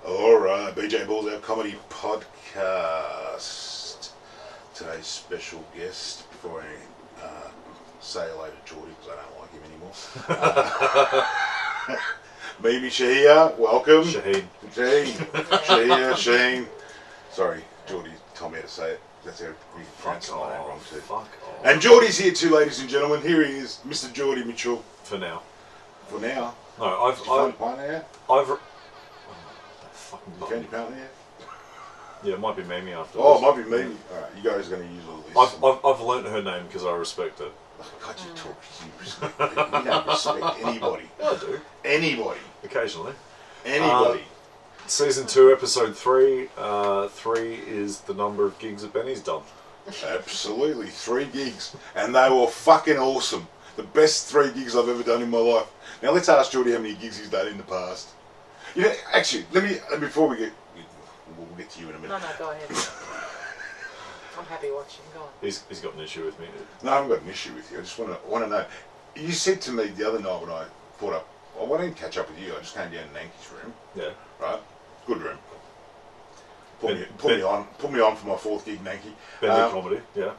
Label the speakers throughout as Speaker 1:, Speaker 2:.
Speaker 1: Alright, BJ Balls Out Comedy Podcast. Today's special guest, before I say hello to Geordie because I don't like him anymore. Mimi Shahee, welcome. Shaheen. Sorry, Geordie told me how to say it. That's how we pronounce my name wrong too.
Speaker 2: Fuck off.
Speaker 1: And Geordie's here too, ladies and gentlemen. Here he is, Mr. Geordie Mitchell.
Speaker 2: For now.
Speaker 1: For now?
Speaker 2: No,
Speaker 1: I've found your partner yet?
Speaker 2: Fucking
Speaker 1: You found your partner yet?
Speaker 2: Yeah, it might be Mimi after
Speaker 1: Oh,
Speaker 2: this.
Speaker 1: it might be Mimi. Alright, you guys are going to use all this.
Speaker 2: I've learnt her name because I respect it.
Speaker 1: Oh, God, you talk. You respect people. You don't respect anybody.
Speaker 2: I do.
Speaker 1: Anybody.
Speaker 2: Occasionally.
Speaker 1: Anybody.
Speaker 2: Season 2, episode 3. 3 is the number of gigs that Benny's done.
Speaker 1: Absolutely. 3 gigs. And they were fucking awesome. The best 3 gigs I've ever done in my life. Now let's ask Geordie how many gigs he's done in the past. You know, actually, before we'll get to you in a minute.
Speaker 3: No, go ahead. I'm happy watching. Go on.
Speaker 2: He's got an issue with me.
Speaker 1: No, I haven't got an issue with you. I just want to know. You said to me the other night when I thought up, well, I didn't catch up with you. I just came down to Nanky's room.
Speaker 2: Yeah.
Speaker 1: Right? Good room. Put me on for my 4th gig, Nanky.
Speaker 2: Benny comedy, yeah.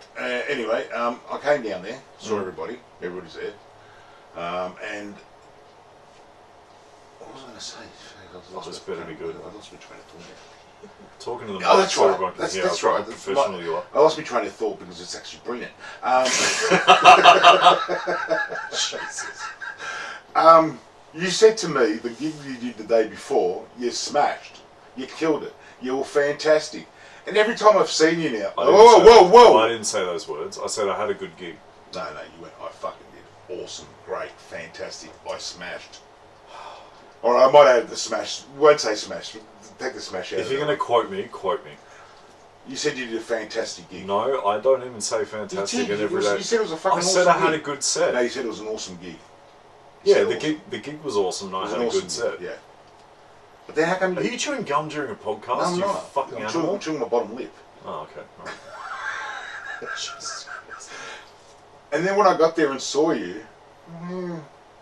Speaker 1: Anyway, I came down there, saw everybody. Everybody's there. And what was I going to say?
Speaker 2: This better be good.
Speaker 1: I lost my train of thought.
Speaker 2: Talking to them.
Speaker 1: Oh, that's
Speaker 2: so
Speaker 1: right.
Speaker 2: everyone can
Speaker 1: That's
Speaker 2: hear how
Speaker 1: right.
Speaker 2: professional you are.
Speaker 1: I lost my train of thought because it's actually brilliant. Jesus. You said to me the gig you did the day before, you smashed. You killed it. You were fantastic. And every time I've seen you now, whoa.
Speaker 2: I didn't say those words. I said I had a good gig.
Speaker 1: No, you went, I fucking did. Awesome, great, fantastic. I smashed. Or I might add the smash. Won't say smash. Take the smash out.
Speaker 2: If you're going to quote me, quote me.
Speaker 1: You said you did a fantastic gig.
Speaker 2: No, I don't even say fantastic in every day.
Speaker 1: You said it was a fucking
Speaker 2: I
Speaker 1: awesome
Speaker 2: said I had
Speaker 1: gig.
Speaker 2: a good set.
Speaker 1: No, you said it was an awesome gig.
Speaker 2: Yeah, the gig was awesome and I had a good set.
Speaker 1: Yeah. But then how come
Speaker 2: Are you chewing gum during a podcast?
Speaker 1: No, I'm not.
Speaker 2: Fucking animal?
Speaker 1: I'm chewing my bottom lip.
Speaker 2: Oh, okay. Right. Jesus Christ.
Speaker 1: And then when I got there and saw you,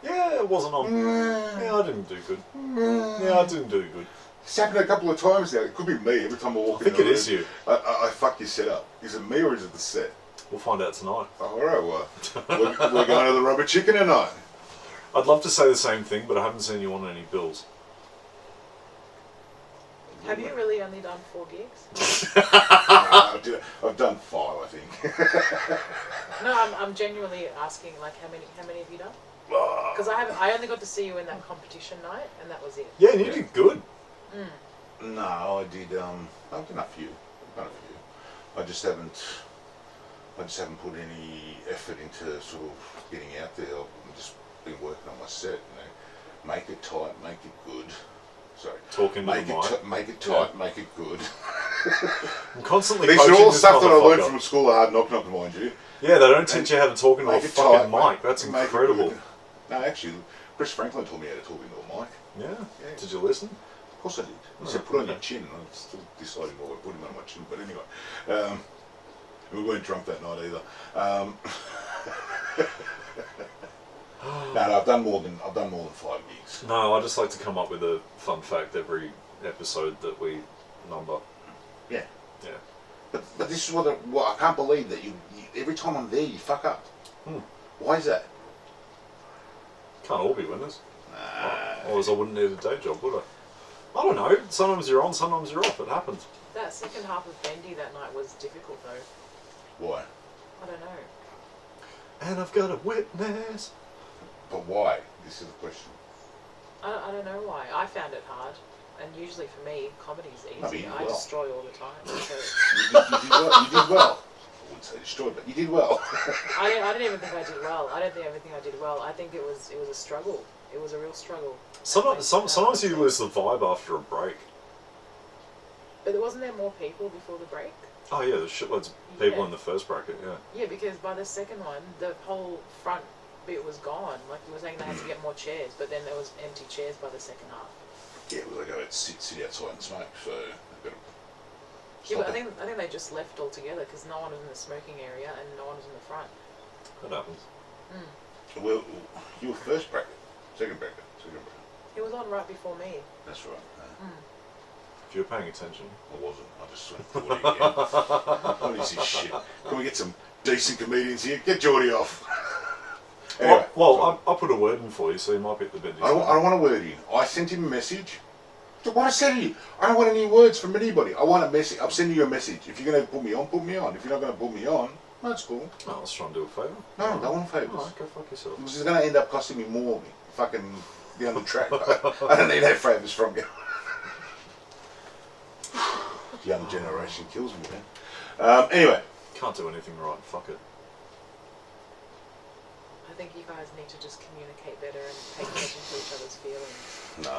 Speaker 2: yeah, it wasn't on. Yeah, I didn't do good. Yeah, I didn't do good.
Speaker 1: It's happened a couple of times now. It could be me every time I walk in.
Speaker 2: I think it is you.
Speaker 1: I fuck your setup. Is it me or is it the set?
Speaker 2: We'll find out tonight.
Speaker 1: Oh, alright, well, we're going to the Rubber Chicken tonight.
Speaker 2: I'd love to say the same thing, but I haven't seen you on any bills.
Speaker 3: Have you really only done 4 gigs?
Speaker 1: I've done 5, I think.
Speaker 3: No, I'm genuinely asking, like, how many have you done? Because I only got to see you in that competition night, and that was it.
Speaker 2: Yeah, and you did good.
Speaker 1: No, I did. I've done a few. I just haven't put any effort into sort of getting out there. I've just been working on my set. You know, make it tight, make it good. Sorry.
Speaker 2: Talking to the mic.
Speaker 1: Make it tight, make it good.
Speaker 2: I'm constantly
Speaker 1: These
Speaker 2: coaching
Speaker 1: are all
Speaker 2: this
Speaker 1: stuff that I learned
Speaker 2: motherfucker.
Speaker 1: from school of hard knock, mind you.
Speaker 2: Yeah, they don't teach you how to talk into a
Speaker 1: Make it
Speaker 2: fucking
Speaker 1: tight,
Speaker 2: mic. That's
Speaker 1: make it
Speaker 2: incredible.
Speaker 1: good. No, actually, Chris Franklin taught me how to talk into a mic.
Speaker 2: Yeah. Did you listen?
Speaker 1: Of course I did. He said put on your chin. I'm still deciding what I put him on my chin, but anyway. We weren't drunk that night either. No, I've done more than 5 gigs.
Speaker 2: No, I just like to come up with a fun fact every episode that we number.
Speaker 1: Yeah.
Speaker 2: Yeah.
Speaker 1: But this is what I can't believe that you every time I'm there you fuck up. Why is that?
Speaker 2: Can't all be winners. Otherwise I wouldn't need a day job, would I? I don't know. Sometimes you're on, sometimes you're off. It happens.
Speaker 3: That second half of Bendy that night was difficult, though.
Speaker 1: Why?
Speaker 3: I don't know.
Speaker 2: And I've got a witness.
Speaker 1: But why? This is the question.
Speaker 3: I don't know why. I found it hard. And usually for me, comedy's easy. I destroy all the time. So.
Speaker 1: You did well. I wouldn't say destroyed, but you did well.
Speaker 3: I didn't even think I did well. I don't think everything I did well. I think it was a struggle. It was a real struggle.
Speaker 2: Sometimes you lose the vibe after a break.
Speaker 3: But wasn't there more people before the break?
Speaker 2: Oh yeah, there's shitloads of people in the first bracket, yeah.
Speaker 3: Yeah, because by the second one, the whole front bit was gone. Like you were saying, they had to get more chairs, but then there was empty chairs by the second half.
Speaker 1: Yeah, well, they go sit outside and smoke, so they've got to.
Speaker 3: Yeah, but I think they just left altogether because no one was in the smoking area and no one was in the front.
Speaker 2: That happens.
Speaker 1: Well, you were first bracket, second bracket.
Speaker 3: He was on right before me.
Speaker 1: That's right.
Speaker 2: If you're paying attention.
Speaker 1: I wasn't. I just went 40 again. What is this shit? Can we get some decent comedians here? Get Geordie off. Anyway,
Speaker 2: well, I put a word in for you, so you might be at the bend.
Speaker 1: I don't want a word in. I sent him a message. Look what I said to you. I don't want any words from anybody. I want a message. I'm sending you a message. If you're going to put me on, put me on. If you're not going to put me on, that's cool.
Speaker 2: No, let's try and do a favour.
Speaker 1: No, I don't want favours.
Speaker 2: Alright, go fuck yourself.
Speaker 1: This is going to end up costing me more. Fucking be on the track. I don't need no favours from you. The young generation kills me, man. Anyway.
Speaker 2: Can't do anything right. Fuck it.
Speaker 3: I think you guys need to just communicate better and pay attention to each other's feelings.
Speaker 1: No,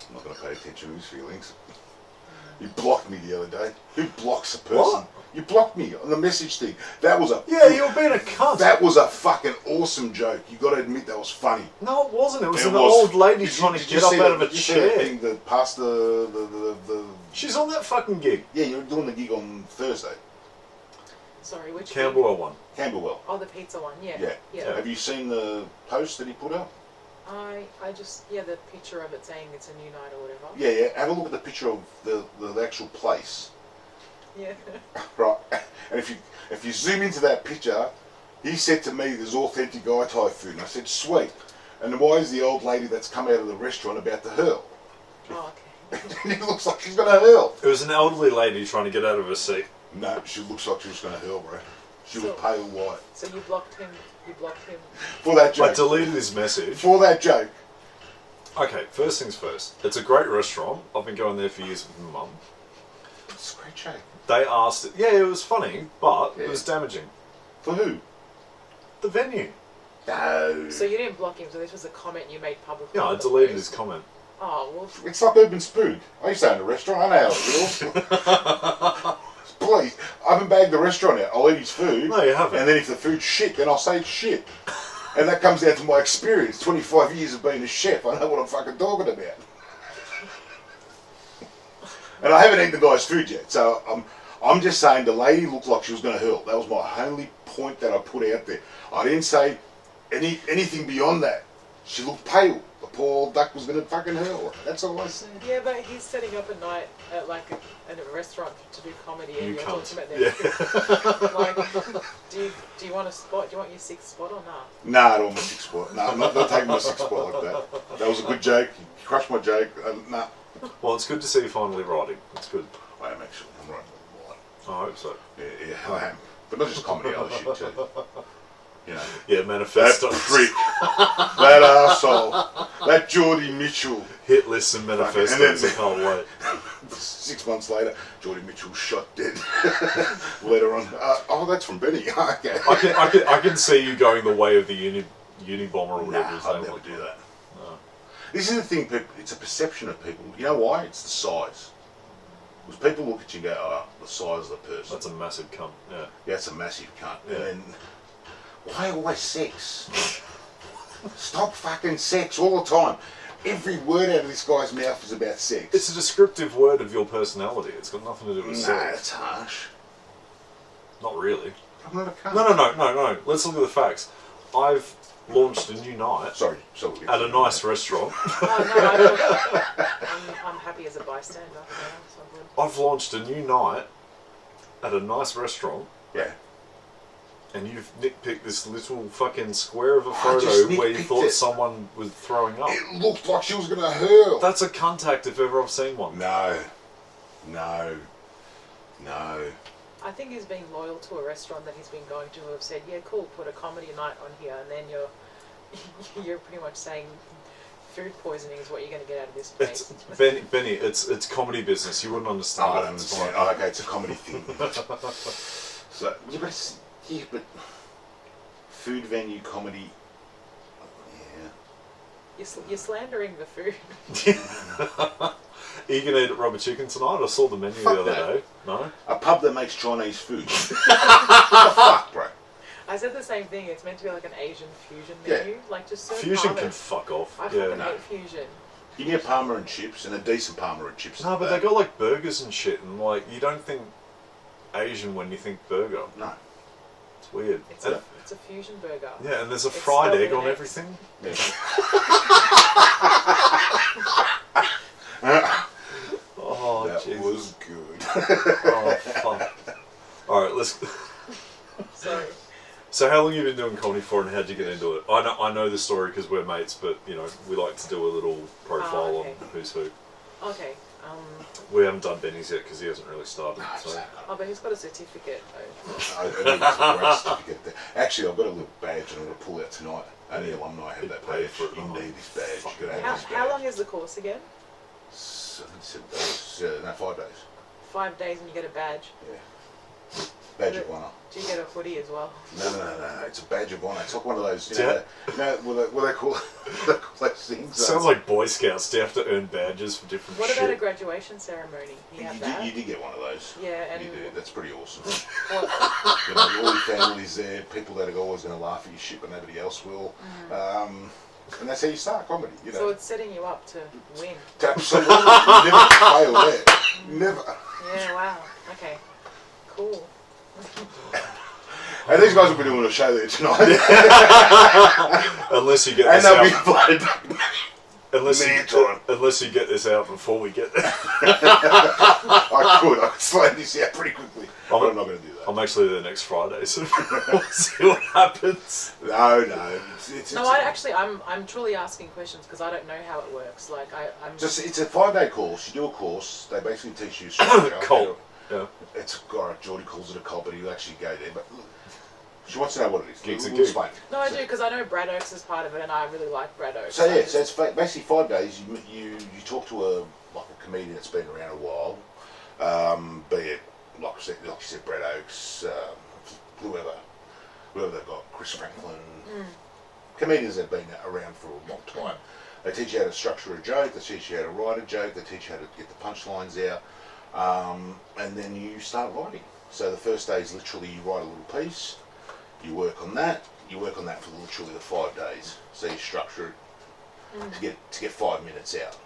Speaker 1: I'm not going to pay attention to his feelings. You blocked me the other day. Who blocks a person?
Speaker 2: What?
Speaker 1: You blocked me on the message thing. That was a...
Speaker 2: Yeah, you were being a cunt.
Speaker 1: That was a fucking awesome joke. You got to admit that was funny.
Speaker 2: No, it wasn't. It was
Speaker 1: It
Speaker 2: an
Speaker 1: was.
Speaker 2: old lady
Speaker 1: Did you-
Speaker 2: trying to
Speaker 1: did you
Speaker 2: get up
Speaker 1: see
Speaker 2: out
Speaker 1: that-
Speaker 2: of a
Speaker 1: did you see that
Speaker 2: chair.
Speaker 1: thing that passed the...
Speaker 2: She's on that fucking gig.
Speaker 1: Yeah, you're doing the gig on Thursday.
Speaker 3: Sorry, which
Speaker 2: Camberwell one.
Speaker 1: Camberwell.
Speaker 3: Oh, the pizza one, yeah.
Speaker 1: Yeah.
Speaker 3: Yeah.
Speaker 1: Have you seen the post that he put up?
Speaker 3: I just, the picture of it saying it's a new night or whatever.
Speaker 1: Yeah, yeah. Have a look at the picture of the actual place.
Speaker 3: Yeah.
Speaker 1: Right. And if you zoom into that picture, he said to me, "There's authentic Thai food." And I said, "Sweet." And then why is the old lady that's come out of the restaurant about to hurl?
Speaker 3: Oh, okay.
Speaker 1: And it looks like she's going to hurl.
Speaker 2: It was an elderly lady trying to get out of her seat.
Speaker 1: No, she looks like she was going to hurl, bro. She was
Speaker 3: So-
Speaker 1: pale white.
Speaker 3: So you blocked him. You blocked him.
Speaker 1: For that
Speaker 2: I
Speaker 1: joke.
Speaker 2: deleted his message.
Speaker 1: For that joke.
Speaker 2: Okay, first things first. It's a great restaurant. I've been going there for years with my mum.
Speaker 1: It's a great joke.
Speaker 2: They asked, yeah, it was funny, but
Speaker 1: Yeah.
Speaker 2: it was damaging.
Speaker 1: For who?
Speaker 2: The venue.
Speaker 1: No.
Speaker 3: So you didn't block him. So this was a comment you made publicly.
Speaker 2: Yeah, I
Speaker 3: on the
Speaker 2: deleted
Speaker 3: post.
Speaker 2: his comment.
Speaker 3: Oh well.
Speaker 1: It's like Urban Spook. I used to own a restaurant. I know how it feels. Please, I haven't bagged the restaurant out. I'll eat his food.
Speaker 2: No, you haven't.
Speaker 1: And then if the food's shit, then I'll say it's shit. And that comes down to my experience. 25 years of being a chef. I know what I'm fucking talking about. And I haven't eaten the guy's food yet. So I'm just saying the lady looked like she was going to hurl. That was my only point that I put out there. I didn't say anything beyond that. She looked pale. The poor old duck was going to fucking hurl. That's all I said.
Speaker 3: Yeah, but he's setting up a night at like a restaurant to do comedy, and
Speaker 2: You
Speaker 3: you're
Speaker 2: can't.
Speaker 3: talking about their
Speaker 2: Yeah.
Speaker 3: food. Like, do you want a spot? Do you want your sixth spot or not?
Speaker 1: Nah, I don't want my six spot. No, I'm not taking my six spot like that. That was a good joke. You crushed my joke. Nah.
Speaker 2: Well, it's good to see you finally writing. It's good.
Speaker 1: I am actually. I'm writing a lot.
Speaker 2: I hope so.
Speaker 1: Yeah, I am. But not just comedy, other shit too. You know.
Speaker 2: Yeah,
Speaker 1: That
Speaker 2: manifestos.
Speaker 1: prick. That arsehole. That Geordie Mitchell.
Speaker 2: Hit lists and manifestos. I can't wait.
Speaker 1: 6 months later, Geordie Mitchell shot dead. Later on. Oh, that's from Benny. Okay.
Speaker 2: I can see you going the way of the uni bomber or whatever his
Speaker 1: Nah, I'd
Speaker 2: name
Speaker 1: never
Speaker 2: was.
Speaker 1: do that.
Speaker 2: No.
Speaker 1: This is the thing, people, it's a perception of people. You know why? It's the size. Because people look at you and go, oh, the size of the person.
Speaker 2: That's a massive cunt. Yeah.
Speaker 1: Yeah, it's a massive cunt.
Speaker 2: Yeah.
Speaker 1: And then, why always sex? Stop fucking sex all the time. Every word out of this guy's mouth is about sex.
Speaker 2: It's a descriptive word of your personality. It's got nothing to do with
Speaker 1: Nah,
Speaker 2: sex.
Speaker 1: it's harsh.
Speaker 2: Not really.
Speaker 1: I'm not a cunt.
Speaker 2: No. Let's look at the facts. I've launched a new night
Speaker 1: Sorry.
Speaker 2: at a nice restaurant.
Speaker 3: Oh, no, I'm happy as a bystander. Yeah, so good.
Speaker 2: I've launched a new night at a nice restaurant,
Speaker 1: Yeah.
Speaker 2: and you've nitpicked this little fucking square of a
Speaker 1: I
Speaker 2: photo
Speaker 1: just
Speaker 2: where you
Speaker 1: nitpicked
Speaker 2: thought
Speaker 1: it.
Speaker 2: someone was throwing up.
Speaker 1: It looked like she was going to hurl.
Speaker 2: That's a contact if ever I've seen one.
Speaker 1: No.
Speaker 3: I think he's being loyal to a restaurant that he's been going to, who have said, yeah, cool, put a comedy night on here, and then you're pretty much saying food poisoning is what you're going to get out of this place.
Speaker 2: Benny, it's comedy business. You wouldn't understand.
Speaker 1: I don't
Speaker 2: It's
Speaker 1: understand.
Speaker 2: fine.
Speaker 1: Oh, okay, it's a comedy thing. So, but food venue comedy. Yeah.
Speaker 3: You're slandering the food.
Speaker 2: Are you going to eat at Rubber Chicken tonight? I saw the menu
Speaker 1: Fuck
Speaker 2: the other
Speaker 1: that.
Speaker 2: day. No?
Speaker 1: A pub that makes Chinese food. What the fuck, bro?
Speaker 3: I said the same thing. It's meant to be like an Asian fusion
Speaker 1: Yeah.
Speaker 3: menu. Like just serve
Speaker 2: Fusion
Speaker 3: Parma.
Speaker 2: can fuck off.
Speaker 3: I
Speaker 2: Yeah.
Speaker 3: fucking
Speaker 1: No.
Speaker 3: hate fusion.
Speaker 1: Give me a Parma and chips and a decent Parma and chips.
Speaker 2: No, but they got like burgers and shit, and like you don't think Asian when you think burger.
Speaker 1: No.
Speaker 2: It's weird.
Speaker 3: It's
Speaker 2: And-
Speaker 3: a fusion burger.
Speaker 2: yeah, and there's a
Speaker 3: It's
Speaker 2: fried
Speaker 3: spelled
Speaker 2: egg
Speaker 3: with
Speaker 2: on
Speaker 3: an X.
Speaker 2: everything.
Speaker 1: Yeah.
Speaker 2: Oh,
Speaker 1: That
Speaker 2: Jesus.
Speaker 1: was
Speaker 2: Oh, fuck. Alright, let's...
Speaker 3: Sorry.
Speaker 2: So how long have you been doing comedy for, and how'd you get into it? I know the story because we're mates, but, you know, we like to do a little profile
Speaker 3: okay.
Speaker 2: on who's who.
Speaker 3: Okay.
Speaker 2: We haven't done Benny's yet because he hasn't really started. So.
Speaker 3: Oh, but he's got a certificate though.
Speaker 1: I need a great certificate there. Actually, I've got a little badge and I'm going to pull out tonight. Only alumni have that
Speaker 2: Pay
Speaker 1: badge.
Speaker 2: for it.
Speaker 1: You need this badge. You gotta
Speaker 3: How,
Speaker 1: have this badge.
Speaker 3: how long is the course again?
Speaker 1: I think it's 7 days. No, 5 days.
Speaker 3: 5 days and you get a badge.
Speaker 1: Yeah. Badge of honour.
Speaker 3: Do you get a hoodie as well?
Speaker 1: No. It's a badge of honour. It's like one of those,
Speaker 2: Yeah.
Speaker 1: what they call those things.
Speaker 2: Sounds like Boy Scouts. Do you have to earn badges for different
Speaker 3: What
Speaker 2: shit?
Speaker 3: about a graduation ceremony? You have that?
Speaker 1: You did get one of those.
Speaker 3: Yeah, and
Speaker 1: You did. That's pretty awesome.
Speaker 3: what?
Speaker 1: You know, all your family's there, people that are always going to laugh at your shit, but nobody else will. And that's how you start comedy, you know.
Speaker 3: So it's setting you up to win.
Speaker 1: Absolutely. You never fail there. Never.
Speaker 3: Yeah, wow. Okay. Cool.
Speaker 1: And these guys will be doing a show there tonight.
Speaker 2: Unless you get
Speaker 1: And
Speaker 2: this
Speaker 1: they'll be
Speaker 2: out.
Speaker 1: invited back.
Speaker 2: Unless you get this out before we get there.
Speaker 1: I could slow this out pretty quickly. But I'm not going to do that.
Speaker 2: I'm actually there next Friday, so we'll see what happens.
Speaker 1: No.
Speaker 3: I'm truly asking questions because I don't know how it works. Like I'm
Speaker 1: It's a 5-day course. You do a course. They basically teach you structure.
Speaker 2: Cult. Yeah.
Speaker 1: It's Geordie calls it a cult, but you actually go there. But look, she wants to know what it is.
Speaker 2: Gigs
Speaker 1: We'll
Speaker 2: and gigs.
Speaker 1: explain.
Speaker 3: No, I do because I know Brad Oaks is part of it, and I really like Brad Oaks.
Speaker 1: So it's basically 5 days. You talk to a comedian that's been around a while, be it like you said, Brad Oaks, whoever they've got, Chris Franklin, comedians that have been around for a long time. They teach you how to structure a joke. They teach you how to write a joke. They teach you how to get the punchlines out, and then you start writing. So the first day is literally you write a little piece. You work on that. You work on that for literally the 5 days. So you structure it to get 5 minutes out.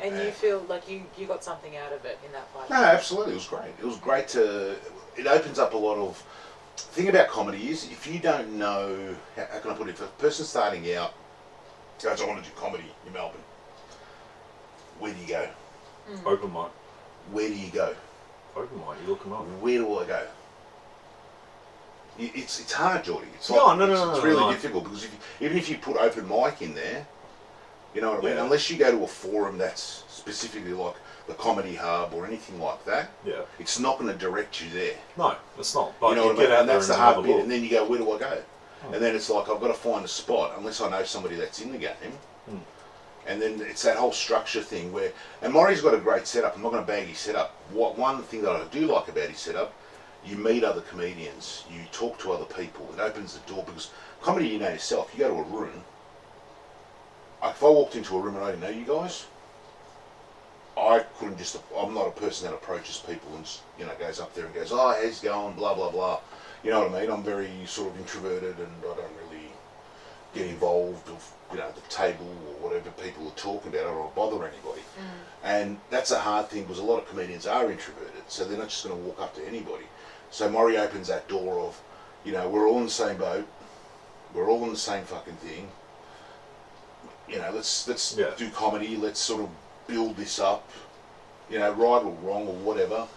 Speaker 3: And you feel like you got something out of it in that 5
Speaker 1: No,
Speaker 3: days.
Speaker 1: absolutely. It was great. It was great it opens up a lot of... The thing about comedy is if you don't know... How can I put it? If a person's starting out, goes, I want to do comedy in Melbourne. Where do you go?
Speaker 2: Open mic.
Speaker 1: Where do you go?
Speaker 2: Open mic. You look them up.
Speaker 1: Where do I go? It's hard, Geordie. It's
Speaker 2: No,
Speaker 1: really difficult because even if you put open mic in there, you know what I mean?
Speaker 2: Yeah.
Speaker 1: Unless you go to a forum that's specifically like the Comedy Hub or anything like that,
Speaker 2: Yeah.
Speaker 1: it's not going to direct you there.
Speaker 2: No, it's not. But
Speaker 1: You know
Speaker 2: you
Speaker 1: what I
Speaker 2: get
Speaker 1: mean?
Speaker 2: out
Speaker 1: And
Speaker 2: there
Speaker 1: that's
Speaker 2: and
Speaker 1: the
Speaker 2: have
Speaker 1: hard
Speaker 2: a
Speaker 1: bit.
Speaker 2: look.
Speaker 1: And then you go, where do I go?
Speaker 2: Oh.
Speaker 1: And then it's like, I've got to find a spot unless I know somebody that's in the game.
Speaker 2: Mm.
Speaker 1: And then it's that whole structure thing where, and Maury's got a great setup. I'm not going to bag his setup. One thing that I do like about his setup, you meet other comedians, you talk to other people. It opens the door because comedy, you know yourself. You go to a room. If I walked into a room and I didn't know you guys, I couldn't just. I'm not a person that approaches people and goes up there and goes, oh, how's it going, blah blah blah. You know what I mean? I'm very sort of introverted and I don't really get involved with the table or whatever people are talking about or bother anybody. And that's a hard thing because a lot of comedians are introverted, so they're not just going to walk up to anybody. So Maury opens that door of, we're all in the same boat, we're all in the same fucking thing. Let's do comedy. Let's sort of build this up, right or wrong or whatever.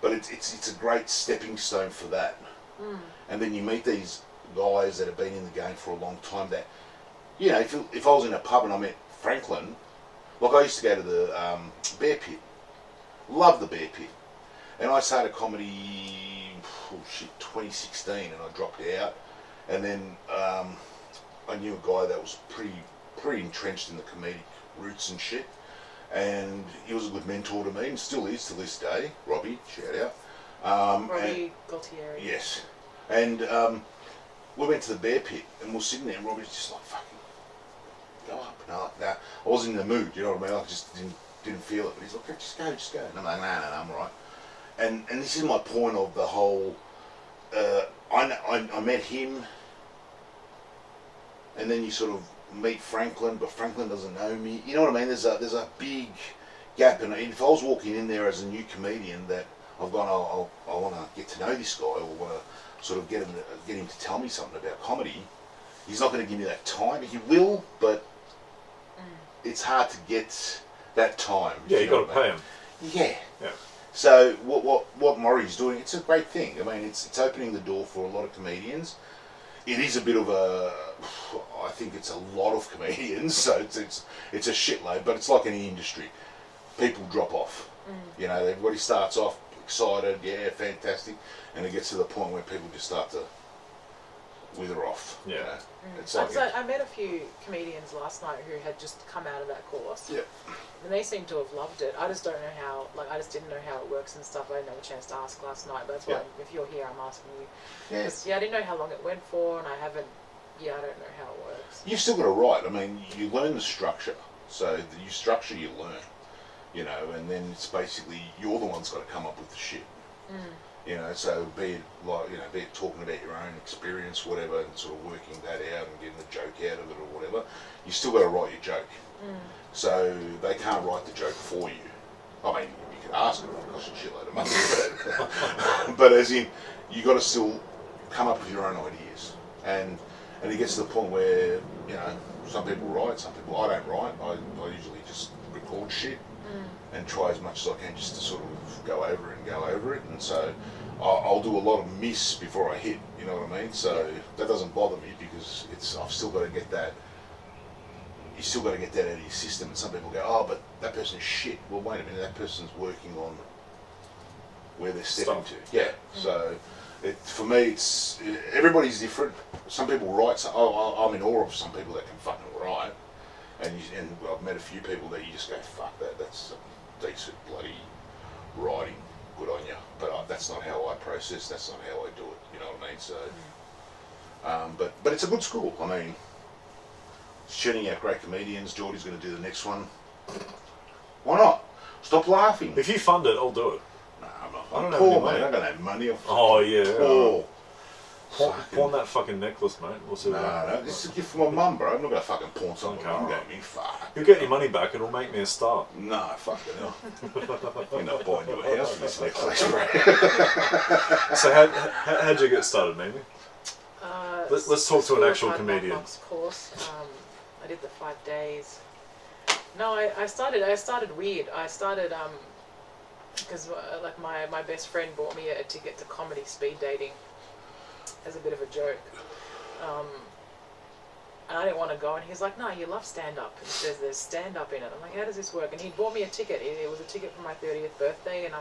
Speaker 1: But it's a great stepping stone for that. And then you meet these guys that have been in the game for a long time. That, if I was in a pub and I met Franklin, like I used to go to the Bear Pit, love the Bear Pit, and I started comedy, 2016, and I dropped out, and then I knew a guy that was pretty entrenched in the comedic roots and shit, and he was a good mentor to me and still is to this day. Robbie, shout out.
Speaker 3: Robbie Gaultieri.
Speaker 1: Yes, and we went to the Bear Pit and we're sitting there and Robbie's just like, fucking go up. And I'm like, nah, I wasn't in the mood, you know what I mean? I just didn't feel it. But he's like, just go. And I'm like, no, I'm alright. And this is my point of the whole. I met him, and then you sort of meet Franklin, but Franklin doesn't know me. You know what I mean? There's a big gap, and if I was walking in there as a new comedian, that I've gone, I want to get to know this guy, or want to sort of get him to tell me something about comedy. He's not going to give me that time. He will, but it's hard to get that time.
Speaker 2: Yeah, you got to pay him.
Speaker 1: Yeah.
Speaker 2: Yeah.
Speaker 1: So what Maury's doing, it's a great thing. I mean, it's opening the door for a lot of comedians. It is a bit of a, I think it's a lot of comedians, so it's a shitload, but it's like any industry. People drop off. You know, everybody starts off excited, yeah, fantastic, and it gets to the point where people just start to wither off.
Speaker 2: Yeah.
Speaker 1: You know? It's like
Speaker 3: I met a few comedians last night who had just come out of that course.
Speaker 1: Yeah.
Speaker 3: And they seem to have loved it. I just don't know how, I just didn't know how it works and stuff. I didn't have a chance to ask last night, but that's why, if you're here, I'm asking you.
Speaker 1: Yeah.
Speaker 3: 'Cause, I didn't know how long it went for, and I don't know how it works.
Speaker 1: You've still got to write. I mean, you learn the structure. So you structure, you learn. You know, and then it's basically you're the one's got to come up with the shit. You know, so be it talking about your own experience, whatever, and sort of working that out and getting the joke out of it or whatever. You still got to write your joke. So they can't write the joke for you. I mean, you can ask them, it costs a shitload of money, but as in, you got to still come up with your own ideas, and it gets to the point where some people write, some people I don't write. I usually just record shit. And try as much as I can just to sort of go over it, and so I'll do a lot of miss before I hit. You know what I mean? So that doesn't bother me because I've still got to get that. You still got to get that out of your system. And some people go, "Oh, but that person's shit." Well, wait a minute, that person's working on where they're stepping to. Yeah. So for me, everybody's different. Some people write. I'm in awe of some people that can fucking write. And I've met a few people that you just go, fuck that, that's decent bloody writing, good on you. But that's not how I process, that's not how I do it, you know what I mean? So, but it's a good school. I mean, it's churning out great comedians. Geordie's going to do the next one. Why not? Stop laughing.
Speaker 2: If you fund it, I'll do it.
Speaker 1: Nah, I'm not.
Speaker 2: I don't
Speaker 1: I'm
Speaker 2: have
Speaker 1: poor,
Speaker 2: any money.
Speaker 1: mate. I don't have money.
Speaker 2: Oh, yeah.
Speaker 1: Poor.
Speaker 2: Pawn that fucking necklace, mate. We'll see what happens.
Speaker 1: No, this is a gift from my mum, bro. I'm not going to fucking pawn something.
Speaker 2: Okay,
Speaker 1: I'm
Speaker 2: alright.
Speaker 1: going to fuck.
Speaker 2: You'll get your money back, it'll make me a star.
Speaker 1: No, fuck it, no. You're not buying you a house for this necklace, bro.
Speaker 2: So how'd you get started, Mimi? Let's talk to an actual comedian.
Speaker 3: Course. I did the 5 days. No, I started weird. I started because my best friend bought me a ticket to comedy speed dating as a bit of a joke. And I didn't want to go, and he's like, "No, you love stand-up." He says there's stand-up in it. I'm like, "How does this work?" And he bought me a ticket. It was a ticket for my 30th birthday, and I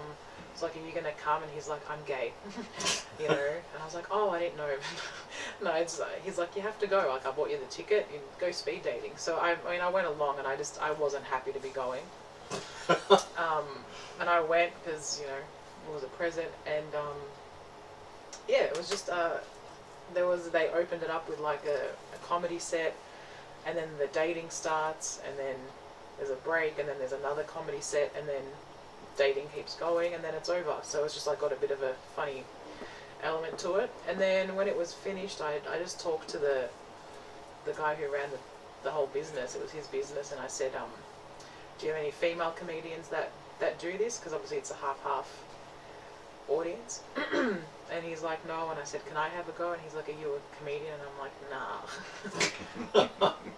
Speaker 3: was like, "Are you going to come?" And he's like, "I'm gay." You know? And I was like, "Oh, I didn't know." No, he's like, "You have to go. Like, I bought you the ticket. You go speed dating." So I went along, and I wasn't happy to be going. And I went because, it was a present, and it was just they opened it up with like a comedy set, and then the dating starts, and then there's a break, and then there's another comedy set, and then dating keeps going, and then it's over. So it's just like got a bit of a funny element to it. And then when it was finished, I just talked to the guy who ran the whole business. It was his business, and I said, "Do you have any female comedians that do this? Because obviously it's a half audience." And he's like, "No." And I said, "Can I have a go?" And he's like, "Are you a comedian?" And I'm like, "Nah."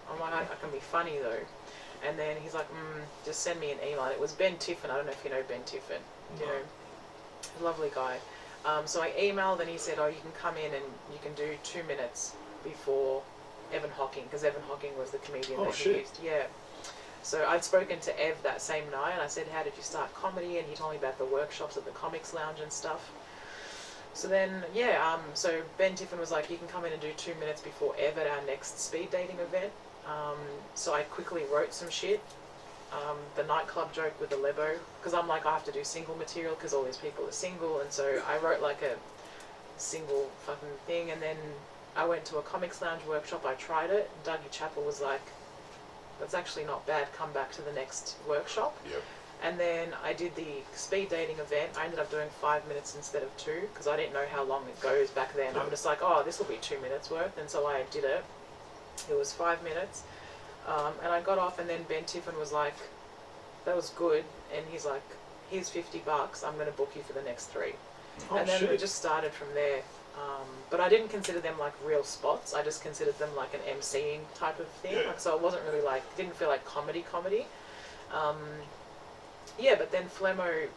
Speaker 3: I'm like, I can be funny though. And then he's like, "Just send me an email." And it was Ben Tiffin. I don't know if you know Ben Tiffin. You know, lovely guy. So I emailed, and he said, "Oh, you can come in and you can do 2 minutes before Evan Hocking," because Evan Hocking was the comedian that he used. Yeah. So I'd spoken to Ev that same night, and I said, "How did you start comedy?" And he told me about the workshops at the Comics Lounge and stuff. So then, so Ben Tiffin was like, "You can come in and do 2 minutes before Ev at our next speed dating event." So I quickly wrote some shit. The nightclub joke with the Lebo, because I'm like, I have to do single material because all these people are single, and so I wrote like a single fucking thing. And then I went to a Comics Lounge workshop, I tried it, Dougie Chappell was like, "That's actually not bad, come back to the next workshop."
Speaker 1: Yep.
Speaker 3: And then I did the speed dating event. I ended up doing 5 minutes instead of 2 because I didn't know how long it goes back then. I'm just like, "Oh, this will be 2 minutes worth." And so I did it. It was 5 minutes. And I got off, and then Ben Tiffin was like, "That was good." And he's like, "Here's $50. I'm going to book you for the next 3.
Speaker 2: Oh,
Speaker 3: and then
Speaker 2: shit.
Speaker 3: we just started from there. But I didn't consider them like real spots. I just considered them like an MCing type of thing.
Speaker 1: Yeah.
Speaker 3: Like, so it wasn't really like, didn't feel like comedy. But then Flemmo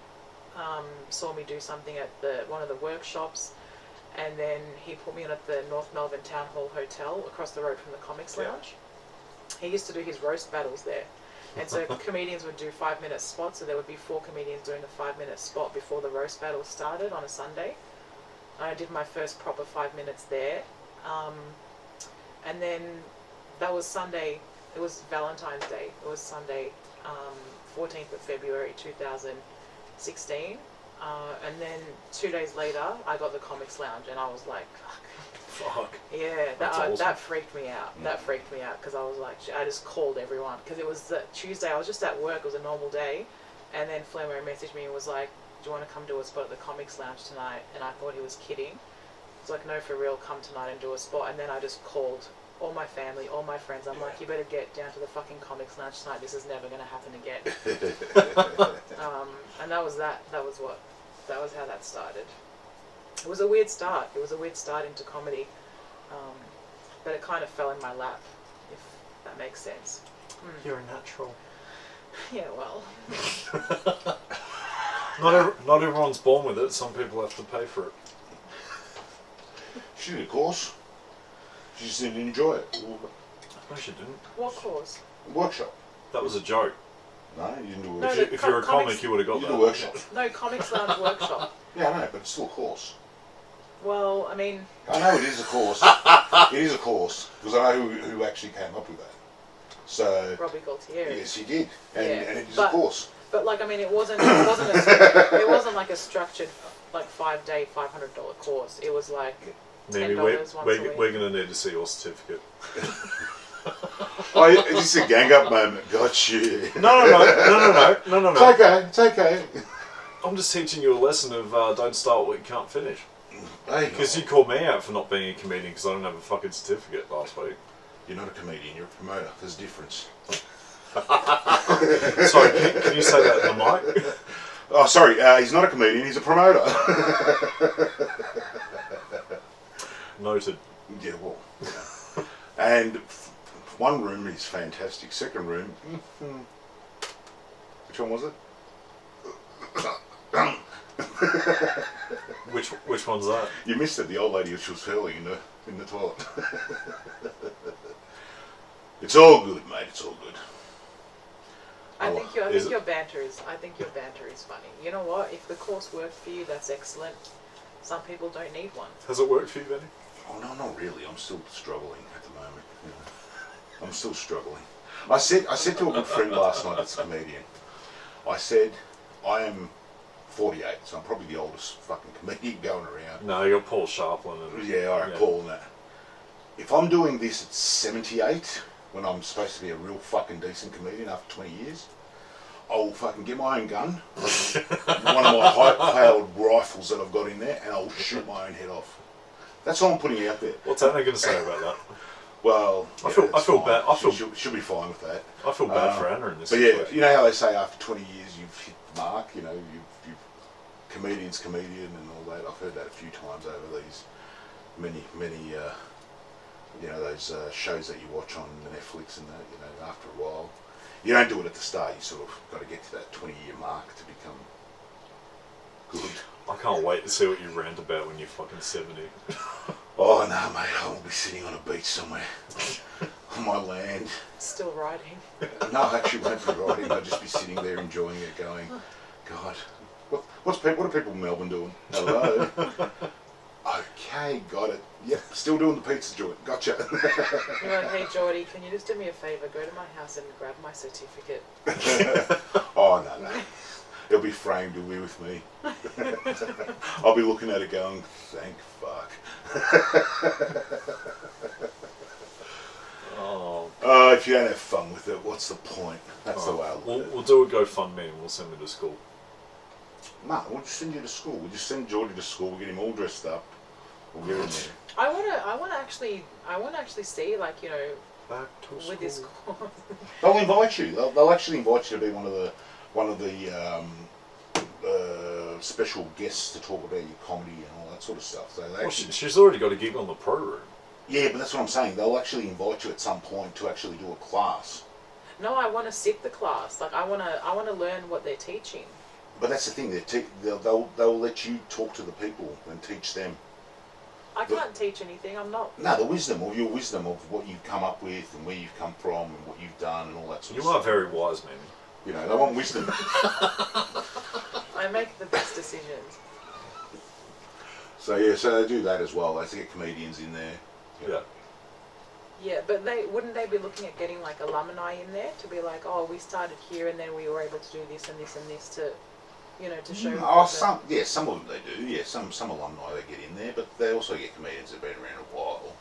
Speaker 3: saw me do something at one of the workshops, and then he put me on at the North Melbourne Town Hall Hotel across the road from the Comics Lounge. He used to do his roast battles there. And so comedians would do 5-minute spots, so there would be 4 comedians doing a 5-minute spot before the roast battle started on a Sunday. I did my first proper 5 minutes there. And then that was Sunday, it was Valentine's Day. It was Sunday, 14th of February 2016. And then 2 days later, I got the Comics Lounge, and I was like,
Speaker 2: Fuck.
Speaker 3: yeah,
Speaker 2: Awesome.
Speaker 3: that freaked me out. That freaked me out because I was like, I just called everyone because it was the Tuesday. I was just at work. It was a normal day, and then Flemmo messaged me and was like, "Do you want to come do a spot at the Comics Lounge tonight?" And I thought he was kidding. He's like, "No, for real, come tonight and do a spot." And then I just called all my family, all my friends. I'm like, "You better get down to the fucking Comics Lounge tonight. This is never going to happen again." And that was that. That was how that started. It was a weird start. It was a weird start into comedy, but it kind of fell in my lap, if that makes sense.
Speaker 2: You're a natural.
Speaker 3: Yeah, well.
Speaker 2: Not everyone's born with it. Some people have to pay for it.
Speaker 1: She did a course. She just didn't enjoy it.
Speaker 2: No, she didn't.
Speaker 3: What course?
Speaker 1: Workshop.
Speaker 2: That was a joke.
Speaker 1: No, you didn't do a
Speaker 3: No,
Speaker 1: workshop.
Speaker 2: If you're a comic, you would have got
Speaker 1: You
Speaker 2: that.
Speaker 1: did a workshop.
Speaker 3: No, Comics Lounge workshop.
Speaker 1: Yeah, I know, but it's still a course.
Speaker 3: Well, I mean...
Speaker 1: I know it is a course. It is a course, because I know who actually came up with that. So...
Speaker 3: Robbie Gaultieri.
Speaker 1: Yes, he did. And it is
Speaker 3: but,
Speaker 1: a course.
Speaker 3: But, like, I mean, it wasn't like a structured, like, 5-day, $500 course. It was like
Speaker 2: Mimi,
Speaker 3: $10 once a week.
Speaker 2: we're going to need to see your certificate.
Speaker 1: Oh, is this a gang up moment? Got you.
Speaker 2: No.
Speaker 1: It's okay, it's okay.
Speaker 2: I'm just teaching you a lesson of don't start what you can't finish. Because
Speaker 1: Hey,
Speaker 2: you called me out for not being a comedian because I don't have a fucking certificate last week.
Speaker 1: you're not a comedian, you're a promoter. There's a difference.
Speaker 2: Sorry, can you say that in the mic?
Speaker 1: Oh, sorry, he's not a comedian, he's a promoter.
Speaker 2: Noted.
Speaker 1: Yeah, well, yeah. And one room is fantastic. Second room, which one was it?
Speaker 2: Which one's that?
Speaker 1: You missed it. The old lady, she was hurling in the toilet. It's all good, mate. It's all good.
Speaker 3: I think
Speaker 2: Is it?
Speaker 3: your banter is funny. You know what? If the course worked for you, that's excellent. Some people don't need one.
Speaker 2: Has it worked for you, Benny?
Speaker 1: Oh no, not really. I'm still struggling at the moment. You know. I'm still struggling. I said to a good friend last night that's a comedian. I said, I am 48, so I'm probably the oldest fucking comedian going around.
Speaker 2: No, you're Paul Sharplin. And,
Speaker 1: Yeah, alright,
Speaker 2: yeah.
Speaker 1: Paul and that. If I'm doing this at 78, when I'm supposed to be a real fucking decent comedian after 20 years, I'll fucking get my own gun, one of my high-powered rifles that I've got in there, and I'll shoot my own head off. That's all I'm putting out there.
Speaker 2: What's Anna going to say about that?
Speaker 1: Well,
Speaker 2: I
Speaker 1: yeah,
Speaker 2: feel
Speaker 1: it's fine.
Speaker 2: bad.
Speaker 1: She'll be fine with that.
Speaker 2: I feel bad for Anna in this
Speaker 1: But yeah,
Speaker 2: situation.
Speaker 1: you know how they say after 20 years you've hit the mark, you know, you've comedian's comedian and all that. I've heard that a few times over these many, you know, those shows that you watch on Netflix and that, you know, after a while. You don't do it at the start, you sort of got to get to that 20-year mark to become good.
Speaker 2: I can't wait to see what you rant about when you're fucking 70.
Speaker 1: Oh no, mate, I'll be sitting on a beach somewhere on my land.
Speaker 3: Still riding.
Speaker 1: No, I actually won't be riding. I'll just be sitting there enjoying it, going, God, what are people in Melbourne doing? Hello. Okay, got it. Yep, still doing the pizza joint. Gotcha.
Speaker 3: You're like, hey Geordie, can you just do me a favour? Go to my house and grab my certificate.
Speaker 1: Oh no. It'll be framed, it'll be with me. I'll be looking at it going, thank fuck.
Speaker 2: Oh.
Speaker 1: If you don't have fun with it, what's the point? That's the way I look at it.
Speaker 2: We'll do a GoFundMe and we'll send me to school.
Speaker 1: No, we'll just send you to school. We'll just send Geordie to school. We'll get him all dressed up. We'll get him there.
Speaker 3: I wanna actually see, like, you know,
Speaker 2: Back to school.
Speaker 3: with this course.
Speaker 1: They'll invite you. They'll actually invite you to be one of the special guests to talk about your comedy and all that sort of stuff. So they
Speaker 2: Well,
Speaker 1: actually,
Speaker 2: she's already got a gig on the Pro Room.
Speaker 1: yeah, but that's what I'm saying. They'll actually invite you at some point to actually do a class.
Speaker 3: No, I want to sit the class. Like, I want to learn what they're teaching.
Speaker 1: But that's the thing. They'll let you talk to the people and teach them.
Speaker 3: I can't teach anything. I'm not.
Speaker 1: No, the wisdom of your wisdom of what you've come up with and where you've come from and what you've done and all that sort of
Speaker 2: You
Speaker 1: stuff.
Speaker 2: are very wise, man.
Speaker 1: You know, they want wisdom.
Speaker 3: I make the best decisions.
Speaker 1: So yeah, so they do that as well. They get comedians in there.
Speaker 2: Yeah.
Speaker 3: Yeah, but wouldn't they be looking at getting like alumni in there to be like, oh, we started here and then we were able to do this and this and this to, you know, to show.
Speaker 1: Oh, some of them they do. Yeah, some alumni they get in there, but they also get comedians that've been around a while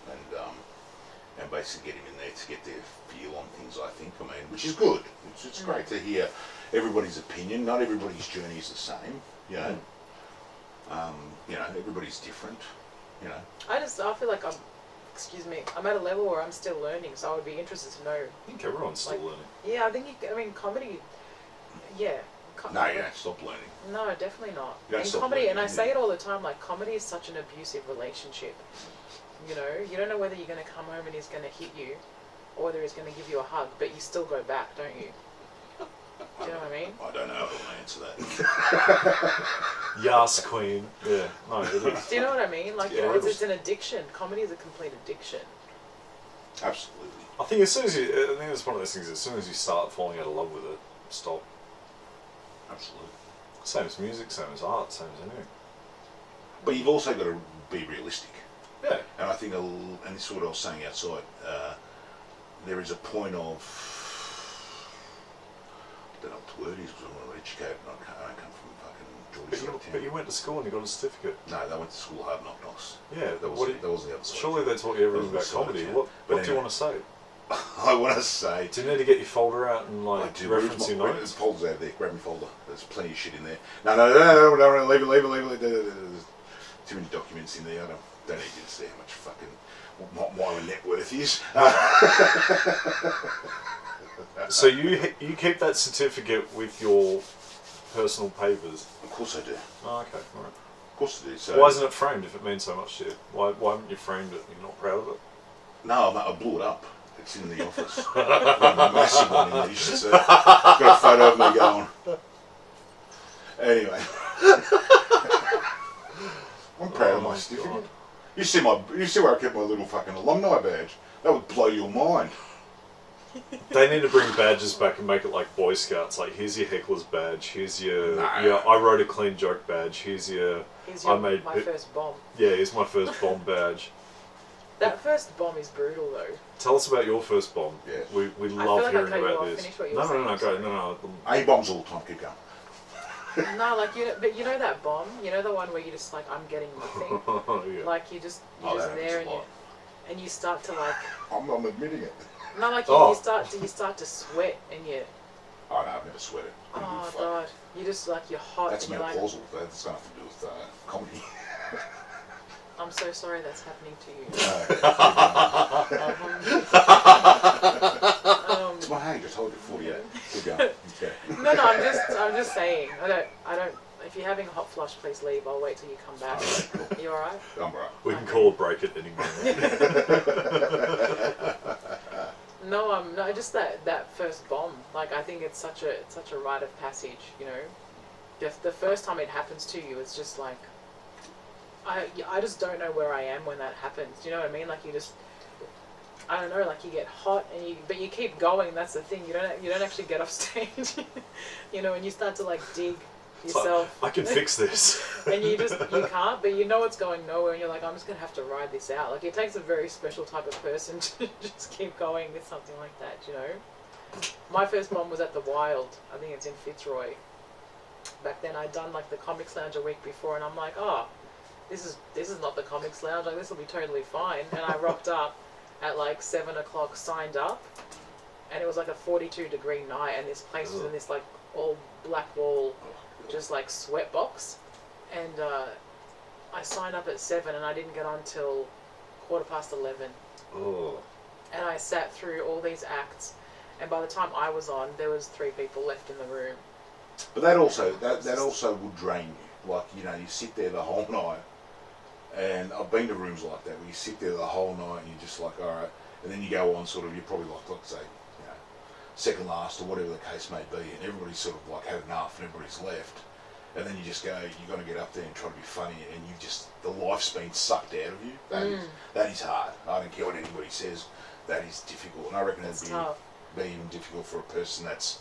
Speaker 1: and basically get them in there to get their feel on things. I think. I mean, which is good. It's great to hear everybody's opinion. Not everybody's journey is the same. You know. You know, everybody's different. You know.
Speaker 3: I feel like I'm at a level where I'm still learning, so I would be interested to know.
Speaker 2: I think everyone's still learning.
Speaker 3: Yeah, I think comedy. Yeah.
Speaker 1: No, you don't stop learning.
Speaker 3: No, definitely not.
Speaker 1: You don't
Speaker 3: In
Speaker 1: stop
Speaker 3: comedy,
Speaker 1: learning,
Speaker 3: and I say it all the time, like comedy is such an abusive relationship. You know, you don't know whether you're going to come home and he's going to hit you, or whether he's going to give you a hug, but you still go back, don't you? Do you know what I mean?
Speaker 1: I don't know how to answer that.
Speaker 2: Yas, queen. Yeah, no, it is.
Speaker 3: Do you know what I mean? Like,
Speaker 2: Yeah,
Speaker 3: you know, it's an addiction. Comedy is a complete addiction.
Speaker 1: Absolutely.
Speaker 2: I think it's one of those things. As soon as you start falling out of love with it, stop.
Speaker 1: Absolutely.
Speaker 2: Same as music, same as art, same as anything.
Speaker 1: But you've also got to be realistic.
Speaker 2: Yeah.
Speaker 1: And I think, and this is what I was saying outside, there is a point of, I don't know what the word is, because I'm not educated and I don't come from fucking Geordie.
Speaker 2: But you went to school and you got a certificate.
Speaker 1: No, they went to school hard knocks.
Speaker 2: Yeah,
Speaker 1: that wasn't the other side.
Speaker 2: Surely they taught you everything
Speaker 1: That
Speaker 2: about
Speaker 1: was the side
Speaker 2: comedy.
Speaker 1: of town.
Speaker 2: What do you
Speaker 1: Anyway.
Speaker 2: want to say?
Speaker 1: I want to say...
Speaker 2: Do you need to get your folder out and
Speaker 1: I do.
Speaker 2: reference your
Speaker 1: There's
Speaker 2: notes?
Speaker 1: folders out there. Grab my folder. There's plenty of shit in there. No, leave it. There's too many documents in there. I don't need you to see how much fucking... what my net worth is.
Speaker 2: So you keep that certificate with your personal papers?
Speaker 1: Of course I do.
Speaker 2: Oh, okay, all right.
Speaker 1: Of course I do. So
Speaker 2: Why isn't it framed if it means so much to you? Why haven't you framed it? You're not proud of it?
Speaker 1: No, I blew it up. It's in the office. A massive one in there. You should see. Got a photo of me going. Anyway. I'm proud of my certificate.
Speaker 2: God.
Speaker 1: You see where I kept my little fucking alumni badge? That would blow your mind.
Speaker 2: They need to bring badges back and make it like Boy Scouts. Like, here's your heckler's badge. Here's your I wrote a clean joke badge. Here's my
Speaker 3: first bomb.
Speaker 2: Yeah, here's my first bomb badge.
Speaker 3: That first bomb is brutal though.
Speaker 2: Tell us about your first bomb.
Speaker 1: Yeah.
Speaker 2: We
Speaker 3: I
Speaker 2: love
Speaker 3: feel like
Speaker 2: hearing
Speaker 3: I cut you
Speaker 2: about
Speaker 3: off.
Speaker 2: this.
Speaker 3: Finish what you were saying,
Speaker 2: No,
Speaker 3: sorry.
Speaker 2: no.
Speaker 1: A-bombs all the time. Keep going.
Speaker 3: No, like but you know that bomb. You know the one where you just like I'm getting nothing.
Speaker 2: Yeah.
Speaker 3: Like you're just
Speaker 1: that
Speaker 3: there
Speaker 1: happens a lot.
Speaker 3: and you start to like
Speaker 1: I'm admitting it.
Speaker 3: no like
Speaker 2: Oh.
Speaker 3: you start to sweat and you
Speaker 1: Oh no, I've never sweated.
Speaker 3: oh god you just like you're hot
Speaker 1: That's
Speaker 3: and you're like
Speaker 1: menopausal. That's got nothing to do with comedy.
Speaker 3: I'm so sorry that's happening to you.
Speaker 1: It's my age. I told you, 48. Keep going. Okay.
Speaker 3: No, I'm just saying. I don't. If you're having a hot flush, please leave. I'll wait till you come back. You all right?
Speaker 1: I'm right.
Speaker 2: We can call a break at any moment.
Speaker 3: No, just that first bomb. Like I think it's such a rite of passage. You know, the first time it happens to you, it's just like I just don't know where I am when that happens. Do you know what I mean? Like you just. I don't know, like you get hot but you keep going. That's the thing. You don't actually get off stage, you know, and you start to like dig yourself.
Speaker 2: Like, I can fix this.
Speaker 3: And you can't, but you know it's going nowhere, and you're like, I'm just gonna have to ride this out. Like it takes a very special type of person to just keep going with something like that, you know. My first bomb was at the Wild. I think it's in Fitzroy. Back then, I'd done like the Comics Lounge a week before, and I'm like, oh, this is not the Comics Lounge. Like this will be totally fine. And I rocked up at like 7 o'clock, signed up, and it was like a 42-degree night, and this place was in this like all black wall, just like sweat box, and I signed up at 7 and I didn't get on till 11:15.
Speaker 2: Oh.
Speaker 3: And I sat through all these acts, and by the time I was on, there was 3 people left in the room.
Speaker 1: But that also would drain you. Like, you know, you sit there the whole night. And I've been to rooms like that where you sit there the whole night and you're just like, all right, and then you go on sort of, you're probably like, let's say, you know, second last or whatever the case may be, and everybody's sort of like had enough and everybody's left, and then you just go, you're going to get up there and try to be funny, and the life's been sucked out of you. That is hard. I don't care what anybody says. That is difficult, and I reckon it'd be even difficult for a person that's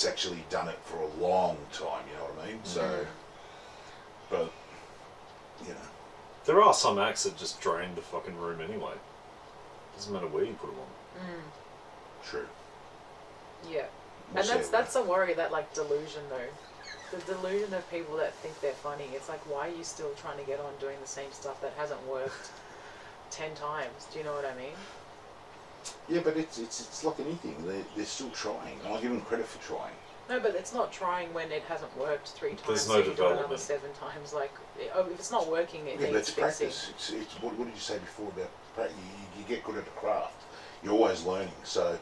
Speaker 1: actually done it for a long time. You know what I mean? So, but you know,
Speaker 2: there are some acts that just drain the fucking room anyway. Doesn't matter where you put them on.
Speaker 1: True.
Speaker 3: Yeah, and that's a worry, that like delusion though. The delusion of people that think they're funny. It's like, why are you still trying to get on doing the same stuff that hasn't worked 10 times? Do you know what I mean?
Speaker 1: Yeah, but it's like anything. They're still trying, and I give them credit for trying.
Speaker 3: No, but it's not trying when it hasn't worked 3 times.
Speaker 2: There's no
Speaker 3: so you do it
Speaker 2: development.
Speaker 3: another 7 times. Like, if it's not working, it
Speaker 1: Yeah, but
Speaker 3: needs
Speaker 1: it's
Speaker 3: fixing.
Speaker 1: practice. It's what did you say before about practice? You get good at the craft. You're always learning. So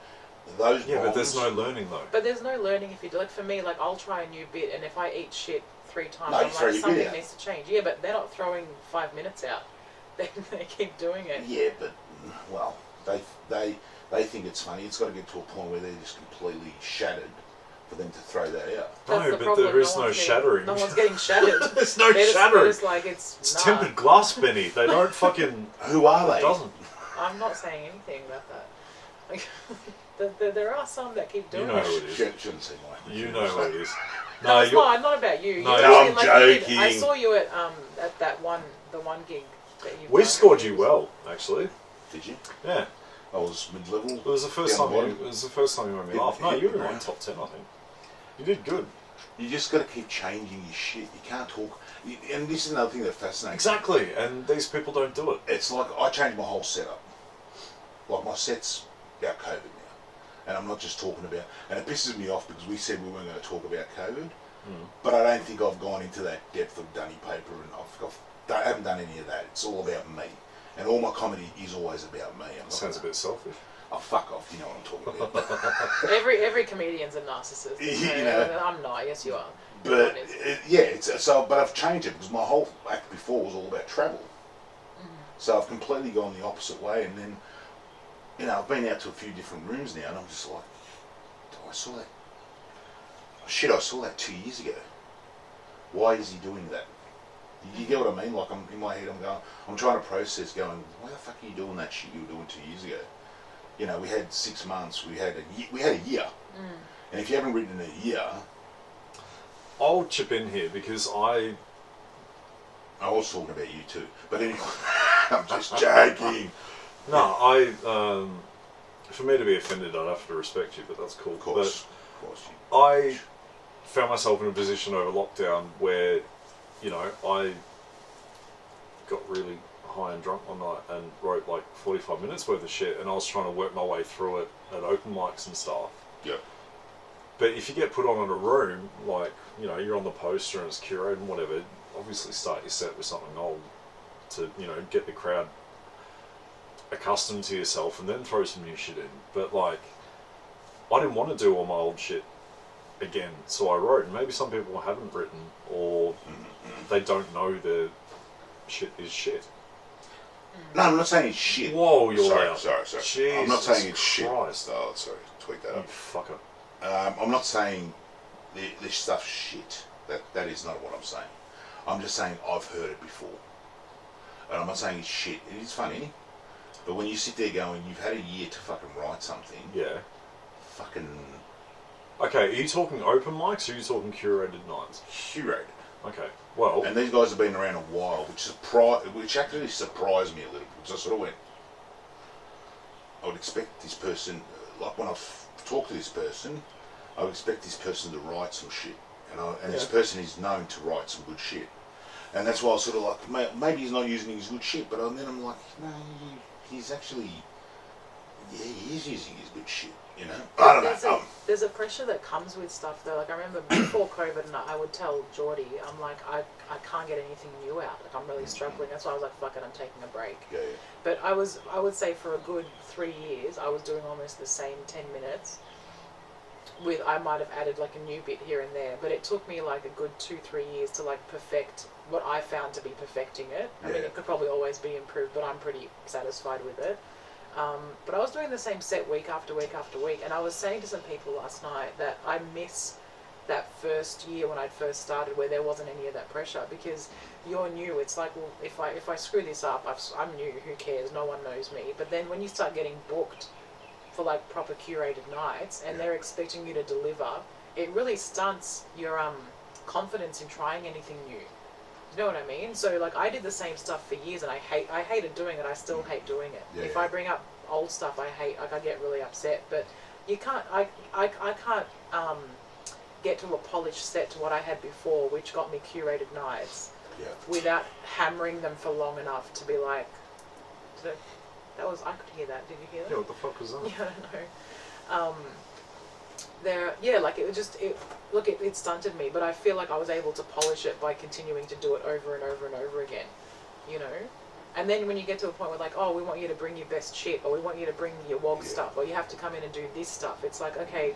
Speaker 1: those
Speaker 2: Yeah,
Speaker 1: bombs,
Speaker 2: but there's no learning though.
Speaker 3: But there's no learning if you do. Like for me, like I'll try a new bit, and if I eat shit 3 times,
Speaker 1: No, you
Speaker 3: I'm
Speaker 1: throw
Speaker 3: like,
Speaker 1: your
Speaker 3: something
Speaker 1: bit out.
Speaker 3: needs to change. Yeah, but they're not throwing 5 minutes out. They keep doing it.
Speaker 1: Yeah, but well, they think it's funny. It's got to get to a point where they're just completely shattered for them to throw that out.
Speaker 3: That's
Speaker 2: No,
Speaker 3: the
Speaker 2: but
Speaker 3: problem.
Speaker 2: there is no shattering.
Speaker 3: No one's getting shattered.
Speaker 2: There's no
Speaker 3: They're
Speaker 2: shattering.
Speaker 3: just like it's nah.
Speaker 2: tempered glass, Benny. They don't fucking.
Speaker 1: Who are they?
Speaker 2: It doesn't.
Speaker 3: I'm not saying anything about that. Like, there are some that keep doing
Speaker 2: You know
Speaker 3: it.
Speaker 2: who it is.
Speaker 1: Shouldn't seem like
Speaker 2: You know who it is.
Speaker 3: No, it's
Speaker 2: you're-
Speaker 3: not about you.
Speaker 2: No,
Speaker 3: You
Speaker 1: I'm
Speaker 3: like, you did-
Speaker 1: joking.
Speaker 3: I saw you at that one gig that you.
Speaker 2: We scored you well, actually.
Speaker 1: Did you?
Speaker 2: Yeah.
Speaker 1: I was mid-level.
Speaker 2: It was the first
Speaker 1: Down
Speaker 2: time.
Speaker 1: the bottom.
Speaker 2: It was the first time you made me laugh. No, you were in like top 10, I think. You did good.
Speaker 1: You just got to keep changing your shit. You can't talk. And this is another thing that fascinates
Speaker 2: Exactly, and these people don't do it.
Speaker 1: It's like I changed my whole setup. Like my set's about COVID now, and I'm not just talking about. And it pisses me off because we said we weren't going to talk about COVID, but I don't think I've gone into that depth of dunny paper, and I haven't done any of that. It's all about me, and all my comedy is always about me. I'm not
Speaker 2: Sounds a bit selfish.
Speaker 1: Oh, fuck off! You know what I'm talking about.
Speaker 3: Every comedian's a narcissist.
Speaker 1: You know.
Speaker 3: I'm not. Yes, you are.
Speaker 1: But but I've changed it because my whole act before was all about travel. So I've completely gone the opposite way, and then, you know, I've been out to a few different rooms now, and I'm just like, oh, I saw that. Shit, I saw that 2 years ago. Why is he doing that? You get what I mean? Like, I'm in my head, I'm trying to process, going, why the fuck are you doing that shit you were doing 2 years ago? You know, we had 6 months, we had a year, and if you haven't written in a year.
Speaker 2: I'll chip in here because I
Speaker 1: was talking about you too, but anyway, I'm just joking.
Speaker 2: No, for me to be offended, I'd have to respect you, but that's cool.
Speaker 1: Of course.
Speaker 2: I found myself in a position over lockdown where, you know, I got really high and drunk one night and wrote like 45 minutes worth of shit, and I was trying to work my way through it at open mics and stuff.
Speaker 1: Yep.
Speaker 2: But if you get put on in a room, like, you know, you're on the poster and it's curated and whatever, obviously start your set with something old to, you know, get the crowd accustomed to yourself and then throw some new shit in. But, like, I didn't want to do all my old shit again, so I wrote. And maybe some people haven't written, or they don't know their shit is shit.
Speaker 1: No, I'm not saying it's shit.
Speaker 2: Whoa, you're loud.
Speaker 1: Sorry.
Speaker 2: Jesus
Speaker 1: I'm not saying it's shit.
Speaker 2: Christ.
Speaker 1: Oh, sorry, tweak that
Speaker 2: You
Speaker 1: up.
Speaker 2: fucker.
Speaker 1: I'm not saying this stuff's shit. That is not what I'm saying. I'm just saying I've heard it before. And I'm not saying it's shit. It is funny. But when you sit there going, you've had a year to fucking write something.
Speaker 2: Yeah.
Speaker 1: Fucking
Speaker 2: Okay, are you talking open mics or are you talking curated nights?
Speaker 1: curated.
Speaker 2: Okay, well...
Speaker 1: And these guys have been around a while, which actually surprised me a little. Because I sort of went, I would expect this person, like when I've talked to this person, I would expect this person to write some shit. And this person is known to write some good shit. And that's why I was sort of like, maybe he's not using his good shit, but then I'm like, no, he's actually, he is using his good shit, you know? I don't know.
Speaker 3: There's a pressure that comes with stuff though. Like I remember before COVID, and I would tell Geordie, I'm like, I can't get anything new out. Like I'm really struggling. That's why I was like, fuck it, I'm taking a break.
Speaker 1: Yeah.
Speaker 3: But I would say for a good 3 years, I was doing almost the same 10 minutes. I might have added like a new bit here and there, but it took me like a good 2-3 years to like perfect what I found to be perfecting it. I mean, it could probably always be improved, but I'm pretty satisfied with it. But I was doing the same set week after week after week, and I was saying to some people last night that I miss that first year when I'd first started, where there wasn't any of that pressure, because you're new. It's like, well, if I screw this up, I'm new. Who cares? No one knows me. But then when you start getting booked for like proper curated nights, and they're expecting you to deliver, it really stunts your confidence in trying anything new. You know what I mean? So like I did the same stuff for years, and I hated doing it. I still hate doing it.
Speaker 1: Yeah,
Speaker 3: if I bring up old stuff, I hate. Like I get really upset. But you can't. I can't get to a polished set to what I had before, which got me curated nights, without hammering them for long enough to be like, that was, I could hear that. Did you hear that?
Speaker 2: Yeah, what the fuck was that?
Speaker 3: Yeah, I don't know. Like it was just, it stunted me, but I feel like I was able to polish it by continuing to do it over and over and over again, you know? And then when you get to a point where like, oh, we want you to bring your best shit, or we want you to bring your WOG stuff, or you have to come in and do this stuff, it's like, okay,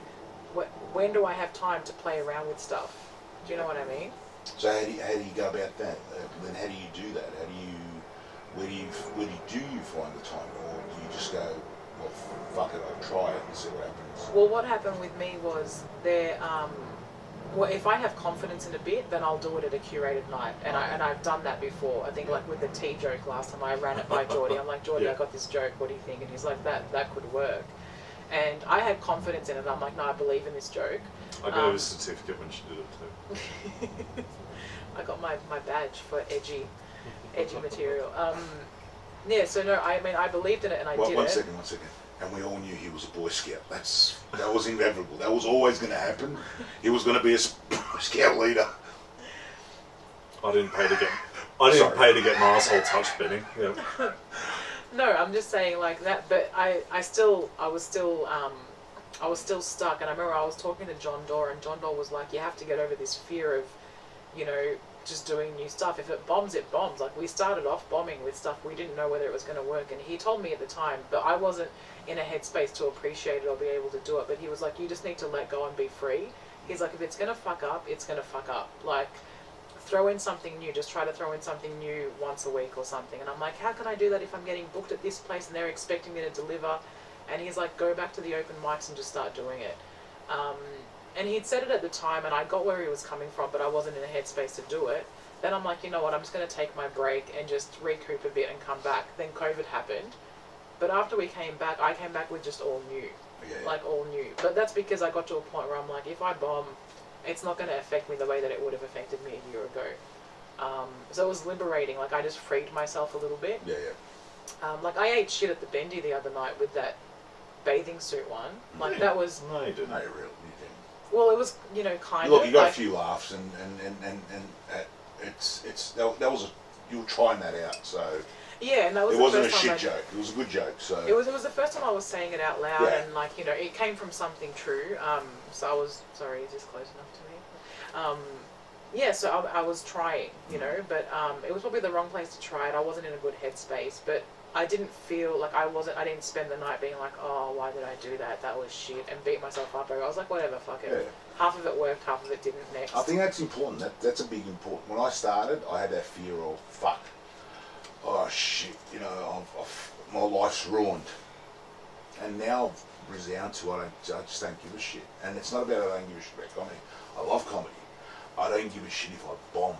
Speaker 3: when do I have time to play around with stuff? Do you know what I mean?
Speaker 1: So how do you go about that? Then how do you do that? Where do you find the time, or do you just go, well, fuck it, I'll try it and see what happens?
Speaker 3: Well, what happened with me was well, if I have confidence in a bit, then I'll do it at a curated night, and I've done that before. I think like with the tea joke last time, I ran it by Geordie. I'm like, Geordie, I got this joke. What do you think? And he's like, that could work. And I had confidence in it. I'm like, no, I believe in this joke.
Speaker 2: I got a certificate when she did it too.
Speaker 3: I got my badge for edgy material. So no, I mean, I believed in it and I did it.
Speaker 1: One second. And we all knew he was a Boy Scout. That was inevitable. That was always going to happen. He was going to be a Scout leader.
Speaker 2: I didn't pay to get my asshole touched, Benny. Yeah.
Speaker 3: No, I'm just saying like that, but I was still stuck, and I remember I was talking to John Doerr, and John Doerr was like, you have to get over this fear of, you know, just doing new stuff. If it bombs, it bombs. Like we started off bombing with stuff we didn't know whether it was going to work, and he told me at the time, but I wasn't in a headspace to appreciate it or be able to do it, but he was like, you just need to let go and be free. He's like, if it's going to fuck up, it's going to fuck up. Like, throw in something new. Just try to throw in something new once a week or something. And I'm like, how can I do that if I'm getting booked at this place and they're expecting me to deliver? And he's like, go back to the open mics and just start doing it. And he'd said it at the time, and I got where he was coming from, but I wasn't in a headspace to do it. Then I'm like, you know what, I'm just going to take my break and just recoup a bit and come back. Then COVID happened. But after we came back, I came back with just all new. Like all new. But that's because I got to a point where I'm like, if I bomb, it's not going to affect me the way that it would have affected me a year ago. So it was liberating. Like I just freed myself a little bit. Like I ate shit at the Bendy the other night with that bathing suit one. Like that was.
Speaker 2: No, you didn't.
Speaker 1: No, you didn't.
Speaker 3: Well, it was, you know, kind
Speaker 1: Look,
Speaker 3: of.
Speaker 1: you got
Speaker 3: like,
Speaker 1: a few laughs, and that was you were trying that out, so.
Speaker 3: Yeah, and that was
Speaker 1: it
Speaker 3: the
Speaker 1: wasn't a
Speaker 3: first time
Speaker 1: shit joke. It was a good joke. So
Speaker 3: it was the first time I was saying it out loud,
Speaker 1: Yeah.
Speaker 3: and like, you know, it came from something true. So I was sorry, is this close enough to me? Yeah, so I was trying, you know, but it was probably the wrong place to try it. I wasn't in a good headspace, but I didn't feel like I didn't spend the night being like, oh, why did I do that? That was shit, and beat myself up over. I was like, whatever, fuck it.
Speaker 1: Yeah.
Speaker 3: Half of it worked, half of it didn't. Next.
Speaker 1: I think that's important. That's a big important. When I started, I had that fear of fuck. Oh shit, you know, my life's ruined. And now, resound to I just don't give a shit. And it's not about I don't give a shit about comedy. I love comedy. I don't give a shit if I bomb.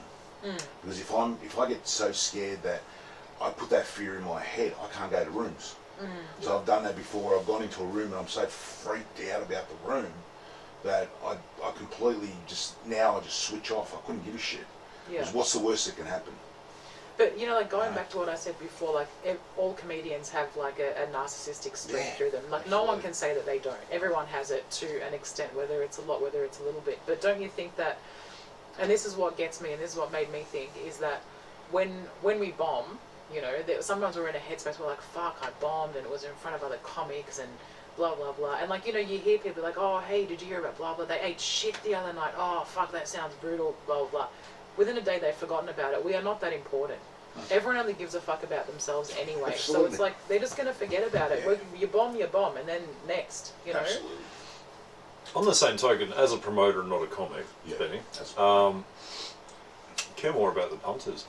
Speaker 1: Because if I get so scared that I put that fear in my head, I can't go to rooms. So I've done that before. I've gone into a room and I'm so freaked out about the room that I completely I just switch off. I couldn't give a shit.
Speaker 3: Yeah.
Speaker 1: Because what's the worst that can happen?
Speaker 3: But, you know, like going back to what I said before, like all comedians have like a narcissistic streak through them. Like no one can say that they don't. Everyone has it to an extent, whether it's a lot, whether it's a little bit. But don't you think that, and this is what gets me, and this is what made me think, is that when we bomb, you know, sometimes we're in a headspace, we're like, fuck, I bombed, and it was in front of other comics, and blah, blah, blah. And like, you know, you hear people like, oh, hey, did you hear about blah, blah? They ate shit the other night. Oh, fuck, that sounds brutal, blah, blah, blah. Within a day, they've forgotten about it. We are not that important. Everyone only gives a fuck about themselves anyway.
Speaker 1: Absolutely.
Speaker 3: So it's like, they're just going to forget about it.
Speaker 1: Yeah.
Speaker 3: You bomb, and then next, you know?
Speaker 1: Absolutely.
Speaker 2: On the same token, as a promoter, not a comic, Benny, care more about the punters.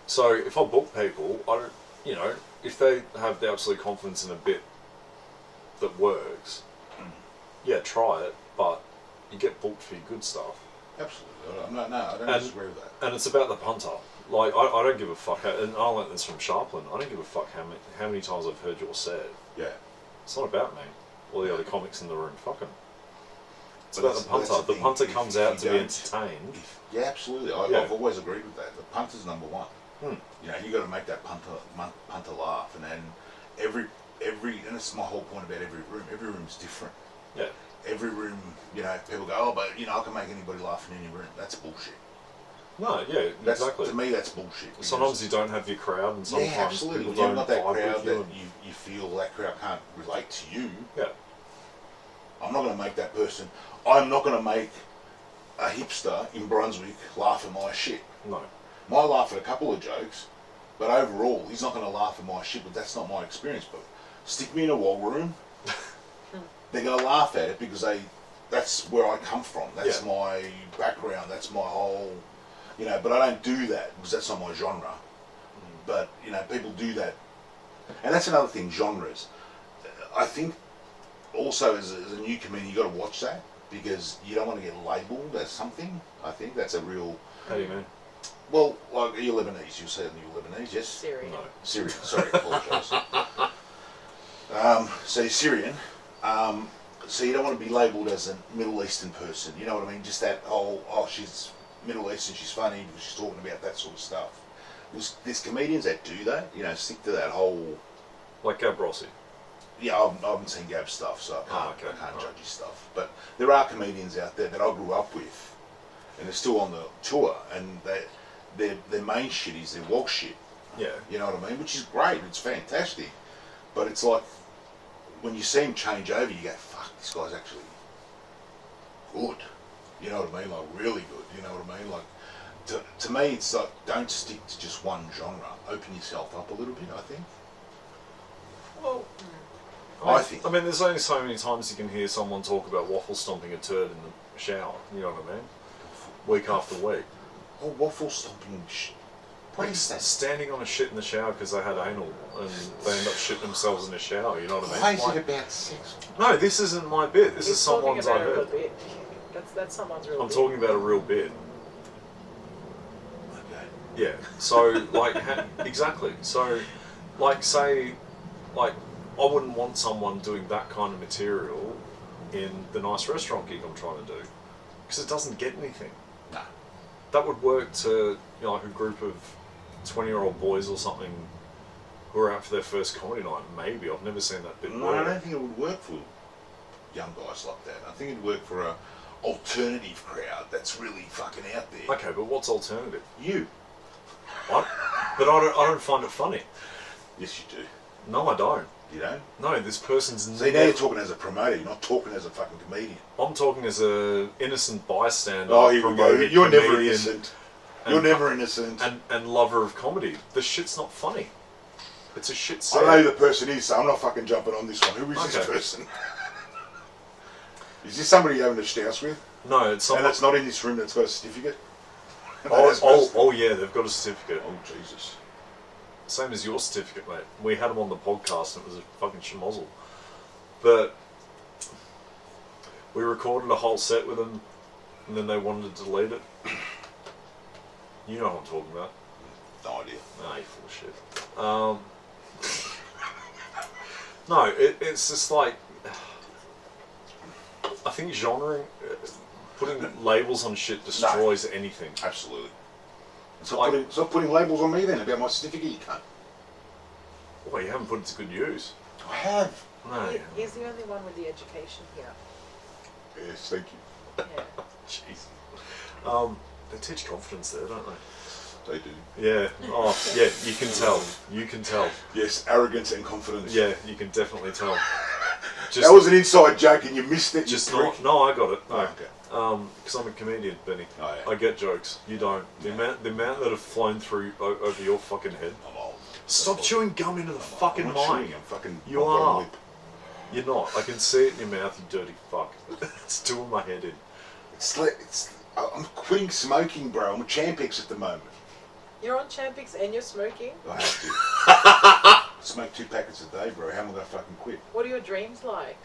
Speaker 2: So if I book people, I don't, you know, if they have the absolute confidence in a bit that works, yeah, try it. But you get booked for your good stuff.
Speaker 1: Absolutely. No, I don't disagree with that.
Speaker 2: And it's about the punter. Like, I don't give a fuck, and I learned this from Sharplin, I don't give a fuck how many times I've heard your set.
Speaker 1: Yeah.
Speaker 2: It's not about me, or the other comics in the room, fuck 'em. It's
Speaker 1: But
Speaker 2: about the punter. The punter comes out to be entertained.
Speaker 1: Yeah, absolutely. I've always agreed with that. The punter's number one. You know, you got to make that punter laugh, and then every, and it's my whole point about every room. Every room's different.
Speaker 2: Yeah.
Speaker 1: Every room, you know, people go, oh, but you know, I can make anybody laugh in any room. That's bullshit.
Speaker 2: No, yeah, exactly.
Speaker 1: To me, that's bullshit.
Speaker 2: Sometimes you don't have your crowd, and sometimes
Speaker 1: absolutely.
Speaker 2: people
Speaker 1: You haven't
Speaker 2: don't
Speaker 1: got that
Speaker 2: vibe
Speaker 1: crowd
Speaker 2: with
Speaker 1: that
Speaker 2: you.
Speaker 1: you feel that crowd can't relate to you.
Speaker 2: Yeah.
Speaker 1: I'm not going to make that person. I'm not going to make a hipster in Brunswick laugh at my shit.
Speaker 2: No.
Speaker 1: Might laugh at a couple of jokes, but overall, he's not going to laugh at my shit. But that's not my experience. But stick me in a wall room, they're going to laugh at it because that's where I come from. That's my background. That's my whole, you know. But I don't do that because that's not my genre. But you know, people do that, and that's another thing. Genres. I think also as a new comedian, you got to watch that because you don't want to get labelled as something. I think that's a real.
Speaker 2: How do you mean?
Speaker 1: Well, like you're Lebanese. You say you're Lebanese, yes?
Speaker 3: Syrian.
Speaker 2: No.
Speaker 1: Syrian. Sorry, apologise. So you're Syrian. So you don't want to be labelled as a Middle Eastern person. You know what I mean? Just that whole, oh, she's Middle Eastern, she's funny because she's talking about that sort of stuff. There's comedians that do that. You know, stick to that whole.
Speaker 2: Like Gab Rossi.
Speaker 1: Yeah, I haven't seen Gab's stuff, so I can't judge his stuff. But there are comedians out there that I grew up with, and they're still on the tour, and their main shit is their walk shit.
Speaker 2: Yeah.
Speaker 1: You know what I mean? Which is great, it's fantastic. But it's like, when you see him change over, you go, fuck, this guy's actually good. You know what I mean? Like, really good. You know what I mean? Like, to me, it's like, don't stick to just one genre. Open yourself up a little bit, I think.
Speaker 3: Well,
Speaker 1: I think.
Speaker 2: I mean, there's only so many times you can hear someone talk about waffle stomping a turd in the shower. You know what I mean? Week after week.
Speaker 1: Oh, waffle stomping. What is that?
Speaker 2: Standing on a shit in the shower because they had anal and they end up shitting themselves in the shower. You know what I mean?
Speaker 1: Why is
Speaker 2: Like,
Speaker 1: it about sex?
Speaker 2: no, this isn't my bit. This is someone's I
Speaker 3: talking about a real
Speaker 2: heard.
Speaker 3: bit. That's someone's real
Speaker 2: I'm
Speaker 3: bit.
Speaker 2: talking about a real bit.
Speaker 1: Okay.
Speaker 2: Yeah. So, like, exactly. So, like, say, like, I wouldn't want someone doing that kind of material in the nice restaurant gig I'm trying to do because it doesn't get anything.
Speaker 1: No.
Speaker 2: That would work to, you know, like a group of 20-year-old boys or something who are out for their first comedy night. Maybe. I've never seen that bit
Speaker 1: No,
Speaker 2: work.
Speaker 1: I don't think it would work for young guys like that. I think it'd work for a alternative crowd that's really fucking out there.
Speaker 2: Okay, but what's alternative?
Speaker 1: You.
Speaker 2: But I don't find it funny.
Speaker 1: Yes, you do.
Speaker 2: No, I don't.
Speaker 1: You don't?
Speaker 2: No, this person's.
Speaker 1: See, now you're talking as a promoter. You're not talking as a fucking comedian.
Speaker 2: I'm talking as a innocent bystander.
Speaker 1: Oh, here we go.
Speaker 2: promoting
Speaker 1: You're never
Speaker 2: comedian
Speaker 1: innocent. You're never innocent.
Speaker 2: And lover of comedy. The shit's not funny. It's a shit
Speaker 1: I
Speaker 2: set.
Speaker 1: know who the person is, so I'm not fucking jumping on this one. Who is this
Speaker 2: Okay.
Speaker 1: person? Is this somebody you're having a stouse with?
Speaker 2: No, it's
Speaker 1: And
Speaker 2: someone.
Speaker 1: that's not in this room that's got a certificate? That has got a
Speaker 2: Oh, yeah, they've got a certificate.
Speaker 1: Oh, Jesus.
Speaker 2: Same as your certificate, mate. We had them on the podcast and it was a fucking schmozzle. But we recorded a whole set with them and then they wanted to delete it. You know what I'm talking about.
Speaker 1: No idea.
Speaker 2: Nah, you're full of shit. No, it's just like... I think genring, putting labels on shit destroys anything.
Speaker 1: Absolutely.
Speaker 2: Like-
Speaker 1: Stop putting labels on me then about my certificate, you can't.
Speaker 2: Well, you haven't put it to good use.
Speaker 1: I have.
Speaker 2: No.
Speaker 3: He's the only one with the education here.
Speaker 1: Yes, thank you.
Speaker 3: Yeah.
Speaker 2: Jeez. They teach confidence there, don't they?
Speaker 1: They do.
Speaker 2: Yeah. Oh, yeah. You can tell. You can tell.
Speaker 1: Yes, arrogance and confidence.
Speaker 2: Yeah, you can definitely tell.
Speaker 1: That was an inside joke and you missed it.
Speaker 2: just
Speaker 1: you prick.
Speaker 2: not. No, I got it. No.
Speaker 1: Oh, okay.
Speaker 2: Because I'm a comedian, Benny.
Speaker 1: Oh, yeah.
Speaker 2: I get jokes. You don't. The amount that have flown through over your fucking head.
Speaker 1: I'm old.
Speaker 2: Stop chewing gum into the fucking
Speaker 1: I'm not
Speaker 2: mic.
Speaker 1: chewing, I'm fucking.
Speaker 2: You
Speaker 1: my bottom
Speaker 2: are.
Speaker 1: lip.
Speaker 2: You're not. I can see it in your mouth, you dirty fuck. It's doing my head in.
Speaker 1: I'm quitting smoking, bro. I'm a Champix at the moment.
Speaker 3: You're on Champix and you're smoking?
Speaker 1: I have to. Smoke 2 packets a day, bro. How am I going to fucking quit?
Speaker 3: What are your dreams like?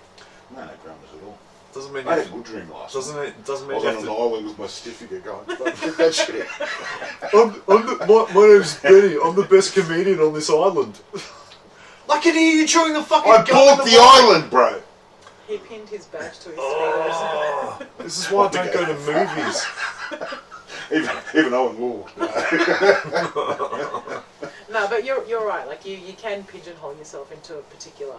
Speaker 1: No dramas at all.
Speaker 2: Doesn't mean
Speaker 1: I had a
Speaker 2: you
Speaker 1: good dream last
Speaker 2: doesn't
Speaker 1: night.
Speaker 2: it doesn't
Speaker 1: I
Speaker 2: mean
Speaker 1: was
Speaker 2: you
Speaker 1: on
Speaker 2: have
Speaker 1: an
Speaker 2: to.
Speaker 1: island with my certificate going, "Fuck that shit."
Speaker 2: My name's Benny. I'm the best comedian on this island. I can hear you chewing the fucking
Speaker 1: I
Speaker 2: gum in
Speaker 1: bought the
Speaker 2: mic.
Speaker 1: island, bro.
Speaker 3: He pinned his badge to his
Speaker 2: Oh, this is why I don't go to movies.
Speaker 1: Even Owen Wool.
Speaker 3: No, but you're right. Like you can pigeonhole yourself into a particular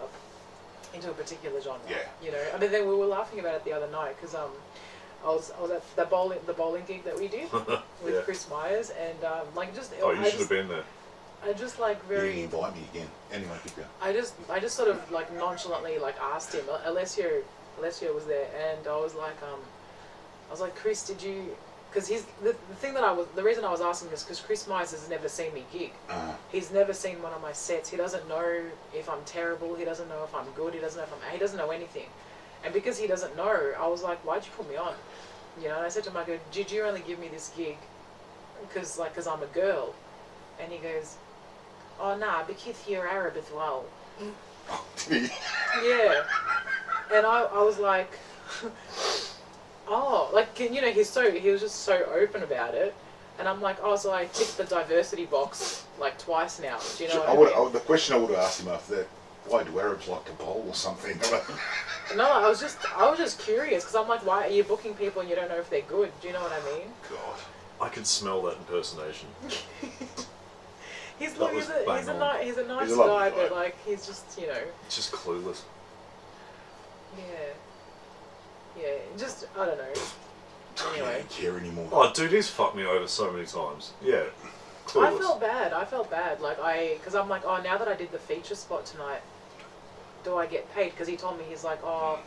Speaker 3: genre.
Speaker 1: Yeah.
Speaker 3: You know, I mean, then we were laughing about it the other night because I was at the bowling gig that we did with
Speaker 2: Yeah.
Speaker 3: Chris Myers and like just
Speaker 2: Oh, you should have been there.
Speaker 3: I just like
Speaker 1: You
Speaker 3: very.
Speaker 1: didn't invite me again. Anyway, keep going.
Speaker 3: I just sort of like nonchalantly like asked him. Alessio was there, and I was like, Chris, did you? Because the reason I was asking this because Chris Myers has never seen me gig. He's never seen one of my sets. He doesn't know if I'm terrible. He doesn't know if I'm good. He doesn't know he doesn't know anything. And because he doesn't know, I was like, why'd you put me on? You know, and I said to him, I go, did you only give me this gig because I'm a girl? And he goes, oh, nah, because you're Arab as well. Yeah. And I was like, oh, like, you know, he was just so open about it. And I'm like, oh, so I ticked the diversity box like twice now. Do you know what I mean?
Speaker 1: The question I would have asked him after that, why do Arabs like to bowl or something?
Speaker 3: No, I was just curious because I'm like, why are you booking people and you don't know if they're good? Do you know what I mean?
Speaker 1: God.
Speaker 2: I could smell that impersonation.
Speaker 3: He's
Speaker 2: That was bang on.
Speaker 3: he's a nice
Speaker 1: He's a lovely
Speaker 3: guy,
Speaker 1: guy.
Speaker 3: but like he's just, you know,
Speaker 2: Just clueless.
Speaker 3: yeah, just I don't know.
Speaker 1: I
Speaker 3: Anyway,
Speaker 1: don't care anymore.
Speaker 2: Oh, dude, he's fucked me over so many times. Yeah, clueless.
Speaker 3: I felt bad, like because I'm like, oh, now that I did the feature spot tonight, do I get paid? Because he told me he's like, oh,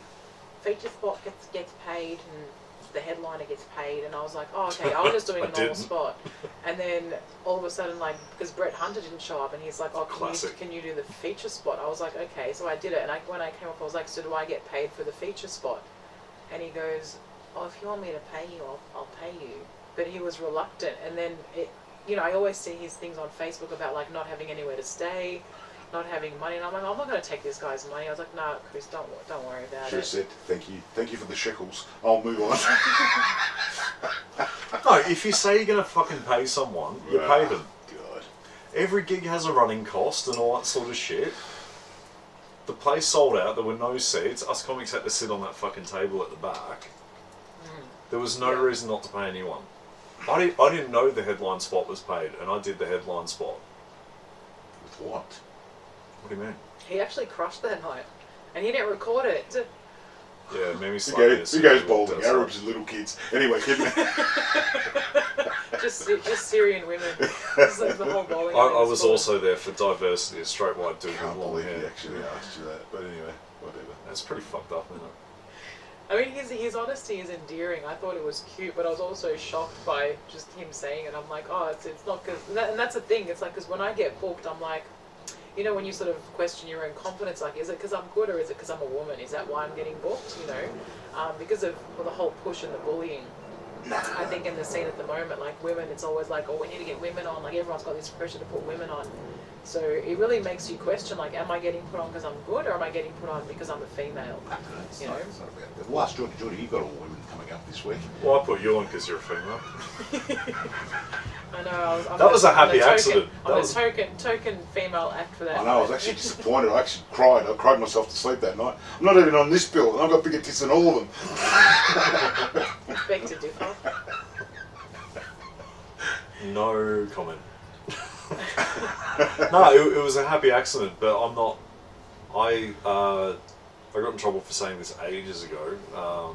Speaker 3: feature spot gets paid and the headliner gets paid, and I was like, oh, okay, I was just doing a normal
Speaker 2: didn't.
Speaker 3: spot, and then all of a sudden, like, because Brett Hunter didn't show up, and he's like, oh, can you do the feature spot? I was like, okay, so I did it, and when I came up, I was like, so do I get paid for the feature spot? And he goes, oh, if you want me to pay you, I'll pay you. But he was reluctant, and then you know, I always see his things on Facebook about like not having anywhere to stay, not having money, and I'm like, I'm not going to take this guy's money. I was like, nah, Chris, don't worry about
Speaker 1: Should
Speaker 3: it.
Speaker 1: have said, thank you for the shekels. I'll move on.
Speaker 2: No, if you say you're going to fucking pay someone, you pay them.
Speaker 1: God.
Speaker 2: Every gig has a running cost and all that sort of shit. The place sold out, there were no seats, us comics had to sit on that fucking table at the back. There was no
Speaker 3: Yeah.
Speaker 2: reason not to pay anyone. I didn't know the headline spot was paid, and I did the headline spot.
Speaker 1: With what?
Speaker 2: What do you mean?
Speaker 3: He actually crushed that night, and he didn't record it.
Speaker 2: Yeah, Mimi
Speaker 1: Who
Speaker 2: Shahee.
Speaker 1: goes bowling? Arabs and little kids. Anyway, keep
Speaker 3: just Syrian women. It's like the whole bowling.
Speaker 2: I was also there for diversity, a straight white dude
Speaker 1: I can't
Speaker 2: with long
Speaker 1: believe he
Speaker 2: hair.
Speaker 1: actually asked you that. But anyway, whatever.
Speaker 2: That's pretty fucked up, isn't it?
Speaker 3: I mean, his honesty is endearing. I thought it was cute, but I was also shocked by just him saying it. I'm like, oh, it's not because, and that's the thing. It's like, because when I get booked, I'm like, you know, when you sort of question your own confidence, like, is it because I'm good or is it because I'm a woman? Is that why I'm getting booked? You know, because of the whole push and the bullying. I think in the scene at the moment, like women, it's always like, oh, we need to get women on. Like everyone's got this pressure to put women on. So it really makes you question, like, am I getting put on because I'm good or am I getting put on because I'm a female?
Speaker 1: It's
Speaker 3: You
Speaker 1: not,
Speaker 3: know?
Speaker 1: it's not about that. Well, ask Geordie, you've got all women coming up this week.
Speaker 2: Well, I put you on because you're a female.
Speaker 3: I know.
Speaker 2: That was a happy accident.
Speaker 3: I'm
Speaker 2: That
Speaker 3: a
Speaker 2: was-
Speaker 3: token female act for that.
Speaker 1: I know, I was actually disappointed. I actually cried. I cried myself to sleep that night. I'm not even on this bill, and I've got bigger tits than all of them.
Speaker 3: Beg to differ.
Speaker 2: No comment. No, it was a happy accident, but I'm not. I got in trouble for saying this ages ago. I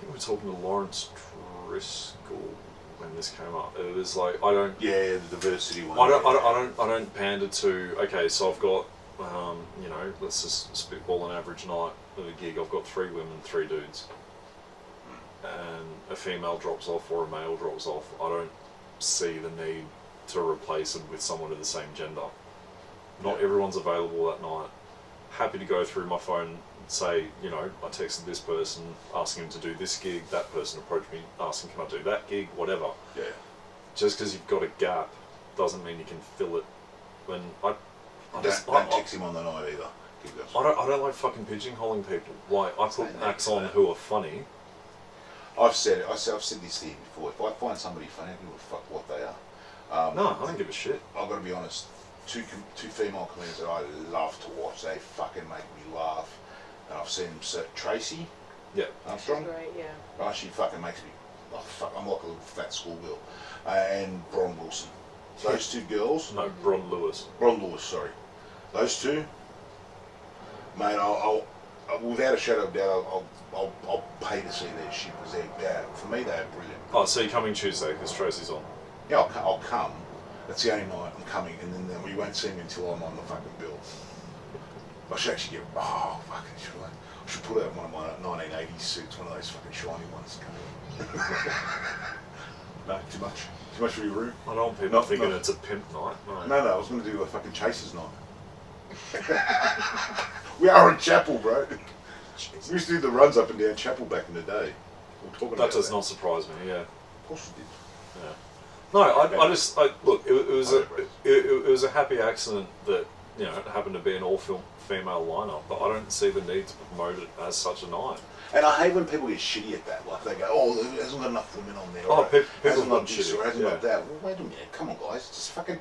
Speaker 2: think we were talking to Lawrence Driscoll when this came up. It was like I don't.
Speaker 1: Yeah, the diversity one.
Speaker 2: I don't pander to. Okay, so I've got. You know, let's just spitball an average night of a gig. I've got 3 women, 3 dudes, and a female drops off or a male drops off. I don't see the need to replace them with someone of the same gender. Not everyone's available that night. Happy to go through my phone and say, you know, I texted this person asking him to do this gig, that person approached me asking can I do that gig, whatever.
Speaker 1: Yeah.
Speaker 2: Just because you've got a gap doesn't mean you can fill it. When I
Speaker 1: Don't text him on the night either. Keep going.
Speaker 2: I don't like fucking pigeonholing people. Like, I put acts on who are funny.
Speaker 1: I've said it. I've said this to you before. If I find somebody funny, I don't give a fuck what they are.
Speaker 2: No, I don't give a shit.
Speaker 1: I've got to be honest. Two female comedians that I love to watch. They fucking make me laugh. And I've seen them. So Tracy.
Speaker 2: Yeah.
Speaker 1: Armstrong.
Speaker 3: Great, yeah.
Speaker 1: Oh, she fucking makes me. Oh, fuck, I'm like a little fat schoolgirl. And Bron Wilson. Those two girls.
Speaker 2: No, Bron Lewis.
Speaker 1: Bron Lewis, sorry. Those two. Mate, I'll without a shadow of doubt, I'll pay to see their shit because for me they're brilliant.
Speaker 2: Oh, so you're coming Tuesday because Tracy's on.
Speaker 1: Yeah, I'll come. That's the only night I'm coming, and then we won't see me until I'm on the fucking bill. I should actually get. Oh, fucking should I? I should pull out one of my 1980s suits, one of those fucking shiny ones. No, too much. Too much for your room.
Speaker 2: I don't want people thinking it's a pimp night.
Speaker 1: No, I was going to do a fucking Chasers night. We are in Chapel, bro. We used to do the runs up and down Chapel back in the day. We're talking about
Speaker 2: That does not surprise me. Yeah.
Speaker 1: Of course it did.
Speaker 2: Yeah. No, I just look. It was a happy accident that it happened to be an all-female lineup, but I don't see the need to promote it as such a night.
Speaker 1: And I hate when people get shitty at that. Like they go, "Oh, there hasn't got enough women on there."
Speaker 2: Oh, people
Speaker 1: hasn't
Speaker 2: got
Speaker 1: got this
Speaker 2: shitty.
Speaker 1: or hasn't got that. Well, wait a minute, come on, guys, just fucking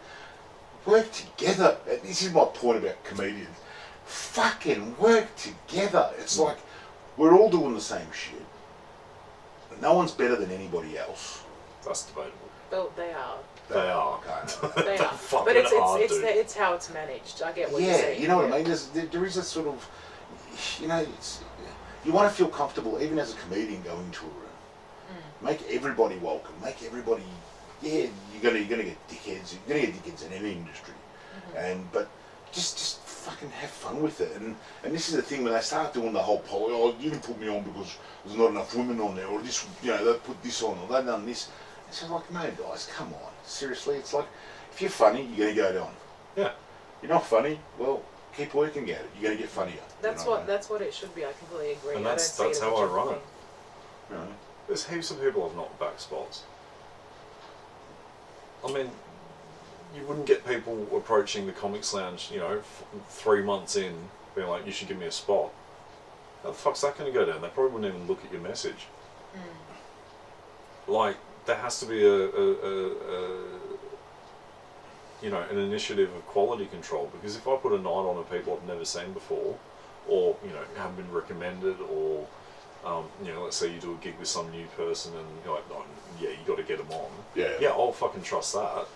Speaker 1: work together. This is my point about comedians. Fucking work together. It's like we're all doing the same shit. No one's better than anybody else.
Speaker 2: That's debatable.
Speaker 3: Well, they are.
Speaker 2: They are.
Speaker 1: Okay.
Speaker 3: They are.
Speaker 2: Fucking
Speaker 3: But
Speaker 2: dude.
Speaker 3: it's how it's managed. I get what you're
Speaker 1: Yeah,
Speaker 3: saying.
Speaker 1: you know what I mean? There is a sort of, you want to feel comfortable even as a comedian going to a room. Make everybody welcome. Make everybody, you're gonna get dickheads. You're gonna get dickheads in any industry, but just fucking have fun with it. And this is the thing when they start doing the whole poll. Oh, you didn't put me on because there's not enough women on there, or this, they put this on, or they've done this. It's just like, no, guys, come on. Seriously, it's like if you're funny, you're gonna go down.
Speaker 2: Yeah.
Speaker 1: You're not funny. Well, keep working at it. You're gonna get funnier.
Speaker 3: That's what it should be. I completely agree.
Speaker 2: And
Speaker 3: I
Speaker 2: that's
Speaker 3: don't see it as
Speaker 2: how
Speaker 3: a
Speaker 2: I
Speaker 3: job
Speaker 2: run
Speaker 3: thing.
Speaker 2: it.
Speaker 1: You know?
Speaker 2: There's heaps of people I've knocked back spots. I mean, you wouldn't get people approaching the Comics Lounge, 3 months in, being like, you should give me a spot. How the fuck's that going to go down? They probably wouldn't even look at your message. Like, there has to be an initiative of quality control, because if I put a night on of people I've never seen before, or, haven't been recommended, or, let's say you do a gig with some new person and you're like, no, yeah, you got to get them on. Yeah, I'll fucking trust that.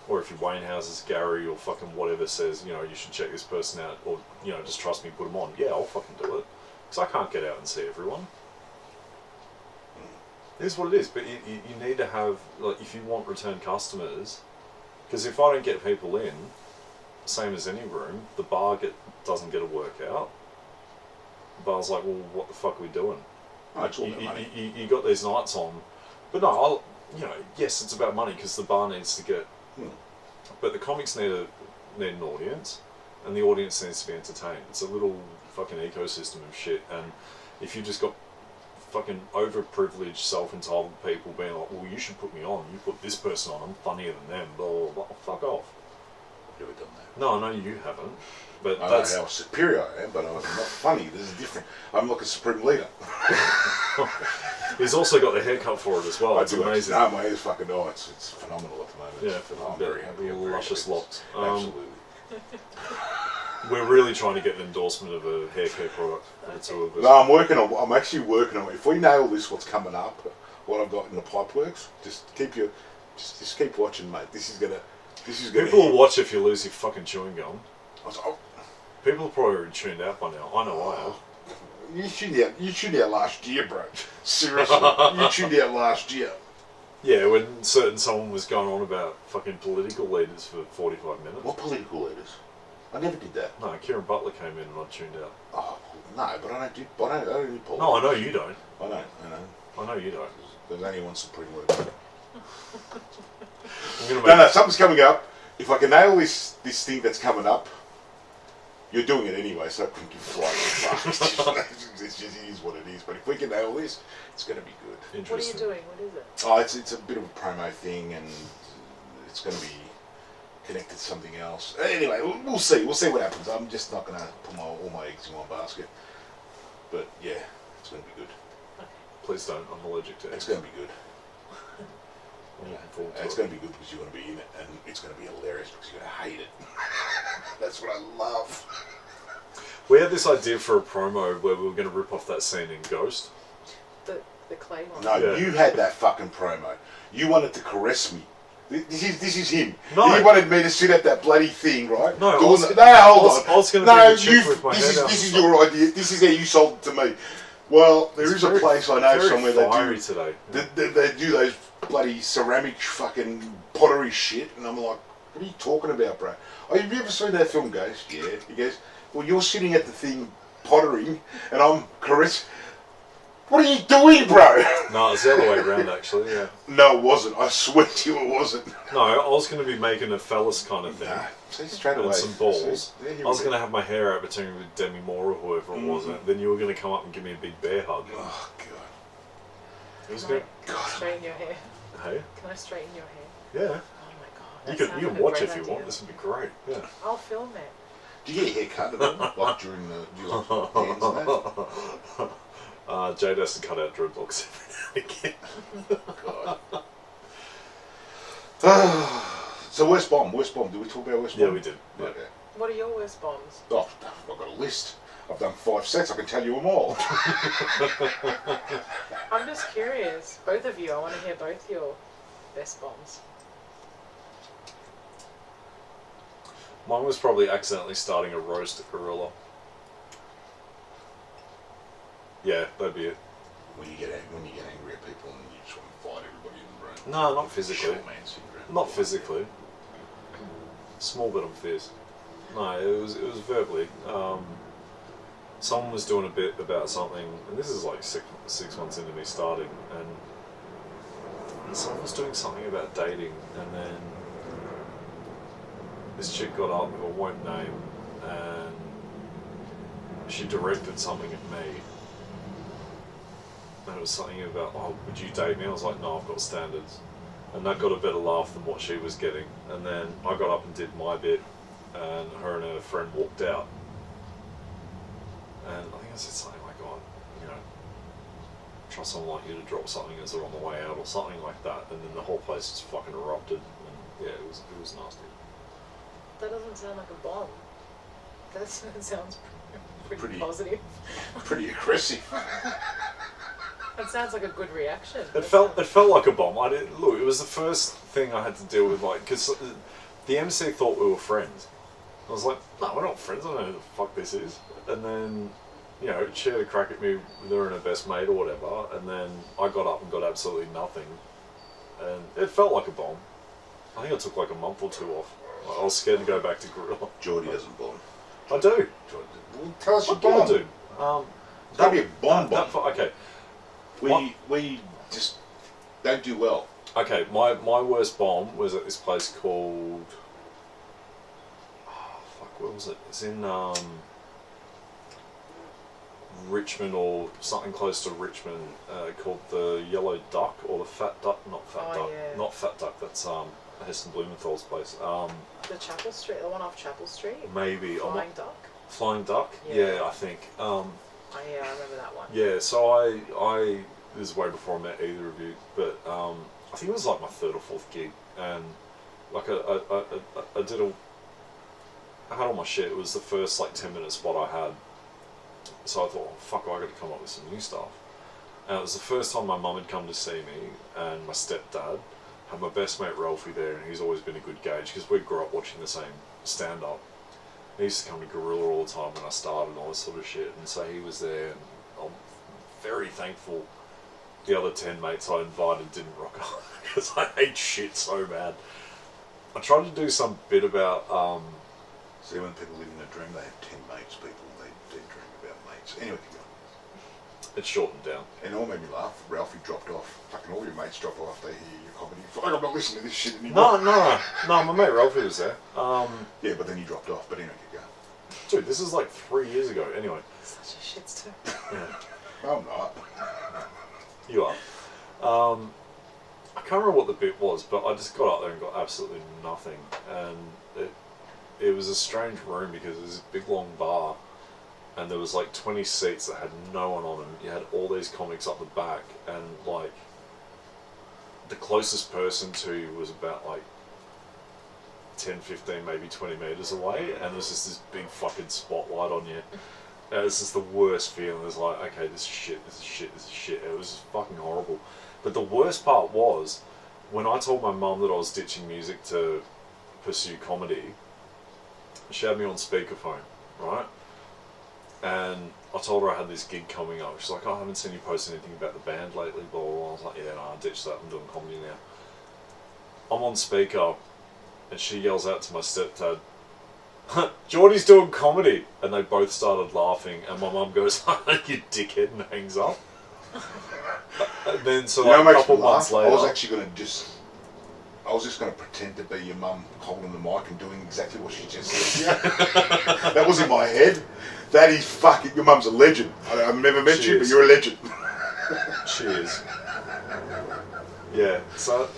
Speaker 2: Or if your Wayne Houses, Gary, or fucking whatever says, you should check this person out, or, just trust me, put them on. Yeah, I'll fucking do it. Because I can't get out and see everyone. It is what it is, but you need to have, like, if you want return customers, because if I don't get people in, same as any room, the bar doesn't get a workout. The bar's like, well, what the fuck are we doing?
Speaker 1: Oh, it's all about money.
Speaker 2: You got these nights on, but no, yes, it's about money because the bar needs to get, but the comics need an audience, and the audience needs to be entertained. It's a little fucking ecosystem of shit, and if you just got fucking overprivileged, self-entitled people being like, well, you should put me on, you put this person on, I'm funnier than them, blah, blah, blah. Fuck off.
Speaker 1: I've never done that.
Speaker 2: No, I know you haven't, but
Speaker 1: I
Speaker 2: that's...
Speaker 1: know how superior I am, but I'm not funny. There's a difference. I'm like a supreme leader.
Speaker 2: He's also got the haircut for it as well. It's amazing.
Speaker 1: No, my hair's fucking, it's phenomenal at the moment.
Speaker 2: Yeah,
Speaker 1: I'm very happy. I'm very
Speaker 2: luscious
Speaker 1: pleased.
Speaker 2: locks.
Speaker 1: Absolutely.
Speaker 2: We're really trying to get an endorsement of a hair care product for the two of us.
Speaker 1: No, I'm actually working on it. If we nail this, what's coming up, what I've got in the pipeworks, just keep watching, mate. This is gonna.
Speaker 2: People will watch if you lose your fucking chewing gum.
Speaker 1: Oh,
Speaker 2: People are probably already tuned out by now. I know I have.
Speaker 1: you tuned out last year, bro. Seriously, you tuned out last year.
Speaker 2: Yeah, when someone was going on about fucking political leaders for 45 minutes.
Speaker 1: What political leaders? I never did that.
Speaker 2: No, Kieran Butler came in and I tuned out.
Speaker 1: Oh no, but I don't do politics.
Speaker 2: No, I know you don't.
Speaker 1: I know.
Speaker 2: I know you don't.
Speaker 1: There's only one supreme leader.
Speaker 2: No,
Speaker 1: something's coming up. If I can nail this thing that's coming up, you're doing it anyway, so I couldn't give a fuck. It is what it is. But if we can nail this, it's going to be good.
Speaker 3: What are you doing? What is it?
Speaker 1: Oh, it's a bit of a promo thing, and it's going to be connected to something else. Anyway, we'll see. We'll see what happens. I'm just not gonna put all my eggs in one basket. But yeah, it's gonna be good.
Speaker 2: Please don't. I'm allergic to
Speaker 1: It's
Speaker 2: eggs.
Speaker 1: gonna be good.
Speaker 2: I'm looking forward to
Speaker 1: It's
Speaker 2: it.
Speaker 1: going to be good because you're going to be in it, and it's going to be hilarious because you're going to hate it. That's what I love.
Speaker 2: We had this idea for a promo where we were going to rip off that scene in Ghost.
Speaker 3: The clay one.
Speaker 1: No,
Speaker 2: Yeah.
Speaker 1: you had that fucking promo. You wanted to caress me. This is him.
Speaker 2: No.
Speaker 1: He wanted me to sit at that bloody thing, right?
Speaker 2: No,
Speaker 1: Doing
Speaker 2: I was-
Speaker 1: the- no, hold on.
Speaker 2: I was going to
Speaker 1: No,
Speaker 2: be the chick with my
Speaker 1: this
Speaker 2: head out.
Speaker 1: is your idea. This is how you sold it to me. Well, there is a place I know
Speaker 2: very
Speaker 1: somewhere they
Speaker 2: fiery
Speaker 1: do.
Speaker 2: today.
Speaker 1: They do those bloody ceramic fucking pottery shit, and I'm like, what are you talking about, bro? Oh, have you ever seen that film, Ghost? Yeah. He goes, well, you're sitting at the thing pottering, and I'm caressing. What are you doing, bro?
Speaker 2: No, it's the other way around, actually. Yeah.
Speaker 1: No, it wasn't. I swear to you, it wasn't.
Speaker 2: No, I was going to be making a phallus kind of thing.
Speaker 1: Nah, see, straight
Speaker 2: And
Speaker 1: away.
Speaker 2: some balls.
Speaker 1: See, there
Speaker 2: I
Speaker 1: you
Speaker 2: was
Speaker 1: go.
Speaker 2: going to have my hair out between with Demi Moore or whoever it was. Then you were going to come up and give me a big bear hug.
Speaker 1: Oh, God.
Speaker 2: It was
Speaker 3: Can
Speaker 2: good.
Speaker 3: I straighten your hair?
Speaker 2: Hey,
Speaker 3: Can I straighten your hair?
Speaker 2: yeah.
Speaker 3: Oh my god.
Speaker 2: You
Speaker 3: that
Speaker 2: can
Speaker 3: sounds
Speaker 2: you
Speaker 3: like
Speaker 2: can
Speaker 3: a
Speaker 2: watch
Speaker 3: great
Speaker 2: if you
Speaker 3: idea.
Speaker 2: want. This would be great. Yeah.
Speaker 3: I'll film it.
Speaker 1: Do you get your hair cut at all? Like during the dance and that?
Speaker 2: Jade has to cut out dreadlocks every now and again.
Speaker 1: God. So West Bomb. Did we talk about West Bomb?
Speaker 2: Yeah, we did. Yeah.
Speaker 1: Okay.
Speaker 3: What are your worst bombs?
Speaker 1: Oh, I've got a list. I've done 5 sets. I can tell you them all.
Speaker 3: I'm just curious. Both of you, I want to hear both your best bombs.
Speaker 2: Mine was probably accidentally starting a roast at Gorilla. Yeah, that'd be it.
Speaker 1: When you get angry at people and you just want to fight everybody in the room.
Speaker 2: No, not physically.
Speaker 1: Short man syndrome.
Speaker 2: Not physically. Small bit of fizz. No, it was verbally. Someone was doing a bit about something, and this is like six months into me starting, and someone was doing something about dating, and then this chick got up, who I won't name, and she directed something at me. And it was something about, oh, would you date me? I was like, no, I've got standards. And that got a better laugh than what she was getting. And then I got up and did my bit, and her and her friend walked out. And I think I said something like, oh, you know, trust someone like you to drop something as they're on the way out, or something like that. And then the whole place just fucking erupted. And yeah, it was nasty.
Speaker 3: That doesn't sound like a bomb. That sounds pretty
Speaker 1: Pretty-
Speaker 3: positive.
Speaker 1: Pretty aggressive.
Speaker 3: That sounds like a good reaction.
Speaker 2: It felt like a bomb. I didn't look. It was the first thing I had to deal with, like, because the MC thought we were friends. I was like, no, we're not friends. I don't know who the fuck this is. And then, you know, she had a crack at me with her and her best mate or whatever. And then I got up and got absolutely nothing. And it felt like a bomb. I think I took like a month or 2 off. I was scared to go back to Gorilla.
Speaker 1: Geordie doesn't bomb.
Speaker 2: I do.
Speaker 1: Well, tell us your
Speaker 2: What do I
Speaker 1: bomb.
Speaker 2: do?
Speaker 1: Don't be a bomb
Speaker 2: that-
Speaker 1: bomb.
Speaker 2: okay.
Speaker 1: Where you just don't do well.
Speaker 2: Okay, my worst bomb was at this place called... Oh, fuck, where was it? It's in Richmond or something close to Richmond, called the Yellow Duck or the Fat Duck. Not Fat
Speaker 3: Oh,
Speaker 2: Duck.
Speaker 3: yeah.
Speaker 2: Not Fat Duck, that's Heston Blumenthal's place.
Speaker 3: The Chapel Street, the one off Chapel Street?
Speaker 2: Maybe.
Speaker 3: Flying Duck?
Speaker 2: Flying Duck?
Speaker 3: Yeah.
Speaker 2: Yeah, I think.
Speaker 3: Oh yeah, I remember that one.
Speaker 2: Yeah, so I this is way before I met either of you, but I think it was like my 3rd or 4th gig, and like I did I had all my shit. It was the first like 10-minute spot I had, so I thought, oh, fuck, I got to come up with some new stuff. And it was the first time my mum had come to see me, and my stepdad had my best mate Ralphie there, and he's always been a good gauge because we grew up watching the same stand-up. He used to come to Gorilla all the time when I started and all this sort of shit, and so he was there, and I'm very thankful the other 10 mates I invited didn't rock up because I hate shit so bad. I tried to do some bit about,
Speaker 1: See, when people live in a dream, they have 10 mates, people, they dream about mates. Anyway, keep going.
Speaker 2: it's shortened down.
Speaker 1: And it all made me laugh. Ralphie dropped off. Fucking all your mates drop off after they hear your comedy. Fuck, I'm not listening to this shit anymore.
Speaker 2: No, my mate Ralphie was there.
Speaker 1: Yeah, but then he dropped off. But anyway, keep going.
Speaker 2: Dude, this is like 3 years ago. Anyway,
Speaker 3: Such a shitstorm.
Speaker 2: yeah,
Speaker 1: No, I'm not.
Speaker 2: you are. I can't remember what the bit was, but I just got up there and got absolutely nothing. And it was a strange room because it was a big long bar, and there was like 20 seats that had no one on them. You had all these comics up the back, and like the closest person to you was about like 10, 15, maybe 20 metres away, and there's just this big fucking spotlight on you. And it's just the worst feeling. It's like, okay, this is shit, this is shit, this is shit. It was fucking horrible. But the worst part was, when I told my mum that I was ditching music to pursue comedy, she had me on speakerphone, right? And I told her I had this gig coming up. She's like, oh, I haven't seen you post anything about the band lately, blah, blah, blah. I was like, yeah, no, I ditched that, I'm doing comedy now. I'm on speaker, and she yells out to my stepdad, Geordie's doing comedy. And they both started laughing, and my mum goes, you dickhead, and hangs up. And then, so like a couple months later,
Speaker 1: I was actually going to I was just going to pretend to be your mum holding the mic and doing exactly what she just said. That was in my head. That is fucking, your mum's a legend. I've never met you, but you're a legend.
Speaker 2: She is. Yeah, so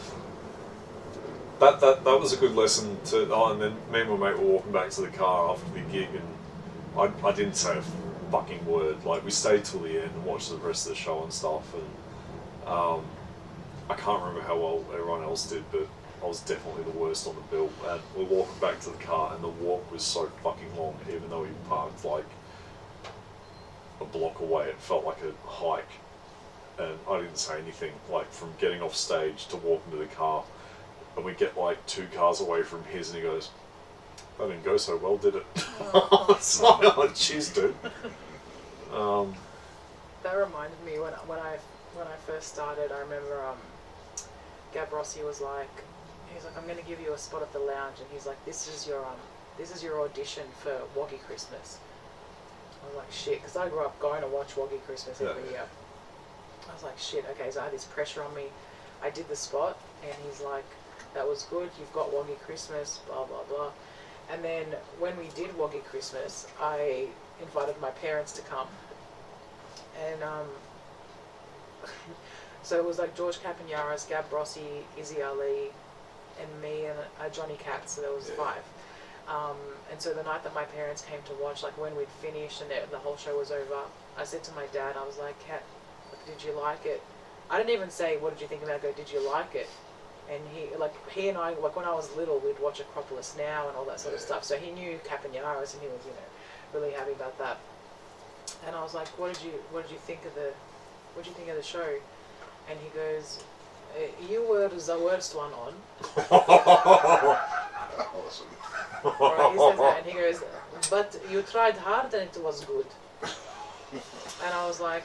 Speaker 2: that was a good lesson to. Oh, and then me and my mate were walking back to the car after the gig, and I didn't say a fucking word. Like, we stayed till the end and watched the rest of the show and stuff, and I can't remember how well everyone else did, but I was definitely the worst on the bill. And we're walking back to the car, and the walk was so fucking long, even though we parked like a block away. It felt like a hike, and I didn't say anything. Like, from getting off stage to walking to the car, and we get like 2 cars away from his, and he goes, "That didn't go so well, did it?" It's like, oh, cheers, dude.
Speaker 3: That reminded me when I first started. I remember Gab Rossi was like, he's like, I'm going to give you a spot at the lounge, and he's like, this is your audition for Woggy Christmas. I was like, shit, because I grew up going to watch Woggy Christmas every year. I was like, shit, okay, so I had this pressure on me. I did the spot, and he's like, that was good, you've got Woggy Christmas, blah, blah, blah. And then when we did Woggy Christmas, I invited my parents to come. And so it was like George Campagnaris, Gab Rossi, Izzy Ali, and me, and Johnny Katz, so there was 5. And so the night that my parents came to watch, like when we'd finished and the whole show was over, I said to my dad, I was like, Kat, did you like it? I didn't even say, what did you think about it? I go, did you like it? And he and I, like when I was little, we'd watch Acropolis Now and all that sort of stuff. So he knew Campagnaris, and he was, really happy about that. And I was like, what did you think of the show? And he goes, you were the worst one on.
Speaker 1: Awesome.
Speaker 3: Right, he says that, and he goes, but you tried hard and it was good. And I was like,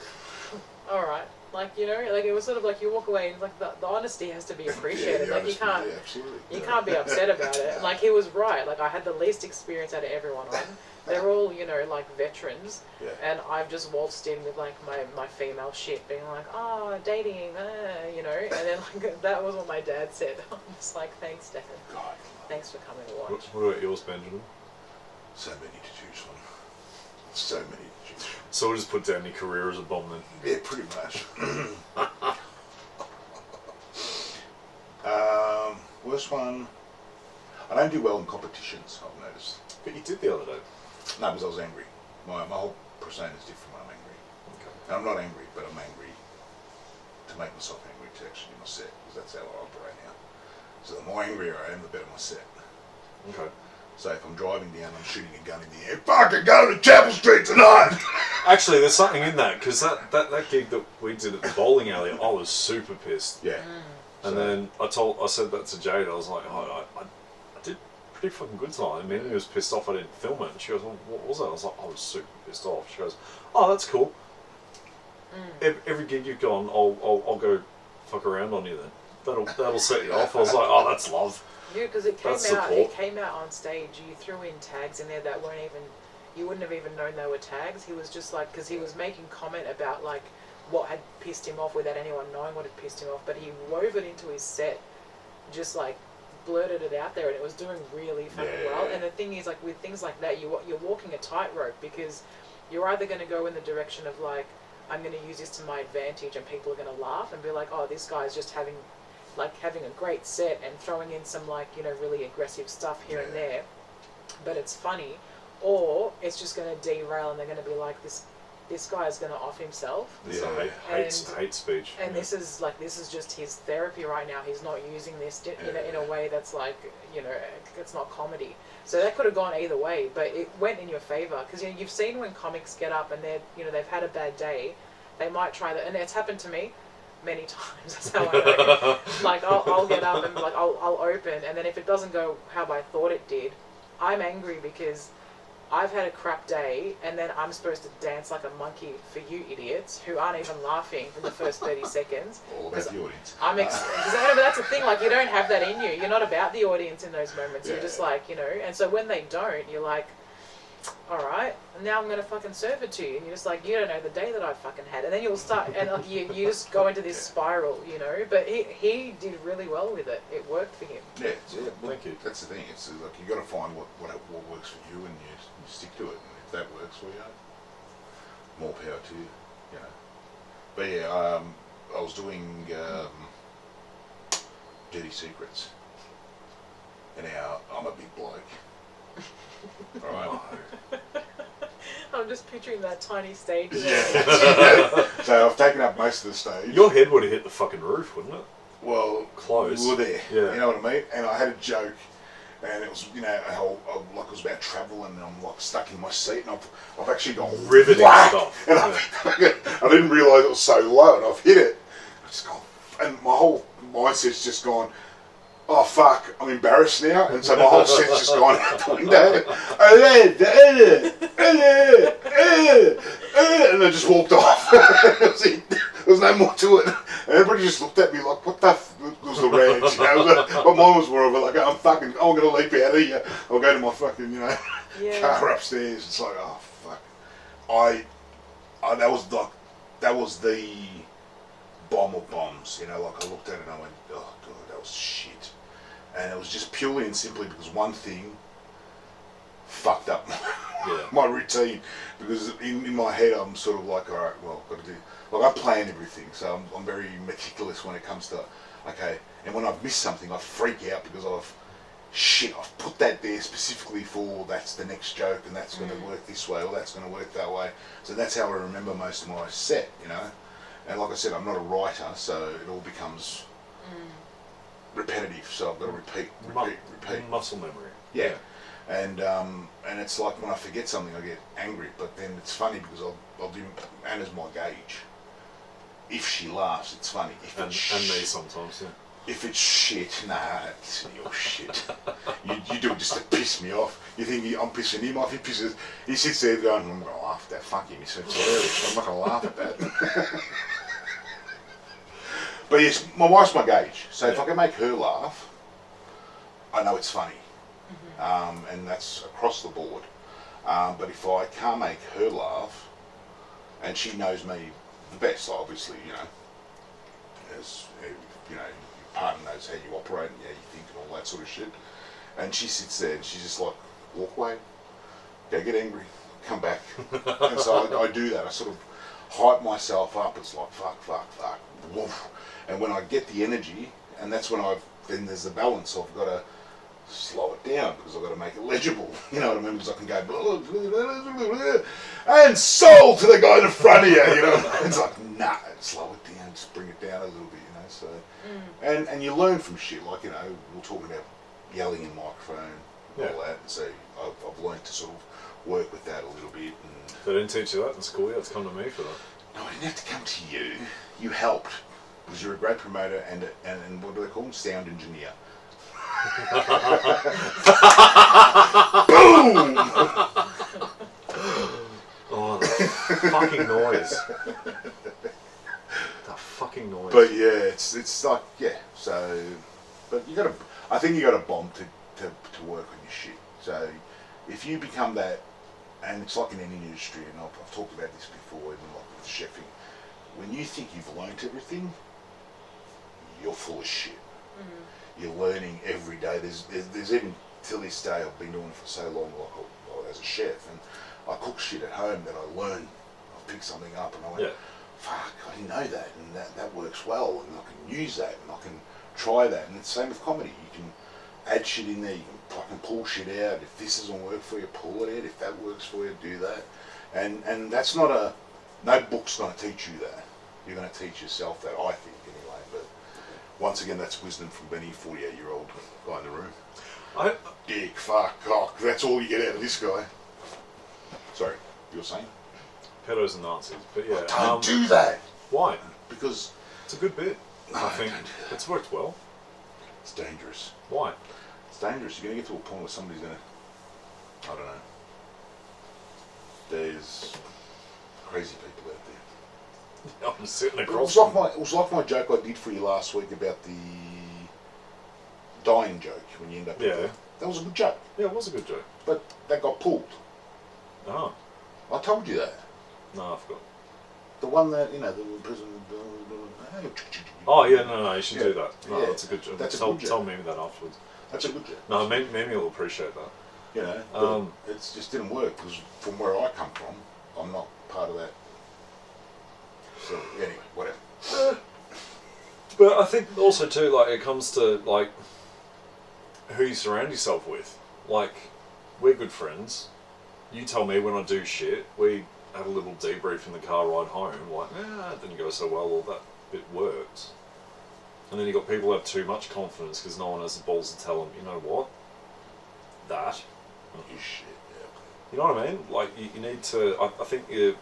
Speaker 3: all right. Like, like it was sort of like you walk away and like the honesty has to be appreciated. Like you can't be upset about it. And like he was right. Like I had the least experience out of everyone on. They're all, like veterans. Yeah. And I've just waltzed in with like my female shit being like, oh, dating, and then like that was what my dad said. I'm just like, thanks, Dad.
Speaker 1: God.
Speaker 3: Thanks for coming to watch.
Speaker 2: What about yours, Benjamin?
Speaker 1: So many to choose from. So many to choose from.
Speaker 2: So we'll just put down your career as a bomb then?
Speaker 1: Yeah, pretty much. Worst one, I don't do well in competitions, I've noticed.
Speaker 2: But you did the other day.
Speaker 1: No, because I was angry. My whole persona is different when I'm angry.
Speaker 2: Okay.
Speaker 1: And I'm not angry, but I'm angry to make myself angry to actually do my set, because that's how I operate now. So the more angrier I am, the better my set.
Speaker 2: Okay.
Speaker 1: So if I'm driving down, I'm shooting a gun in the air. Fucking go to Chapel Street tonight!
Speaker 2: Actually, there's something in that, because that gig that we did at the bowling alley, I was super pissed.
Speaker 1: Yeah.
Speaker 2: And then I said that to Jade. I was like, oh, I did pretty fucking good tonight. And Mimi was pissed off I didn't film it. And she goes, well, what was that? I was like, I was super pissed off. She goes, oh, that's cool. Every gig you've gone, I'll go fuck around on you then. That'll set you off. I was like, oh, that's love.
Speaker 3: Yeah, because it came out on stage. You threw in tags in there that weren't even, you wouldn't have even known they were tags. He was just like, because he was making comment about like what had pissed him off without anyone knowing what had pissed him off, but he wove it into his set, just like blurted it out there, and it was doing really fucking well. And the thing is, like with things like that, you're walking a tightrope, because you're either going to go in the direction of like, I'm going to use this to my advantage and people are going to laugh and be like, oh, this guy's just having like having a great set and throwing in some like, you know, really aggressive stuff here and there, but it's funny, or it's just going to derail and they're going to be like, this guy is going to off himself.
Speaker 2: It's a hate speech.
Speaker 3: And this is just his therapy right now. He's not using this in a way that's like, you know, it's not comedy. So that could have gone either way, but it went in your favor, because you know, you've seen when comics get up and they're, you know, they've had a bad day, they might try that, and it's happened to me many times. That's how I know. Like I'll get up and like I'll open, and then if it doesn't go how I thought it did, I'm angry because I've had a crap day, and then I'm supposed to dance like a monkey for you idiots who aren't even laughing in the first 30 seconds.
Speaker 1: All about the audience.
Speaker 3: But that's the thing, like, you don't have that in you. You're not about the audience in those moments. You're just like, you know, and so when they don't, you're like, all right, now I'm going to fucking serve it to you. And you're just like, you don't know the day that I fucking had. And then you'll start, and like, you just go into this spiral, you know. But he did really well with it. It worked for him.
Speaker 1: Yeah, well,
Speaker 2: thank you.
Speaker 1: That's the thing. It's like you got to find what works for you, and you stick to it. And if that works for you, more power to you. You know. But yeah, I was doing Dirty Secrets, and now I'm a big bloke. All right.
Speaker 3: I'm just picturing that tiny stage.
Speaker 1: Yeah. So I've taken up most of the stage.
Speaker 2: Your head would have hit the fucking roof, wouldn't it?
Speaker 1: Well,
Speaker 2: close.
Speaker 1: We were there.
Speaker 2: Yeah.
Speaker 1: You know what I mean? And I had a joke, and it was, you know, how like it was about travel, and I'm like stuck in my seat, and I've actually got
Speaker 2: riveting
Speaker 1: whack,
Speaker 2: stuff.
Speaker 1: and I didn't realise it was so low, and I've hit it. I just gone, and my whole mindset's just gone, oh fuck, I'm embarrassed now, and so my whole set's just gone out the window. And I just walked off. That was it. There was no more to it. And everybody just looked at me like, what the f... It was the ranch, you know. But mine was more of a, like, I'm going to leap out of here. I'll go to my fucking, you know, car upstairs. It's like, oh fuck. That was the bomb of bombs, you know. Like, I looked at it and I went, oh god, that was shit. And it was just purely and simply because one thing fucked up my routine. Because in my head, I'm sort of like, all right, well, I've got to do... Like, I plan everything, so I'm very meticulous when it comes to, okay, and when I've missed something, I freak out because I've put that there specifically for that's the next joke, and that's going to work this way, or that's going to work that way. So that's how I remember most of my set, you know. And like I said, I'm not a writer, so it all becomes... repetitive, so I've got to repeat.
Speaker 2: Muscle memory.
Speaker 1: Yeah. And it's like when I forget something, I get angry. But then it's funny because I'll do Anna's my gauge. If she laughs, it's funny. If
Speaker 2: and me sometimes, yeah.
Speaker 1: If it's shit, nah, it's your shit. You do it just to piss me off. You think I'm pissing him off? He sits there going, I'm going to laugh at that. Fuck him. It's hilarious. I'm not going to laugh at that. But yes, my wife's my gauge. So if I can make her laugh, I know it's funny. And that's across the board. But if I can't make her laugh, and she knows me the best, obviously, you know, as you know, your partner knows how you operate and how you think and all that sort of shit. And she sits there and she's just like, walk away, go get angry, come back. And so I do that. I sort of hype myself up. It's like fuck, woof. And when I get the energy, and that's when then there's the balance. I've got to slow it down because I've got to make it legible. You know what I mean? Because I can go blah, blah, blah, blah, and sold to the guy in front of you. You know, it's like nah, slow it down, just bring it down a little bit. You know, so and you learn from shit. Like, you know, we're talking about yelling in microphone, and all that. And so I've learned to sort of work with that a little bit. And
Speaker 2: they didn't teach you that in school. You had to come to me for that.
Speaker 1: No, I didn't have to come to you. You helped. Because you're a great promoter and what do they call them? Sound engineer. Boom!
Speaker 2: Oh, the fucking noise. The fucking noise.
Speaker 1: But yeah, it's like, yeah, so, but I think you got to bomb to work on your shit. So if you become that, and it's like in any industry, and I've talked about this before, even like with chefing, when you think you've learnt everything, you're full of shit. You're learning every day. There's even till this day, I've been doing it for so long, like as a chef, and I cook shit at home that I learn. I pick something up and I went, fuck, I didn't know that, and that works well, and I can use that, and I can try that. And it's the same with comedy. You can add shit in there. You can fucking pull shit out. If this doesn't work for you, pull it out. If that works for you, do that. And that's not no book's going to teach you that. You're going to teach yourself that, I think, anyway. But once again, that's wisdom from Benny, 48-year-old guy in the room. Dick, fuck, cock. That's all you get out of this guy. Sorry, you were saying?
Speaker 2: Pedos and Nazis, but yeah.
Speaker 1: Don't do that!
Speaker 2: Why?
Speaker 1: Because
Speaker 2: It's a good bit.
Speaker 1: No,
Speaker 2: I think
Speaker 1: don't do that.
Speaker 2: it's worked well.
Speaker 1: it's dangerous.
Speaker 2: Why?
Speaker 1: It's dangerous. You're going to get to a point where somebody's going to, I don't know. There's crazy people out there.
Speaker 2: I'm sitting
Speaker 1: It
Speaker 2: across.
Speaker 1: was like my joke I did for you last week about the dying joke when you end up.
Speaker 2: Yeah.
Speaker 1: That was a good joke,
Speaker 2: Yeah, it was a good joke.
Speaker 1: but that got pulled.
Speaker 2: Oh,
Speaker 1: I told you that.
Speaker 2: no, I forgot.
Speaker 1: The one that the prison.
Speaker 2: Oh yeah, no, you should
Speaker 1: Yeah.
Speaker 2: do that. No,
Speaker 1: Yeah.
Speaker 2: that's a good joke.
Speaker 1: That's a
Speaker 2: tell,
Speaker 1: good joke.
Speaker 2: tell Mimi that afterwards.
Speaker 1: That's a good joke.
Speaker 2: No, Mimi will appreciate that.
Speaker 1: But it just didn't work because from where I come from, I'm not part of that. So anyway, whatever.
Speaker 2: But I think also too, like it comes to like who you surround yourself with. Like we're good friends. You tell me when I do shit. We have a little debrief in the car ride home. Like, it didn't go so well. Or that bit worked. And then you got people who have too much confidence because no one has the balls to tell them. You know what? That.
Speaker 1: You shit. Yeah.
Speaker 2: You know what I mean? Like you need to. I think you.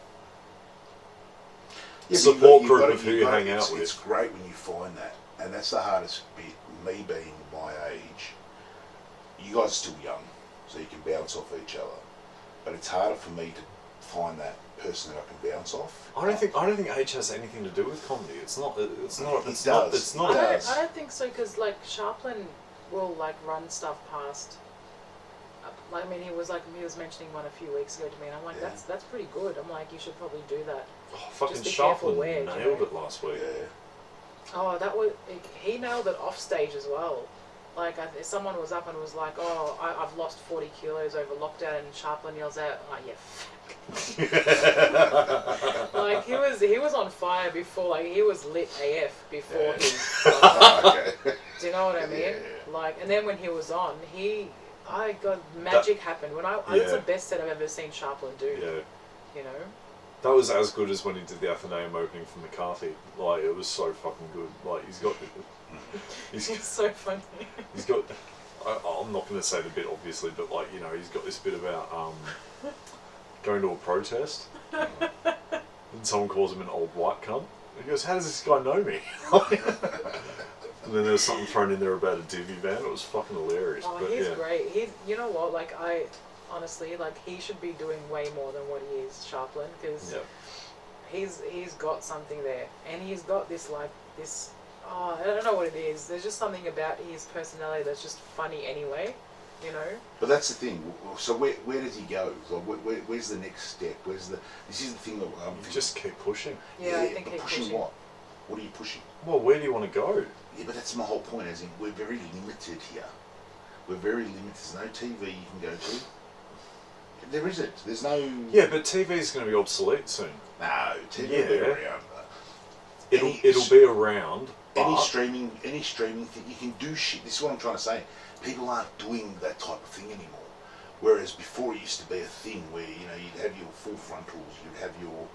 Speaker 1: Yeah,
Speaker 2: Support
Speaker 1: you've
Speaker 2: group
Speaker 1: got to-
Speaker 2: of who
Speaker 1: you've
Speaker 2: you
Speaker 1: got to-
Speaker 2: hang out with.
Speaker 1: It's great when you find that, and that's the hardest bit. Me being my age, you guys are still young, so you can bounce off each other. But it's harder for me to find that person that I can bounce off.
Speaker 2: I don't think age has anything to do with comedy. It's not. It's not.
Speaker 1: It
Speaker 2: It's
Speaker 1: does.
Speaker 2: not. It's not.
Speaker 3: I don't think so because like Sharplin will like run stuff past. I mean, he was mentioning one a few weeks ago to me, and I'm like,
Speaker 1: Yeah.
Speaker 3: that's pretty good. I'm like, you should probably do that.
Speaker 2: Oh, fucking
Speaker 3: Just be careful
Speaker 2: Sharplin
Speaker 3: where,
Speaker 2: nailed it last week.
Speaker 1: Yeah.
Speaker 3: Oh, he nailed it off stage as well. Like someone was up and was like, "Oh, I've lost 40 kilos over lockdown," and Sharplin yells out, "Oh, you fuck!" Like he was on fire before. Like he was lit AF before
Speaker 1: Yeah.
Speaker 3: his.
Speaker 1: Okay.
Speaker 3: Do you know what I mean?
Speaker 1: Yeah.
Speaker 3: Like, and then when he was on, I got magic happened. When it's the
Speaker 2: Yeah.
Speaker 3: best set I've ever seen Sharplin do.
Speaker 2: Yeah.
Speaker 3: You know.
Speaker 2: That was as good as when he did the Athenaeum opening for McCarthy. Like it was so fucking good. Like he's got.
Speaker 3: It's so funny.
Speaker 2: He's got. I'm not going to say the bit obviously, but like he's got this bit about going to a protest, and someone calls him an old white cunt. And he goes, "How does this guy know me?" And then there's something thrown in there about a divvy van. It was fucking hilarious.
Speaker 3: Oh,
Speaker 2: but
Speaker 3: he's
Speaker 2: yeah.
Speaker 3: great. You know what? Like honestly, like he should be doing way more than what he is, Sharplin, because
Speaker 2: Yeah.
Speaker 3: he's got something there, and he's got this. Oh, I don't know what it is. There's just something about his personality that's just funny anyway, you know.
Speaker 1: But that's the thing. So where does he go? Like where's the next step? This is the thing that I'm
Speaker 2: You just keep pushing.
Speaker 3: Yeah, I think
Speaker 1: but
Speaker 3: keep
Speaker 1: pushing
Speaker 3: pushing.
Speaker 1: what? What are you pushing?
Speaker 2: Well, where do you want to go?
Speaker 1: Yeah, but that's my whole point. As in, we're very limited here. We're very limited. There's no TV you can go to. There isn't. There's no.
Speaker 2: Yeah, but TV's going to be obsolete soon.
Speaker 1: No, TV will be
Speaker 2: Yeah.
Speaker 1: around.
Speaker 2: It'll be around.
Speaker 1: Any
Speaker 2: but-
Speaker 1: streaming thing, you can do shit. This is what I'm trying to say. People aren't doing that type of thing anymore. Whereas before it used to be a thing where you'd have your full frontals, you'd have your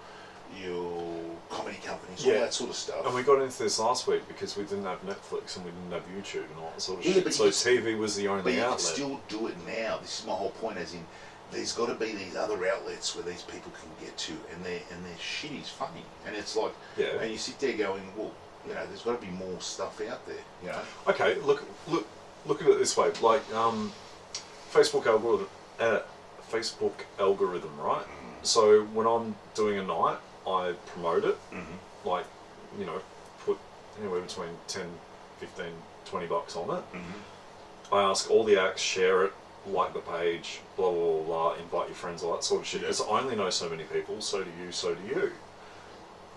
Speaker 1: comedy companies, all
Speaker 2: Yeah.
Speaker 1: that sort of stuff.
Speaker 2: And we got into this last week because we didn't have Netflix and we didn't have YouTube and all that sort of
Speaker 1: Yeah,
Speaker 2: shit.
Speaker 1: but
Speaker 2: So
Speaker 1: you-
Speaker 2: TV was the
Speaker 1: But
Speaker 2: only
Speaker 1: you can
Speaker 2: outlet.
Speaker 1: still do it now. This is my whole point. As in, there's got to be these other outlets where these people can get to, and their shit is funny. And it's like,
Speaker 2: Yeah.
Speaker 1: and you sit there going, well, there's got to be more stuff out there.
Speaker 2: Okay, look at it this way. Like Facebook algorithm, right? So when I'm doing a night, I promote it.
Speaker 1: Mm-hmm.
Speaker 2: Like, put anywhere between 10, 15, $20 on it.
Speaker 1: Mm-hmm.
Speaker 2: I ask all the acts, share it, like the page, blah, blah, blah, blah, invite your friends, all that sort of shit.
Speaker 1: Yeah.
Speaker 2: Because I only know so many people, so do you, so do you.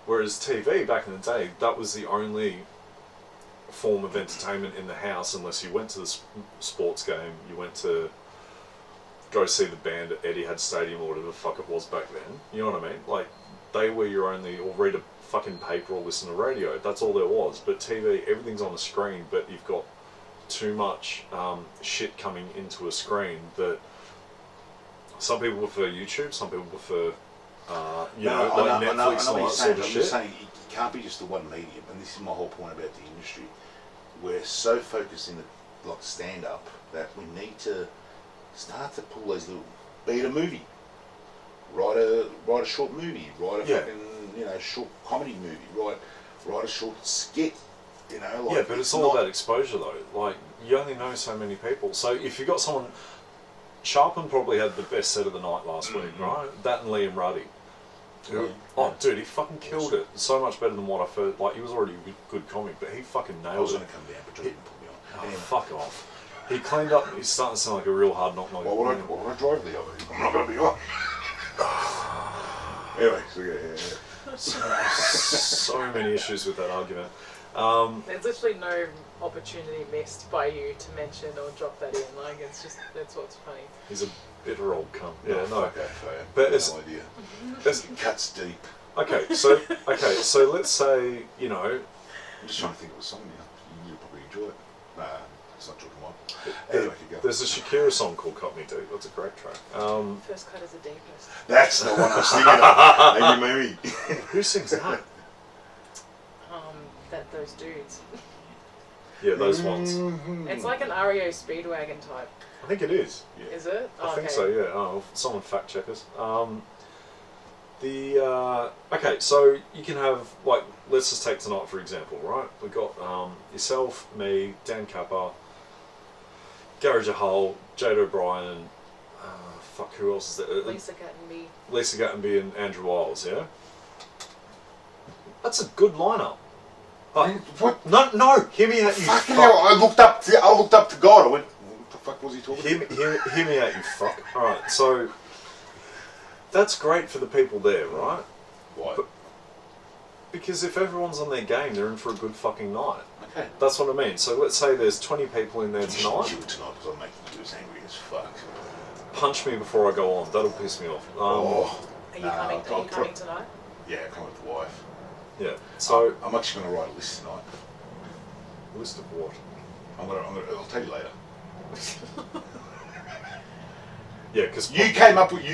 Speaker 2: Whereas TV, back in the day, that was the only form of entertainment in the house, unless you went to the sports game, you went to go see the band at Etihad Stadium or whatever the fuck it was back then. You know what I mean? Like, day where you're only, or read a fucking paper or listen to radio. That's all there was. But TV, everything's on a screen, but you've got too much shit coming into a screen that some people prefer YouTube, some people prefer, Netflix and all that sort of
Speaker 1: I'm
Speaker 2: shit.
Speaker 1: just saying it can't be just the one medium, and this is my whole point about the industry. We're so focused in the like stand-up that we need to start to pull those little, be it a movie, write a short movie, write a fucking short comedy movie, write a short skit, like,
Speaker 2: yeah, but it's all about exposure though. Like, you only know so many people. So if you got someone, Sharpen probably had the best set of the night last week, right? That and Liam Ruddy.
Speaker 1: Yeah.
Speaker 2: Oh, dude, he fucking killed it. So much better than what I first. Like, he was already a good comic, but he fucking
Speaker 1: I
Speaker 2: nailed
Speaker 1: was
Speaker 2: it.
Speaker 1: going to come down, but you didn't put me on.
Speaker 2: Oh,
Speaker 1: Anyway.
Speaker 2: fuck off. He cleaned up. He's starting to sound like a real hard knock.
Speaker 1: What would I drive the other? I'm not going to be on. Anyway, so yeah.
Speaker 2: So many issues with that argument.
Speaker 3: There's literally no opportunity missed by you to mention or drop that in. Like, it's just, that's what's funny.
Speaker 2: He's a bitter old cunt. Yeah, no.
Speaker 1: Fuck that fan.
Speaker 2: But
Speaker 1: No
Speaker 2: it's-
Speaker 1: idea.
Speaker 2: It's,
Speaker 1: It cuts deep.
Speaker 2: okay, so let's say,
Speaker 1: I'm just trying to think of a song now. You'll probably enjoy it. Nah, it's not talking one. Anyway, you go.
Speaker 2: there's a Shakira song called Cut Me Deep. That's a great track.
Speaker 3: First cut is the deepest.
Speaker 1: That's the one I was thinking of. Thank you, Mimi.
Speaker 2: Who sings that?
Speaker 3: Those dudes.
Speaker 2: Yeah, those ones.
Speaker 3: It's like an REO Speedwagon type.
Speaker 2: I think it is.
Speaker 1: Yeah.
Speaker 3: Is it?
Speaker 2: I think so, yeah. Oh, someone fact check us. Okay, so you can have, like, let's just take tonight for example, right? We've got yourself, me, Dan Kappa, Gary Jahal, Jade O'Brien, who else is there?
Speaker 3: Lisa Gattenby.
Speaker 2: Lisa Gattenby and Andrew Wiles, yeah? That's a good lineup. But
Speaker 1: What?
Speaker 2: no, hear me out, you
Speaker 1: Fucking
Speaker 2: fuck.
Speaker 1: hell, I looked up to God. I went, what the fuck was he talking about?
Speaker 2: Hear me out, you fuck. Alright, so that's great for the people there, right?
Speaker 1: Why?
Speaker 2: Because if everyone's on their game, they're in for a good fucking night.
Speaker 1: Okay.
Speaker 2: That's what I mean. So let's say there's 20 people in there
Speaker 1: You
Speaker 2: tonight.
Speaker 1: should do it tonight because I'm making you as angry as fuck.
Speaker 2: Punch me before I go on. That'll piss me off.
Speaker 3: Are you
Speaker 1: Nah,
Speaker 3: coming?
Speaker 1: I'll
Speaker 3: Are you coming tonight?
Speaker 1: Yeah, come with the wife.
Speaker 2: Yeah. So
Speaker 1: I'm actually going to write a list tonight.
Speaker 2: list of what?
Speaker 1: I'll tell you later.
Speaker 2: Yeah, because
Speaker 1: You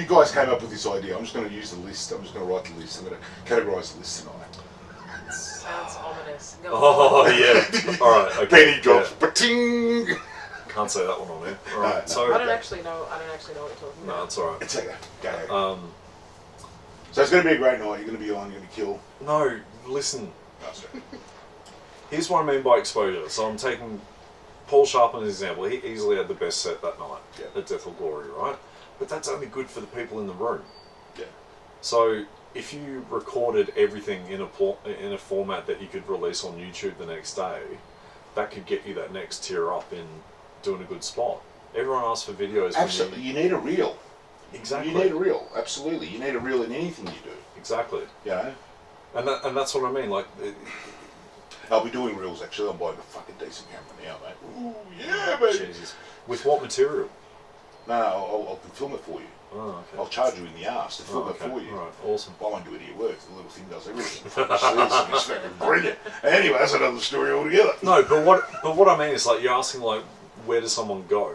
Speaker 1: guys came up with this idea. I'm just going to use the list. I'm just going to write the list. I'm going to categorise the list tonight.
Speaker 3: Sounds ominous. Go
Speaker 2: Oh
Speaker 3: on.
Speaker 2: yeah. All right. Okay.
Speaker 1: Penny drops.
Speaker 2: Yeah.
Speaker 1: Ba-ting!
Speaker 2: Can't say that one on there. All right.
Speaker 1: No,
Speaker 2: So
Speaker 3: I don't actually know what you're talking
Speaker 2: no,
Speaker 3: about.
Speaker 2: it's all right.
Speaker 1: It's okay. Go.
Speaker 2: Um,
Speaker 1: So it's going to be a great night. You're going to be on. You're going to kill.
Speaker 2: no, listen.
Speaker 1: Oh, sorry.
Speaker 2: Here's what I mean by exposure. So I'm taking Paul Sharpen as an example. He easily had the best set that night
Speaker 1: Yeah.
Speaker 2: at Death or Glory, right? But that's only good for the people in the room.
Speaker 1: Yeah.
Speaker 2: So if you recorded everything in a format that you could release on YouTube the next day, that could get you that next tier up in doing a good spot. Everyone asks for videos.
Speaker 1: Absolutely. You need a reel.
Speaker 2: Exactly.
Speaker 1: You need a reel. Absolutely. You need a reel in anything you do.
Speaker 2: Exactly.
Speaker 1: You know?
Speaker 2: And that's what I mean. Like,
Speaker 1: I'll be doing reels actually. I'm buying a fucking decent camera now, mate. Ooh, yeah, mate.
Speaker 2: Jesus. With what material?
Speaker 1: No, I'll film it for you.
Speaker 2: Oh, okay.
Speaker 1: I'll charge you in the arse to film
Speaker 2: Oh,
Speaker 1: it
Speaker 2: okay.
Speaker 1: for you.
Speaker 2: All right. Awesome.
Speaker 1: I won't do any work. The little thing does everything. It's fucking brilliant. Anyway, that's another story altogether.
Speaker 2: No, but what I mean is, like, you're asking, like, where does someone go?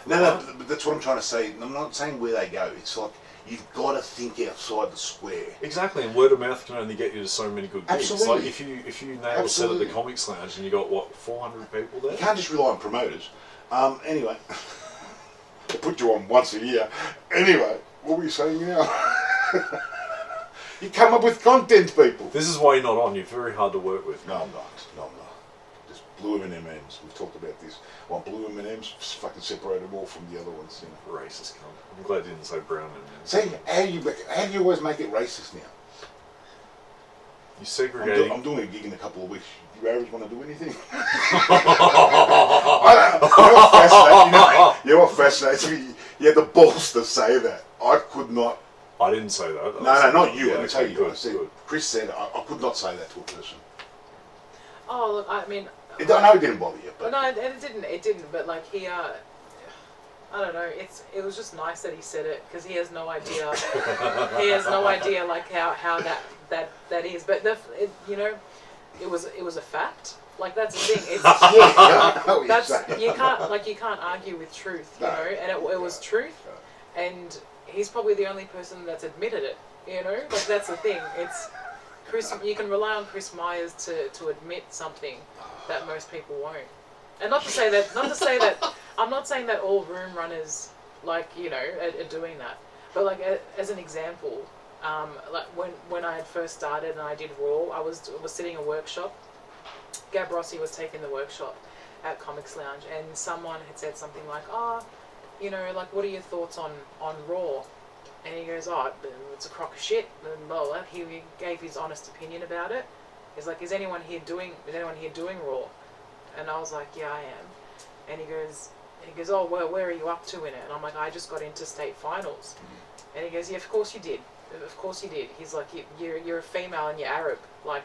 Speaker 1: No, but that's what I'm trying to say. I'm not saying where they go. It's like you've got to think outside the square.
Speaker 2: Exactly, and word of mouth can only get you to so many good gigs.
Speaker 1: Absolutely.
Speaker 2: Like if you nail a set at
Speaker 1: Absolutely.
Speaker 2: the Comics Lounge and you got what 400 people there.
Speaker 1: You can't just rely on promoters. Anyway, I put you on once a year. Anyway, what were you saying now? You come up with content, people.
Speaker 2: This is why you're not on. You're very hard to work with.
Speaker 1: No, I'm not. No, I'm not. Just blue M&Ms. We've talked about this. One blue M&Ms, fucking separate them all from the other ones. You know.
Speaker 2: Racist cunt. I'm glad you didn't say brown M&Ms.
Speaker 1: See, how do you always make it racist now?
Speaker 2: You segregating.
Speaker 1: I'm doing a gig in a couple of weeks. You Arabs want to do anything? You know what fascinates me? You had the balls to say that. I could not.
Speaker 2: I didn't say that.
Speaker 1: No, not you.
Speaker 2: Yeah,
Speaker 1: Let me tell
Speaker 2: okay,
Speaker 1: you.
Speaker 2: good,
Speaker 1: I said,
Speaker 2: good.
Speaker 1: Chris said I could not say that to a person.
Speaker 3: Oh, look, I mean,
Speaker 1: I know it didn't bother you, but
Speaker 3: no, it didn't. It didn't. But like he, I I don't know. It was just nice that he said it because he has no idea. He has no idea like how that is. But you know, it was a fact. Like that's the thing. It's you can't argue with truth. You know, and it was truth, and he's probably the only person that's admitted it. You know, like that's the thing. It's Chris. You can rely on Chris Myers to admit something that most people won't. And not to say that I'm not saying that all room runners like you know are doing that, but like as an example, like when I had first started and I did Raw, I was sitting in a workshop. Gab Rossi was taking the workshop at Comics Lounge, and someone had said something like, "Oh, you know, like what are your thoughts on Raw?" And he goes, "Oh, it's a crock of shit." And blah, blah. He gave his honest opinion about it. He's like, "Is anyone here doing Raw?" And I was like, "Yeah, I am." And he goes, "Oh, well, where are you up to in it?" And I'm like, "I just got into state finals." And he goes, "Yeah, of course you did. Of course you did." He's like, "You're a female and you're Arab. Like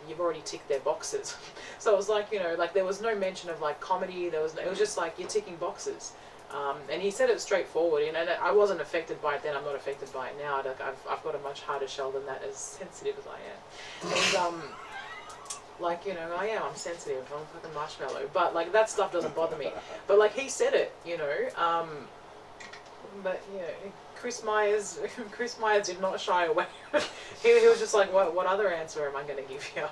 Speaker 3: you've already ticked their boxes." So it was like, you know, like there was no mention of like comedy. It was just like you're ticking boxes. And he said it straightforward, and I wasn't affected by it then. I'm not affected by it now. Like I've got a much harder shell than that, as sensitive as I am. And like, you know, I'm sensitive. I'm a fucking marshmallow. But like that stuff doesn't bother me. But like he said it, you know. But yeah, Chris Myers did not shy away. he was just like, what other answer am I going to give you?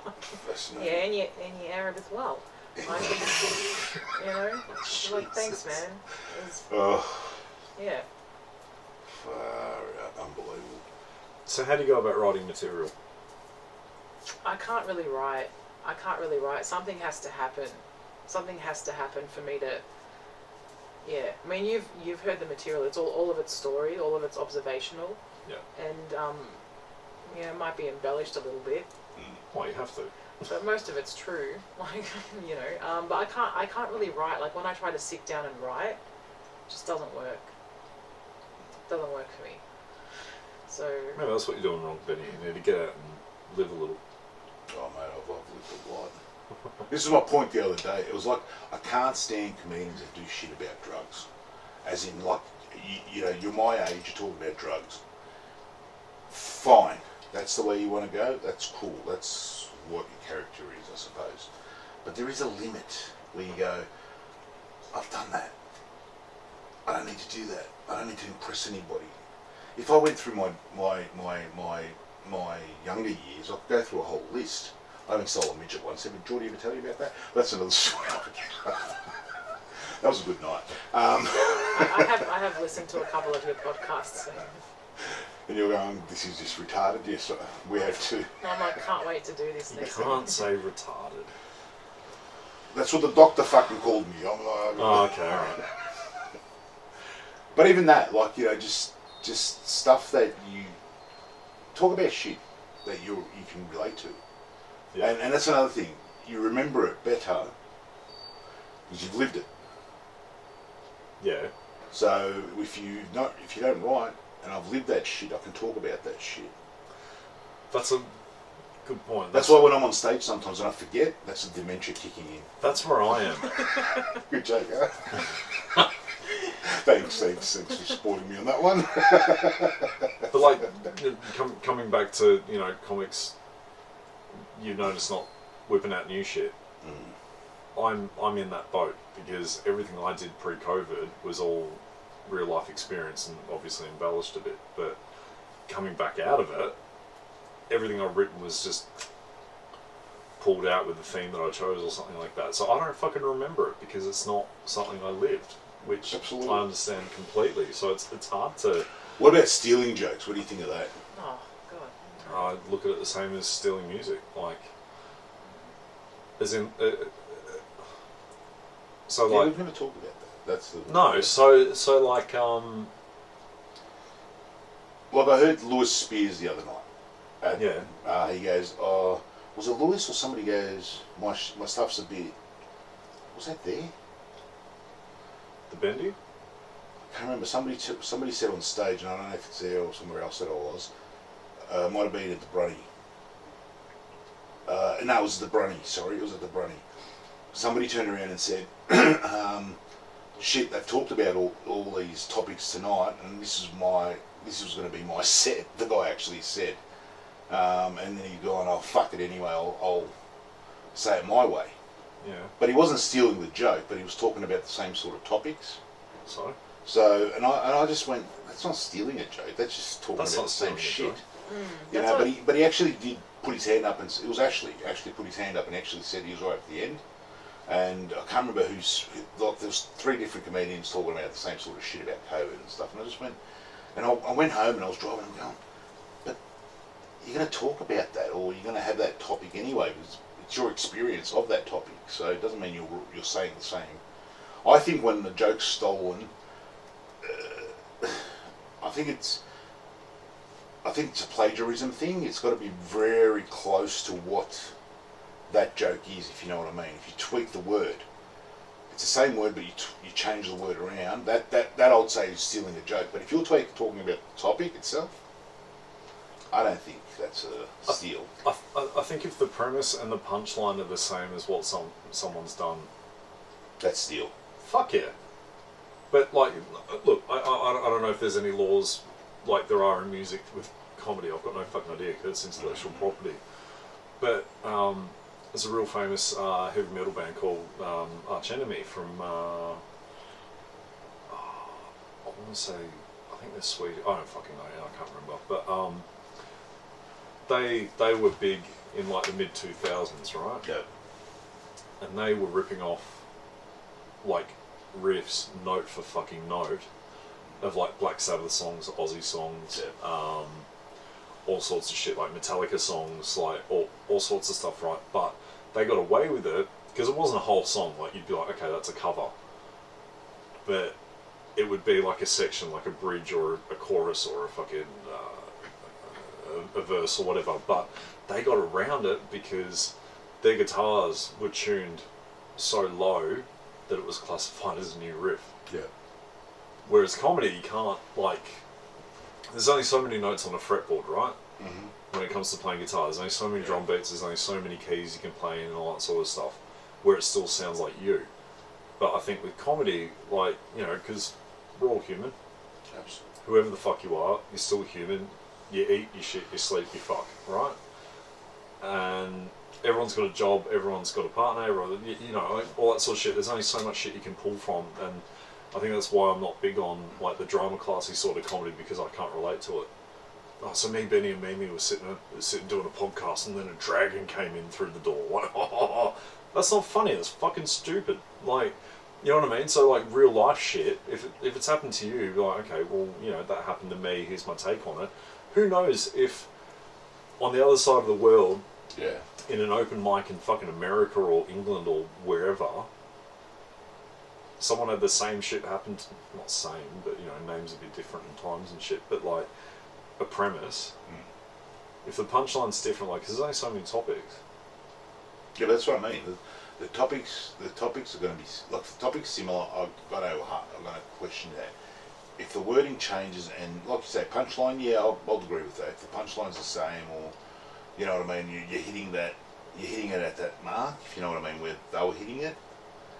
Speaker 3: Yeah, and you're Arab as well. Like, you know, like thanks, man. Yeah.
Speaker 1: Far out, unbelievable.
Speaker 2: So how do you go about writing material?
Speaker 3: I can't really write. Something has to happen. Something has to happen for me to. Yeah, I mean you've heard the material. It's all of it's story, all of it's observational.
Speaker 2: Yeah.
Speaker 3: And yeah, it might be embellished a little bit.
Speaker 2: Well, you have to.
Speaker 3: But most of it's true. Like you know, but I can't really write. Like when I try to sit down and write, it just doesn't work. It doesn't work for me. So
Speaker 2: Maybe that's what you're doing wrong, Benny. You need to get out and live a little.
Speaker 1: Oh mate, I've lived a lot. This is my point the other day. It was like I can't stand comedians that do shit about drugs. As in, like, you know, you're my age, you're talking about drugs. Fine, that's the way you want to go. That's cool. That's what your character is, I suppose. But there is a limit where you go, I've done that. I don't need to do that. I don't need to impress anybody. If I went through my younger years, I'd go through a whole list. I even sold a midget once. Did Geordie ever tell you about that? That's another story. That was a good night.
Speaker 3: I have listened to a couple of your podcasts.
Speaker 1: And you're going, this is just retarded. Yes, we have to.
Speaker 3: And I'm like, can't wait to do this next
Speaker 2: You can't say retarded.
Speaker 1: That's what the doctor fucking called me. I'm like,
Speaker 2: oh, okay, alright.
Speaker 1: But even that, like, you know, just stuff that you talk about shit that you can relate to.
Speaker 2: Yeah.
Speaker 1: And that's another thing. You remember it better because you've lived it.
Speaker 2: Yeah.
Speaker 1: So if you don't write, and I've lived that shit, I can talk about that shit.
Speaker 2: That's a good point.
Speaker 1: That's why when I'm on stage sometimes and I forget, that's the dementia kicking in.
Speaker 2: That's where I am.
Speaker 1: Good joke, huh? Thanks for supporting me on that one.
Speaker 2: But like, coming back to, you know, comics, you notice not whipping out new shit. I'm in that boat because everything I did pre-COVID was all real life experience and obviously embellished a bit. But coming back out of it, everything I've written was just pulled out with the theme that I chose or something like that. So I don't fucking remember it because it's not something I lived, which
Speaker 1: Absolutely.
Speaker 2: I understand completely. So it's hard to.
Speaker 1: What about stealing jokes? What do you think of that?
Speaker 3: Oh God.
Speaker 2: I look at it the same as stealing music, like, as in, so
Speaker 1: Yeah,
Speaker 2: like,
Speaker 1: we've never talked about that. That's the
Speaker 2: no, so like,
Speaker 1: Like I heard Lewis Spears the other night.
Speaker 2: Yeah.
Speaker 1: He goes, was it Lewis or somebody goes, my stuff's a bit. Was that there?
Speaker 2: the Bendy,
Speaker 1: I can't remember. Somebody said on stage, and I don't know if it's there or somewhere else that I was. Might have been at the Brunny. No, it was the Brunny. Sorry, it was at the Brunny. Somebody turned around and said, shit, they've talked about all these topics tonight, and this was going to be my set. The guy actually said, and then he'd gone, "Oh fuck it anyway. I'll say it my way."
Speaker 2: Yeah.
Speaker 1: But he wasn't stealing the joke, but he was talking about the same sort of topics.
Speaker 2: So.
Speaker 1: So, and I just went, "That's not stealing a joke. That's just talking
Speaker 2: That's
Speaker 1: about
Speaker 2: not
Speaker 1: the same
Speaker 2: stealing a
Speaker 1: shit."
Speaker 2: joke.
Speaker 1: You know, but he actually did put his hand up, and it was actually put his hand up and actually said he was right at the end. And I can't remember like there was 3 different comedians talking about the same sort of shit about COVID and stuff. And I just went, and I went home and I was driving and going, but you're going to talk about that, or you're going to have that topic anyway, because it's your experience of that topic. So it doesn't mean you're saying the same. I think when the joke's stolen, I think it's a plagiarism thing. It's got to be very close to what that joke is, if you know what I mean. If you tweak the word, it's the same word, but you change the word around. That I would say is stealing a joke. But if you're talking about the topic itself, I don't think that's a steal.
Speaker 2: I think if the premise and the punchline are the same as what someone's done,
Speaker 1: that's steal.
Speaker 2: Fuck yeah. But like, look, I don't know if there's any laws like there are in music with comedy. I've got no fucking idea because it's intellectual property. But there's a real famous heavy metal band called Arch Enemy from I want to say, I think they're Swedish. I don't fucking know. I can't remember. But they were big in like the mid 2000s, right?
Speaker 1: Yeah.
Speaker 2: And they were ripping off like riffs, note for fucking note, of like Black Sabbath songs, Aussie songs, all sorts of shit, like Metallica songs, like all sorts of stuff, right? But they got away with it because it wasn't a whole song. Like you'd be like, okay, that's a cover, but it would be like a section, like a bridge or a chorus or a fucking a verse or whatever. But they got around it because their guitars were tuned so low that it was classified as a new riff.
Speaker 1: Yeah.
Speaker 2: Whereas comedy, you can't, like, there's only so many notes on a fretboard, right?
Speaker 1: Mm-hmm.
Speaker 2: When it comes to playing guitar, there's only so many drum beats, there's only so many keys you can play in and all that sort of stuff, where it still sounds like you. But I think with comedy, like, you know, because we're all human.
Speaker 1: Absolutely.
Speaker 2: Whoever the fuck you are, you're still human. You eat, you shit, you sleep, you fuck, right? And everyone's got a job, everyone's got a partner, you know, like, all that sort of shit. There's only so much shit you can pull from, and I think that's why I'm not big on like the drama classy sort of comedy, because I can't relate to it. Oh, so me, Benny, and Mimi were sitting doing a podcast, and then a dragon came in through the door. Like, oh, that's not funny. That's fucking stupid. Like, you know what I mean? So like real life shit. If it's happened to you, you're like, okay, well, you know, that happened to me. Here's my take on it. Who knows if on the other side of the world,
Speaker 1: yeah,
Speaker 2: in an open mic in fucking America or England or wherever, someone had the same shit happen to, not same, but you know, names a bit different in times and shit, but like a premise. If the punchline's different, like, 'cause there's only so many topics.
Speaker 1: Yeah, that's what I mean. The topics are going to be, like, if the topic's similar, I'm going to question that. If the wording changes, and like you say, punchline, yeah, I'll agree with that. If the punchline's the same, or you know what I mean, you're hitting it at that mark, if you know what I mean, where they were hitting it.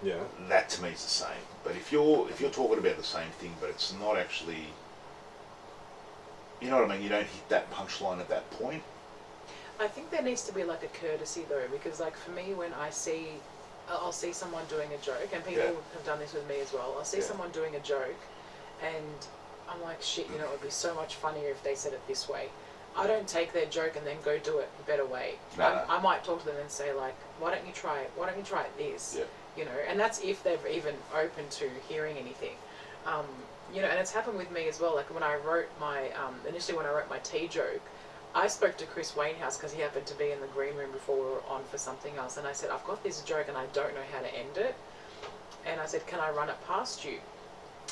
Speaker 2: Yeah.
Speaker 1: That to me is the same. But if you're talking about the same thing, but it's not actually, you know what I mean, you don't hit that punchline at that point.
Speaker 3: I think there needs to be like a courtesy though, because like for me, when I'll see someone doing a joke, and people have done this with me as well. I'll see someone doing a joke, and I'm like, shit, you know, it would be so much funnier if they said it this way. I don't take their joke and then go do it a better way.
Speaker 1: No.
Speaker 3: I might talk to them and say like, why don't you try it this?
Speaker 1: Yeah.
Speaker 3: You know, and that's if they're even open to hearing anything. You know, and it's happened with me as well. Like when I wrote initially when I wrote my tea joke, I spoke to Chris Wainhouse because he happened to be in the green room before we were on for something else, and I said, I've got this joke and I don't know how to end it. And I said, can I run it past you?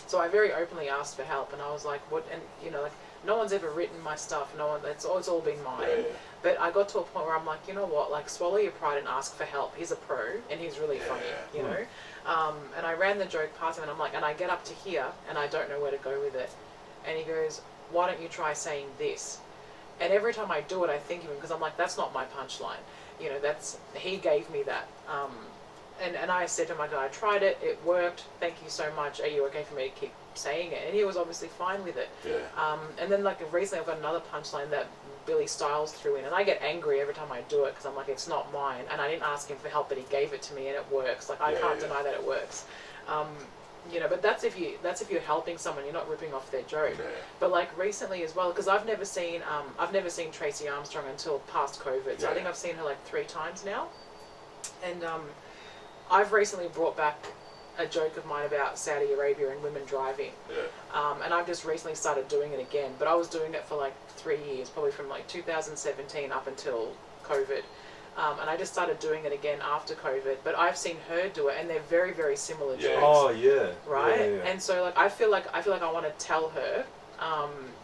Speaker 3: So I very openly asked for help, and I was like, what? And you know, like no one's ever written my stuff. It's all been mine.
Speaker 1: Yeah.
Speaker 3: But I got to a point where I'm like, you know what? Like, swallow your pride and ask for help. He's a pro, and he's really funny, you know. And I ran the joke past him, and I'm like, and I get up to here, and I don't know where to go with it. And he goes, why don't you try saying this? And every time I do it, I think of him, because I'm like, that's not my punchline. You know, he gave me that. and I said to him, I tried it, it worked, thank you so much, are you okay for me to keep saying it? And he was obviously fine with it.
Speaker 1: Yeah.
Speaker 3: And then like recently I've got another punchline that Billy Styles threw in, and I get angry every time I do it because I'm like, it's not mine, and I didn't ask him for help, but he gave it to me and it works. Like I can't deny that it works. You know, but that's if you're helping someone, you're not ripping off their joke.
Speaker 1: Yeah.
Speaker 3: But like recently as well, because I've never seen Tracy Armstrong until past COVID. So I think I've seen her like 3 times now, and I've recently brought back a joke of mine about Saudi Arabia and women driving.
Speaker 1: Yeah.
Speaker 3: And I've just recently started doing it again, but I was doing it for like 3 years, probably from like 2017 up until COVID. And I just started doing it again after COVID, but I've seen her do it, and they're very, very similar jokes.
Speaker 2: Oh yeah.
Speaker 3: Right?
Speaker 2: Yeah.
Speaker 3: And so like I feel like I want to tell her,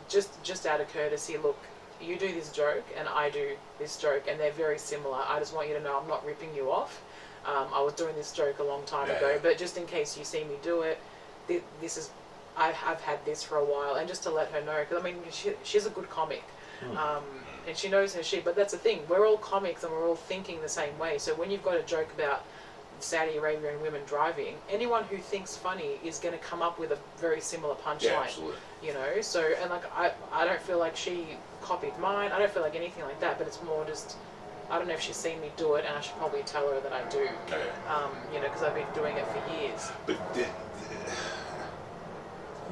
Speaker 3: just out of courtesy, look, you do this joke and I do this joke, and they're very similar. I just want you to know I'm not ripping you off. I was doing this joke a long time ago, but just in case you see me do it, this is, I've had this for a while, and just to let her know, because I mean she's a good comic. And she knows her shit, but that's the thing, we're all comics and we're all thinking the same way. So when you've got a joke about Saudi Arabia and women driving, anyone who thinks funny is going to come up with a very similar punchline.
Speaker 1: Yeah, absolutely.
Speaker 3: You know, so, and like I don't feel like she copied mine, I don't feel like anything like that, but it's more just, I don't know if she's seen me do it, and I should probably tell her that I do. You know, because I've been doing it for years.
Speaker 1: But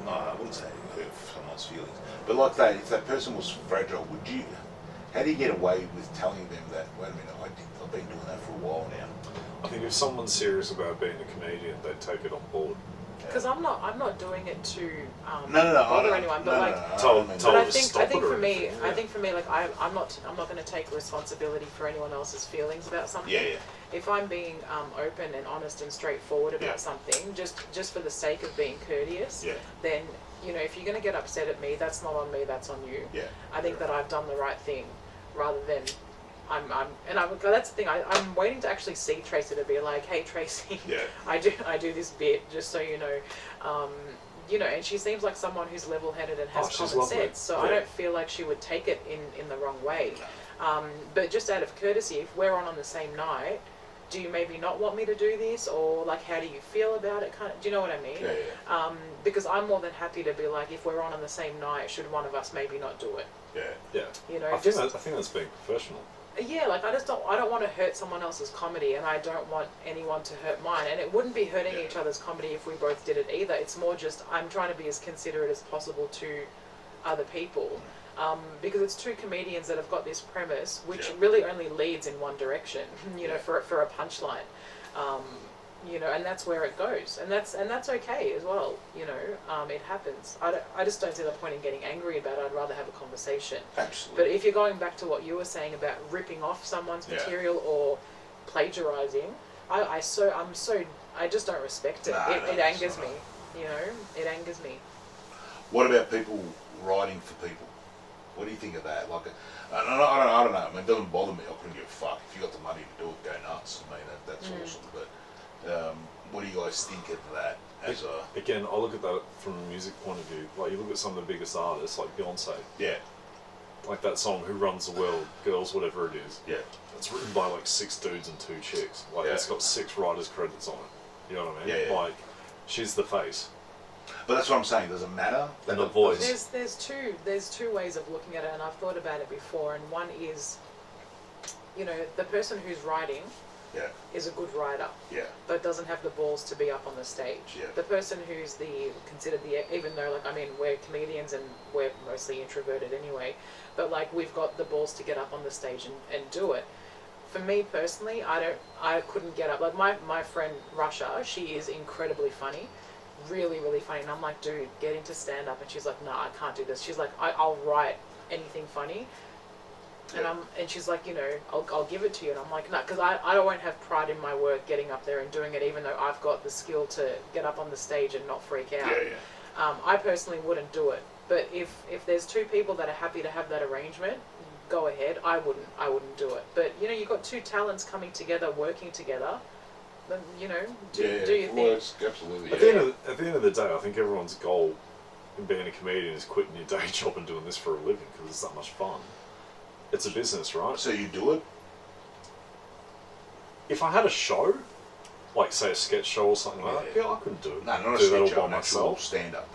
Speaker 1: no, I wouldn't say it hurt someone's feelings. But like that, if that person was fragile, how do you get away with telling them that, wait a minute, I've been doing that for a while now?
Speaker 2: I think if someone's serious about being a comedian, they'd take it on board.
Speaker 3: Because I'm not doing it to
Speaker 1: No,
Speaker 3: bother anyone, but like.
Speaker 2: But
Speaker 3: I think for me, like I'm not going to take responsibility for anyone else's feelings about something.
Speaker 1: Yeah.
Speaker 3: If I'm being open and honest and straightforward about something, just for the sake of being courteous, then you know, if you're going to get upset at me, that's not on me, that's on you.
Speaker 1: Yeah.
Speaker 3: I think that I've done the right thing, rather than that's the thing. I'm waiting to actually see Tracy to be like, hey Tracy, I do this bit, just so you know. You know, and she seems like someone who's level-headed and has common sense, so I don't feel like she would take it in the wrong way. But just out of courtesy, if we're on the same night, do you maybe not want me to do this, or like how do you feel about it? Kind of, do you know what I mean? Because I'm more than happy to be like, if we're on the same night, should one of us maybe not do it?
Speaker 2: Yeah.
Speaker 3: You know,
Speaker 2: I think that's being professional.
Speaker 3: Yeah, like I don't want to hurt someone else's comedy, and I don't want anyone to hurt mine, and it wouldn't be hurting each other's comedy if we both did it either. It's more just I'm trying to be as considerate as possible to other people, because it's 2 comedians that have got this premise, which really only leads in one direction, you know, for a punchline, you know, and that's where it goes, and that's okay as well, you know. It happens. I just don't see the point in getting angry about it. I'd rather have a conversation.
Speaker 1: Absolutely.
Speaker 3: But if you're going back to what you were saying about ripping off someone's material or plagiarizing, I just don't respect it. It angers me. You know, it angers me.
Speaker 1: What about people writing for people? What do you think of that? Like, I don't know. I mean, it doesn't bother me. I couldn't give a fuck. If you got the money to do it, go nuts. I mean, that's awesome. But what do you guys think of that?
Speaker 2: Again, I look at that from a music point of view. Like, you look at some of the biggest artists, like Beyonce.
Speaker 1: Yeah.
Speaker 2: Like that song, Who Runs the World, Girls, whatever it is.
Speaker 1: Yeah.
Speaker 2: It's written by like 6 dudes and 2 chicks. Like, it's got 6 writers' credits on it. You know what I mean?
Speaker 1: Yeah.
Speaker 2: Like, she's the face.
Speaker 1: But that's what I'm saying. Does it matter?
Speaker 2: And the voice.
Speaker 3: There's two ways of looking at it, and I've thought about it before. And one is, you know, the person who's writing is a good writer, but doesn't have the balls to be up on the stage. The person who's considered even though, like, I mean, we're comedians and we're mostly introverted anyway, but like we've got the balls to get up on the stage and do it. For me personally, I couldn't get up. Like my friend Russia, she is incredibly funny, really, really funny, and I'm like, dude, get into stand up, and she's like, nah, I can't do this. She's like, I'll write anything funny. And she's like, you know, I'll give it to you. And I'm like, no, because I won't have pride in my work getting up there and doing it, even though I've got the skill to get up on the stage and not freak out. I personally wouldn't do it. But if there's 2 people that are happy to have that arrangement, go ahead. I wouldn't do it. But, you know, you've got 2 talents coming together, working together. Then, you know, do your thing.
Speaker 1: Well, absolutely.
Speaker 2: At the end of the day, I think everyone's goal in being a comedian is quitting your day job and doing this for a living because it's that much fun. It's a business, right?
Speaker 1: So you do it?
Speaker 2: If I had a show, like say a sketch show or something like that. Yeah, I couldn't do it.
Speaker 1: No, not a
Speaker 2: do that
Speaker 1: sketch show,
Speaker 2: all
Speaker 1: an
Speaker 2: by
Speaker 1: actual
Speaker 2: myself.
Speaker 1: stand-up.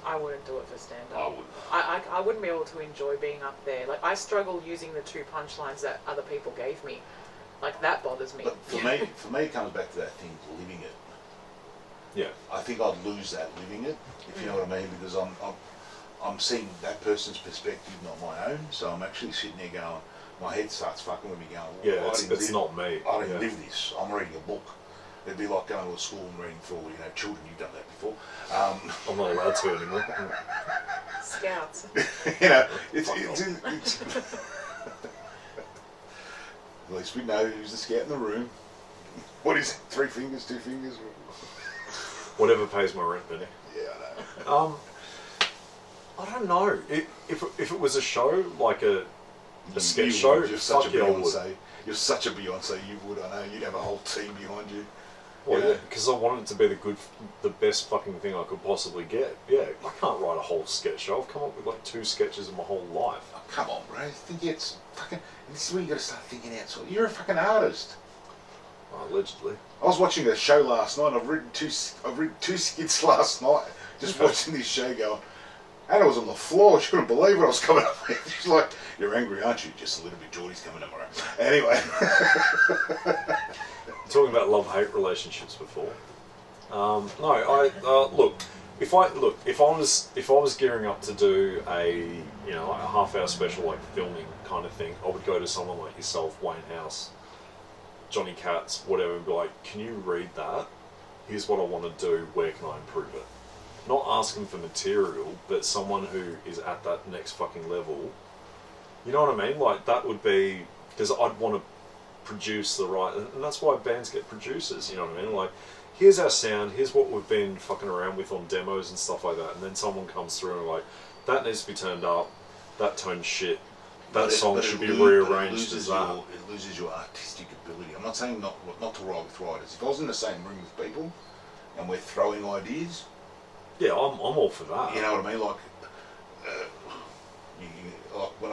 Speaker 3: I wouldn't do it for stand-up.
Speaker 1: I wouldn't.
Speaker 3: I wouldn't be able to enjoy being up there. Like, I struggle using the 2 punchlines that other people gave me. Like, that bothers me.
Speaker 1: But for me, it comes back to that thing, living it.
Speaker 2: Yeah.
Speaker 1: I think I'd lose that living it, if you know what I mean, because I'm seeing that person's perspective, not my own. So I'm actually sitting there going, my head starts fucking with me going,
Speaker 2: Yeah,
Speaker 1: well,
Speaker 2: it's not me.
Speaker 1: I didn't
Speaker 2: Yeah.
Speaker 1: live this. I'm reading a book. It'd be like going to a school and reading for children. You've done that before.
Speaker 2: I'm not allowed to anymore.
Speaker 3: Scouts.
Speaker 1: It's at least we know who's the scout in the room. What is it? 3 fingers, 2 fingers?
Speaker 2: Whatever pays my rent, Benny.
Speaker 1: Yeah, I know.
Speaker 2: I don't know. If it was a show, like a sketch
Speaker 1: You
Speaker 2: show,
Speaker 1: would. You're such a
Speaker 2: fuck yeah, I would.
Speaker 1: Beyonce. You're such a Beyonce. You would. I know. You'd have a whole team behind you.
Speaker 2: Well,
Speaker 1: Yeah.
Speaker 2: yeah, because I want it to be the best fucking thing I could possibly get. Yeah, I can't write a whole sketch show. I've come up with like 2 sketches in my whole life.
Speaker 1: Oh, come on, bro. Think it's fucking. This is where you got to start thinking outside. You're a fucking artist.
Speaker 2: Allegedly.
Speaker 1: I was watching a show last night. I've written two skits last night. Just watching this show going. Anna was on the floor. She couldn't believe what I was coming up with. She's like, "You're angry, aren't you?" Just a little bit. Geordie's coming up. Anyway.
Speaker 2: Talking about love-hate relationships before. No, I look. If I was gearing up to do a like a half-hour special like filming kind of thing, I would go to someone like yourself, Wayne House, Johnny Katz, whatever, and be like, "Can you read that? Here's what I want to do. Where can I improve it?" Not asking for material, but someone who is at that next fucking level. You know what I mean? Like that would be because I'd want to produce the right, and that's why bands get producers. You know what I mean? Like, here's our sound. Here's what we've been fucking around with on demos and stuff like that. And then someone comes through and like, that needs to be turned up. That tone's shit. That song should be rearranged as that.
Speaker 1: It loses your artistic ability. I'm not saying not to write with writers. If I was in the same room with people and we're throwing ideas,
Speaker 2: yeah, I'm all for that.
Speaker 1: you know what I mean? Like, like when I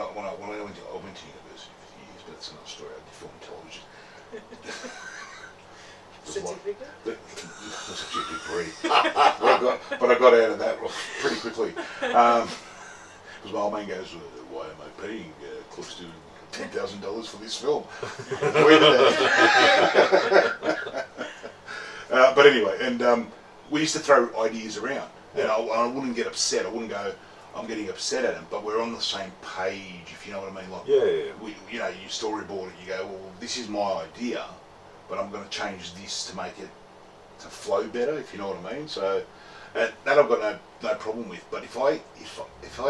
Speaker 1: went to university for years, but that's another story. I did film and television.
Speaker 3: Certificate?
Speaker 1: It was actually a degree. but I got out of that pretty quickly. Because my old man goes, "Why am I paying close to $10,000 for this film?" Where did that? But anyway, and we used to throw ideas around, and I wouldn't get upset. I wouldn't go, "I'm getting upset at him," but we're on the same page, if you know what I mean. Like,
Speaker 2: Yeah.
Speaker 1: you storyboard it. You go, "Well, this is my idea, but I'm going to change this to make it to flow better," if you know what I mean. So that I've got no problem with. But if I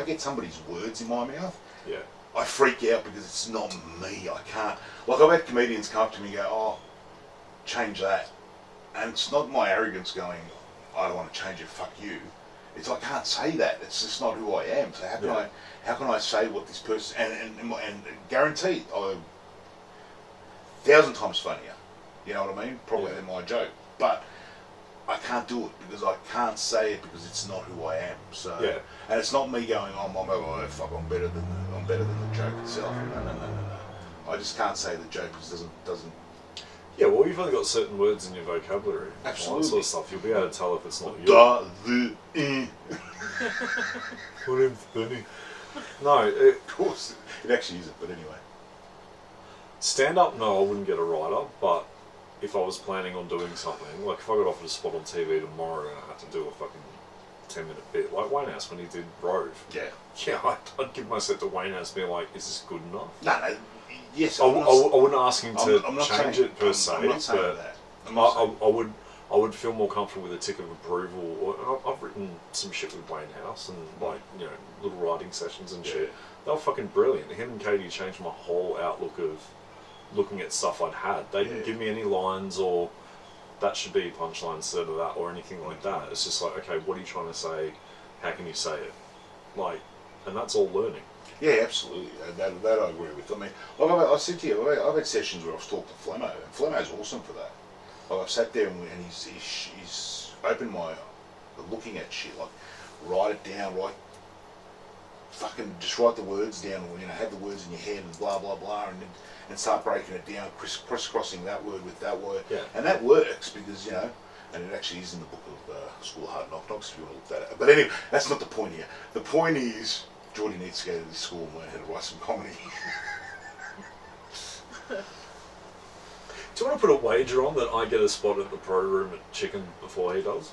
Speaker 1: get somebody's words in my mouth,
Speaker 2: Yeah.
Speaker 1: I freak out because it's not me. I can't. Like, I've had comedians come up to me and go, "Oh, change that," and it's not my arrogance going, "I don't want to change it. Fuck you." It's I can't say that. It's just not who I am. So how can I say what this person and guaranteed I'm 1,000 times funnier. You know what I mean? Probably than my joke, but I can't do it because I can't say it because it's not who I am. So and it's not me going, "I'm better than the joke itself." No. I just can't say the joke because it doesn't.
Speaker 2: Yeah, well, you've only got certain words in your vocabulary.
Speaker 1: Absolutely.
Speaker 2: All that sort of stuff. You'll be able to tell if it's not you. My name's Benny. No,
Speaker 1: Of course, it actually isn't. But anyway.
Speaker 2: stand up, no, I wouldn't get a writer, but if I was planning on doing something, like if I got offered a spot on TV tomorrow and I had to do a fucking 10-minute bit, like Wayne House when he did Rove.
Speaker 1: Yeah.
Speaker 2: I'd give my set to Wayne House being like, is this good enough?
Speaker 1: No. Yes.
Speaker 2: I wouldn't ask him to
Speaker 1: I'm not
Speaker 2: change
Speaker 1: saying,
Speaker 2: it per se,
Speaker 1: I'm not saying
Speaker 2: but
Speaker 1: that.
Speaker 2: I would feel more comfortable with a tick of approval. I've written some shit with Wayne House and like little writing sessions and shit. They were fucking brilliant. Him and Katie changed my whole outlook of looking at stuff I'd had. They didn't give me any lines or that should be a punchline instead of that or anything like that. It's just like, okay, what are you trying to say? How can you say it? Like, and that's all learning.
Speaker 1: Yeah, absolutely. That I agree with. I mean, like I said to you, I've had sessions where I've talked to Flemmo, and Flemmo's awesome for that. Like I've sat there and he's opened my looking at shit, like write it down, fucking just write the words down, or have the words in your head and blah blah blah, and start breaking it down, crisscrossing that word with that word.
Speaker 2: Yeah.
Speaker 1: And that works because, you know, and it actually is in the book of School of Hard Knocks if you want to look that up. But anyway, that's not the point here. The point is, Geordie needs to go to this school and learn how to write some comedy.
Speaker 2: Do you want to put a wager on that I get a spot at the pro room at Chicken before he does?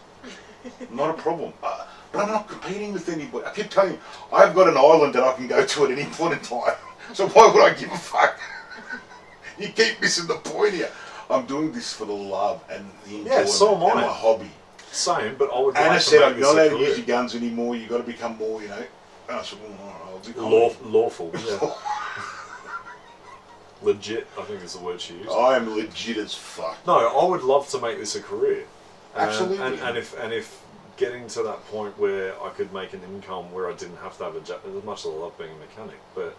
Speaker 1: Not a problem. But I'm not competing with anybody. I keep telling you, I've got an island that I can go to at any point in time. So why would I give a fuck? You keep missing the point here. I'm doing this for the love and the enjoyment
Speaker 2: so am I.
Speaker 1: and my hobby.
Speaker 2: Same, but I would
Speaker 1: Anna
Speaker 2: like
Speaker 1: said,
Speaker 2: to
Speaker 1: I'm
Speaker 2: make
Speaker 1: not
Speaker 2: this
Speaker 1: allowed
Speaker 2: a
Speaker 1: to use
Speaker 2: career.
Speaker 1: your guns anymore. You've got to become more, you know. And I said, well, all right, I'll do comedy.
Speaker 2: Lawful, yeah. Legit, I think is the word she used.
Speaker 1: I am legit as fuck.
Speaker 2: No, I would love to make this a career.
Speaker 1: Absolutely.
Speaker 2: And if getting to that point where I could make an income where I didn't have to have a job, as much as I love being a mechanic, but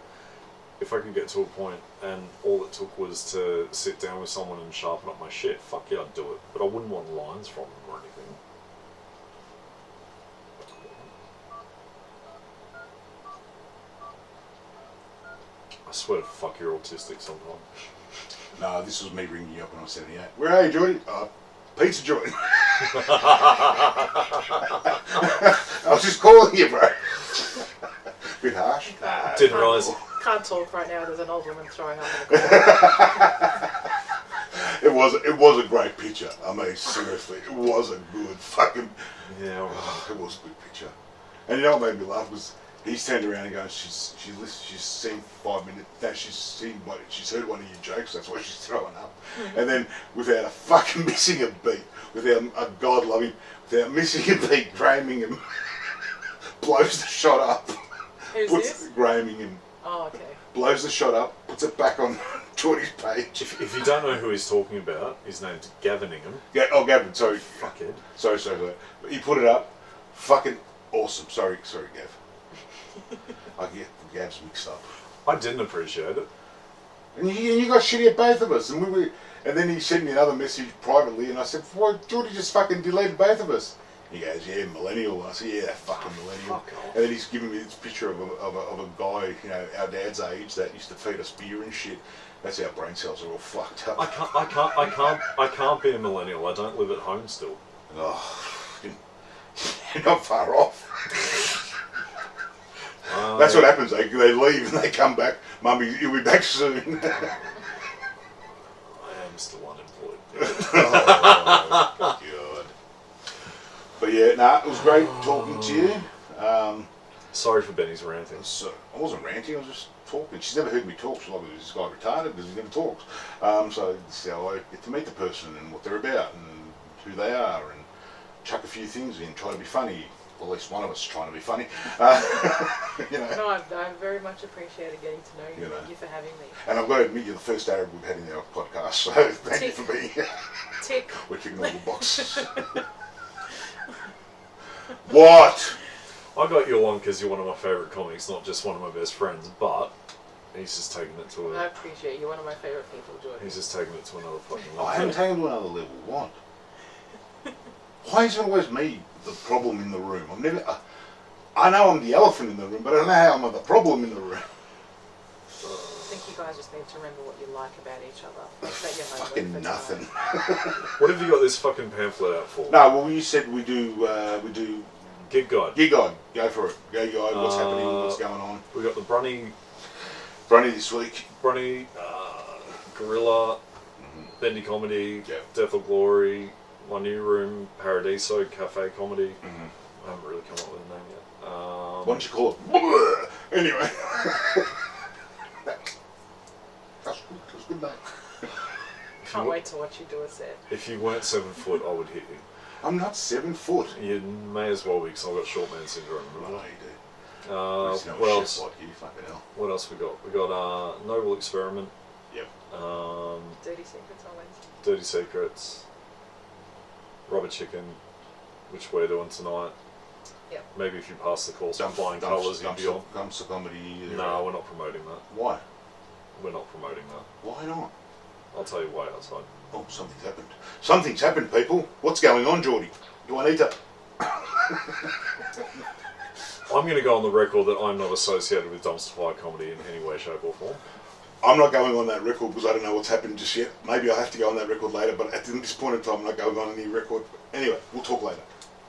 Speaker 2: if I could get to a point and all it took was to sit down with someone and sharpen up my shit, fuck yeah, I'd do it. But I wouldn't want lines from them or anything. I swear to fuck, you're autistic sometimes.
Speaker 1: No, this was me ringing you up when I was 78. Where are you, Geordie? Pizza joint. I was just calling you, bro. Bit harsh. Nah,
Speaker 2: Didn't realise.
Speaker 3: Can't talk right now. There's an old woman throwing up in the corner.
Speaker 1: It was a great picture. I mean, seriously, it was a good fucking.
Speaker 2: Yeah, right.
Speaker 1: It was a good picture. And you know what made me laugh was he's turned around and goes, she's seen 5 minutes. No, she's heard one of your jokes. That's why she's throwing up. And then without a fucking missing a beat, without a God love him, without missing a beat, Grahaming him, blows the shot up.
Speaker 3: Who's this?
Speaker 1: Grahaming him.
Speaker 3: Oh, okay.
Speaker 1: Blows the shot up, puts it back on Geordie's page.
Speaker 2: If you don't know who he's talking about, his name's Gaviningham.
Speaker 1: Gavin, sorry.
Speaker 2: Fuckhead.
Speaker 1: Sorry. But he put it up. Fucking awesome. Sorry, Gav. I get the Gavs mixed up.
Speaker 2: I didn't appreciate it.
Speaker 1: And you got shitty at both of us. And then he sent me another message privately, and I said, "Why, Geordie just fucking deleted both of us?" He goes, "Yeah, millennial." And I said, "Yeah, that fucking millennial."
Speaker 2: Fuck off.
Speaker 1: And then he's giving me this picture of a guy, you know, our dad's age that used to feed us beer and shit. That's our brain cells are all fucked up.
Speaker 2: I can't be a millennial. I don't live at home still.
Speaker 1: Oh, you're not far off. That's what happens. They leave and they come back. Mummy, you'll be back soon.
Speaker 2: I am still unemployed.
Speaker 1: Oh, God. But yeah, it was great talking to you.
Speaker 2: Sorry for Benny's ranting.
Speaker 1: So I wasn't ranting, I was just talking. She's never heard me talk. She's like, "Is this guy retarded because he never talks?" So this is how I get to meet the person and what they're about and who they are and chuck a few things in, try to be funny. Well, at least one of us is trying to be funny. You know.
Speaker 3: No, I very much appreciated getting to know you.
Speaker 1: You know.
Speaker 3: Thank you for having me.
Speaker 1: And I've got to admit, you're the first Arab we've had in our podcast, so thank you for being here.
Speaker 3: Tick.
Speaker 1: We're ticking all the boxes. What?
Speaker 2: I got your one because you're one of my favourite comics, not just one of my best friends, but he's just taking it to
Speaker 3: I
Speaker 2: a...
Speaker 3: appreciate you. You're one of my favourite people, Jordan.
Speaker 2: He's just taking it to another fucking
Speaker 1: I
Speaker 2: level.
Speaker 1: haven't taken it to another level. What? Why is it always me the problem in the room? I'm never. I know I'm the elephant in the room, but I don't know how I'm the problem in the room.
Speaker 3: I think you guys just need to remember what you like about each other. Make that your homework
Speaker 1: Fucking
Speaker 3: for
Speaker 1: nothing.
Speaker 3: tonight.
Speaker 2: What have you got this fucking pamphlet out for?
Speaker 1: No, well, you said we do
Speaker 2: Gig guide.
Speaker 1: Gig Guide. Go for it. Go guide. What's happening? What's going on?
Speaker 2: We got the Brunny,
Speaker 1: This week.
Speaker 2: Gorilla, Bendy Comedy,
Speaker 1: Yeah.
Speaker 2: Death or Glory, My New Room, Paradiso, Cafe Comedy.
Speaker 1: Mm-hmm.
Speaker 2: I haven't really come up with a name yet.
Speaker 1: Why don't you call it? Anyway. That's good. That's a good name.
Speaker 3: Can't wait to watch you do a set.
Speaker 2: If you weren't 7 foot, I would hit you.
Speaker 1: I'm not 7 foot.
Speaker 2: You may as well be, because I've got short man syndrome.
Speaker 1: I know you do.
Speaker 2: What else?
Speaker 1: Like you, fucking hell.
Speaker 2: What else we got? We got Noble Experiment.
Speaker 1: Yep.
Speaker 3: Dirty Secrets on Wednesday.
Speaker 2: Dirty Secrets. Rubber Chicken, which we're doing tonight.
Speaker 3: Yep.
Speaker 2: Maybe if you pass the course of Flying Colours, you'd be on.
Speaker 1: Dumpster comedy.
Speaker 2: No, we're not promoting that.
Speaker 1: Why?
Speaker 2: We're not promoting that.
Speaker 1: Why not?
Speaker 2: I'll tell you why outside.
Speaker 1: Oh, something's happened. Something's happened, people. What's going on, Geordie? Do I need to...
Speaker 2: I'm going to go on the record that I'm not associated with Dumpster Fire Comedy in any way, shape or form.
Speaker 1: I'm not going on that record because I don't know what's happened just yet. Maybe I'll have to go on that record later, but at this point in time, I'm not going on any record. Anyway, we'll talk later.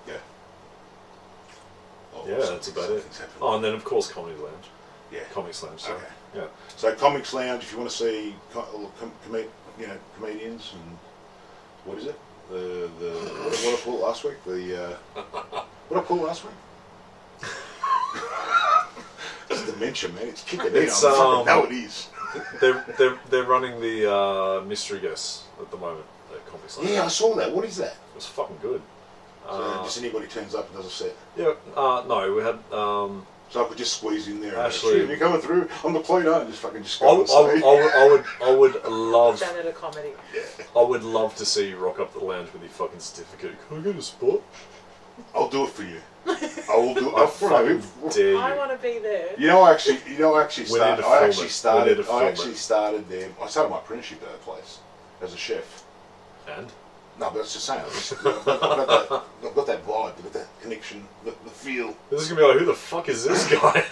Speaker 1: Yeah. Oh,
Speaker 2: Yeah, that's about it. Oh, and then of course Comedy Lounge.
Speaker 1: Yeah.
Speaker 2: Comics Lounge, sorry.
Speaker 1: Okay.
Speaker 2: Yeah.
Speaker 1: So Comics Lounge, if you want to see comedians and what is it? What did I call it last week? What did I call it last week? It's dementia, man. It's kicking in.
Speaker 2: It's,
Speaker 1: I fucking know it is.
Speaker 2: They're running the mystery guests at the moment at Comics Lounge.
Speaker 1: Yeah, I saw that. What is that?
Speaker 2: It was fucking good.
Speaker 1: So just anybody turns up and does a set.
Speaker 2: Yeah. No, we had.
Speaker 1: So I could just squeeze in there.
Speaker 2: Actually,
Speaker 1: and you're coming through. I'm the cleaner. And just fucking just
Speaker 2: I
Speaker 1: go and say.
Speaker 2: would love.
Speaker 3: Done at a comedy.
Speaker 1: Yeah.
Speaker 2: I would love to see you rock up the lounge with your fucking certificate. Can I get a spot?
Speaker 1: I'll do it for you. I will do.
Speaker 2: I fucking dare you.
Speaker 3: I want to be there.
Speaker 1: I actually
Speaker 2: We need to film it.
Speaker 1: I actually started there. I started my apprenticeship at that place as a chef.
Speaker 2: And
Speaker 1: No, but that's just saying. I've got that vibe, I've got that connection, the feel.
Speaker 2: this is gonna be like, who the fuck is this guy?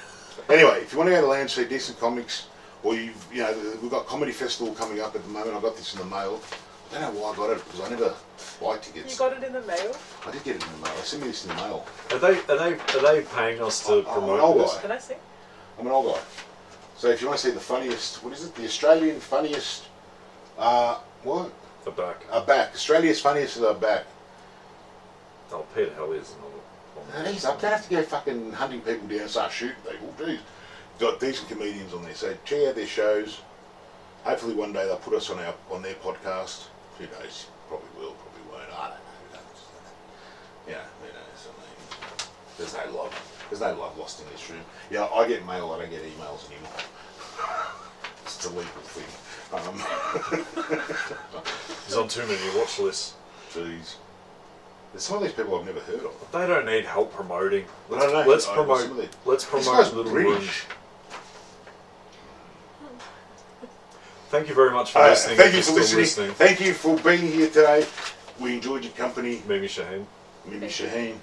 Speaker 1: Anyway, if you want to go to Lounge, see decent comics, or we've got Comedy Festival coming up at the moment. I got this in the mail. I don't know why I got it because I never buy tickets.
Speaker 3: You got it in the mail?
Speaker 1: I did get it in the mail. They sent me this in the mail.
Speaker 2: Are they paying us to
Speaker 1: I'm an
Speaker 2: promote
Speaker 1: old
Speaker 2: this?
Speaker 1: guy.
Speaker 3: Can I see?
Speaker 1: I'm an old guy. So if you want to see the funniest, what is it? The Australian funniest, what?
Speaker 2: The back.
Speaker 1: Are back. Australia's funniest are back.
Speaker 2: Oh, Peter Hell is.
Speaker 1: Geez, I don't have to go fucking hunting people down and start shooting people. Jeez. Got decent comedians on there, so check out their shows. Hopefully one day they'll put us on their podcast. Who knows? Probably will, probably won't. I don't know. Who knows? Yeah, who knows? I mean, there's no love. There's no love lost in this room. Yeah, I get mail. I don't get emails anymore. It's a legal thing.
Speaker 2: He's on too many watch lists.
Speaker 1: Jeez. There's some of these people I've never heard of.
Speaker 2: They don't need help promoting.
Speaker 1: I don't know.
Speaker 2: Let's
Speaker 1: I-
Speaker 2: promote.
Speaker 1: some of the-
Speaker 2: Let's
Speaker 1: This
Speaker 2: promote
Speaker 1: guy's
Speaker 2: Little
Speaker 1: British.
Speaker 2: Room. Thank you very much for listening.
Speaker 1: Thank
Speaker 2: if
Speaker 1: you
Speaker 2: you're
Speaker 1: for
Speaker 2: still
Speaker 1: listening. Thank you for being here today. We enjoyed your company.
Speaker 2: Mimi Shahee.
Speaker 1: Mimi Shahee.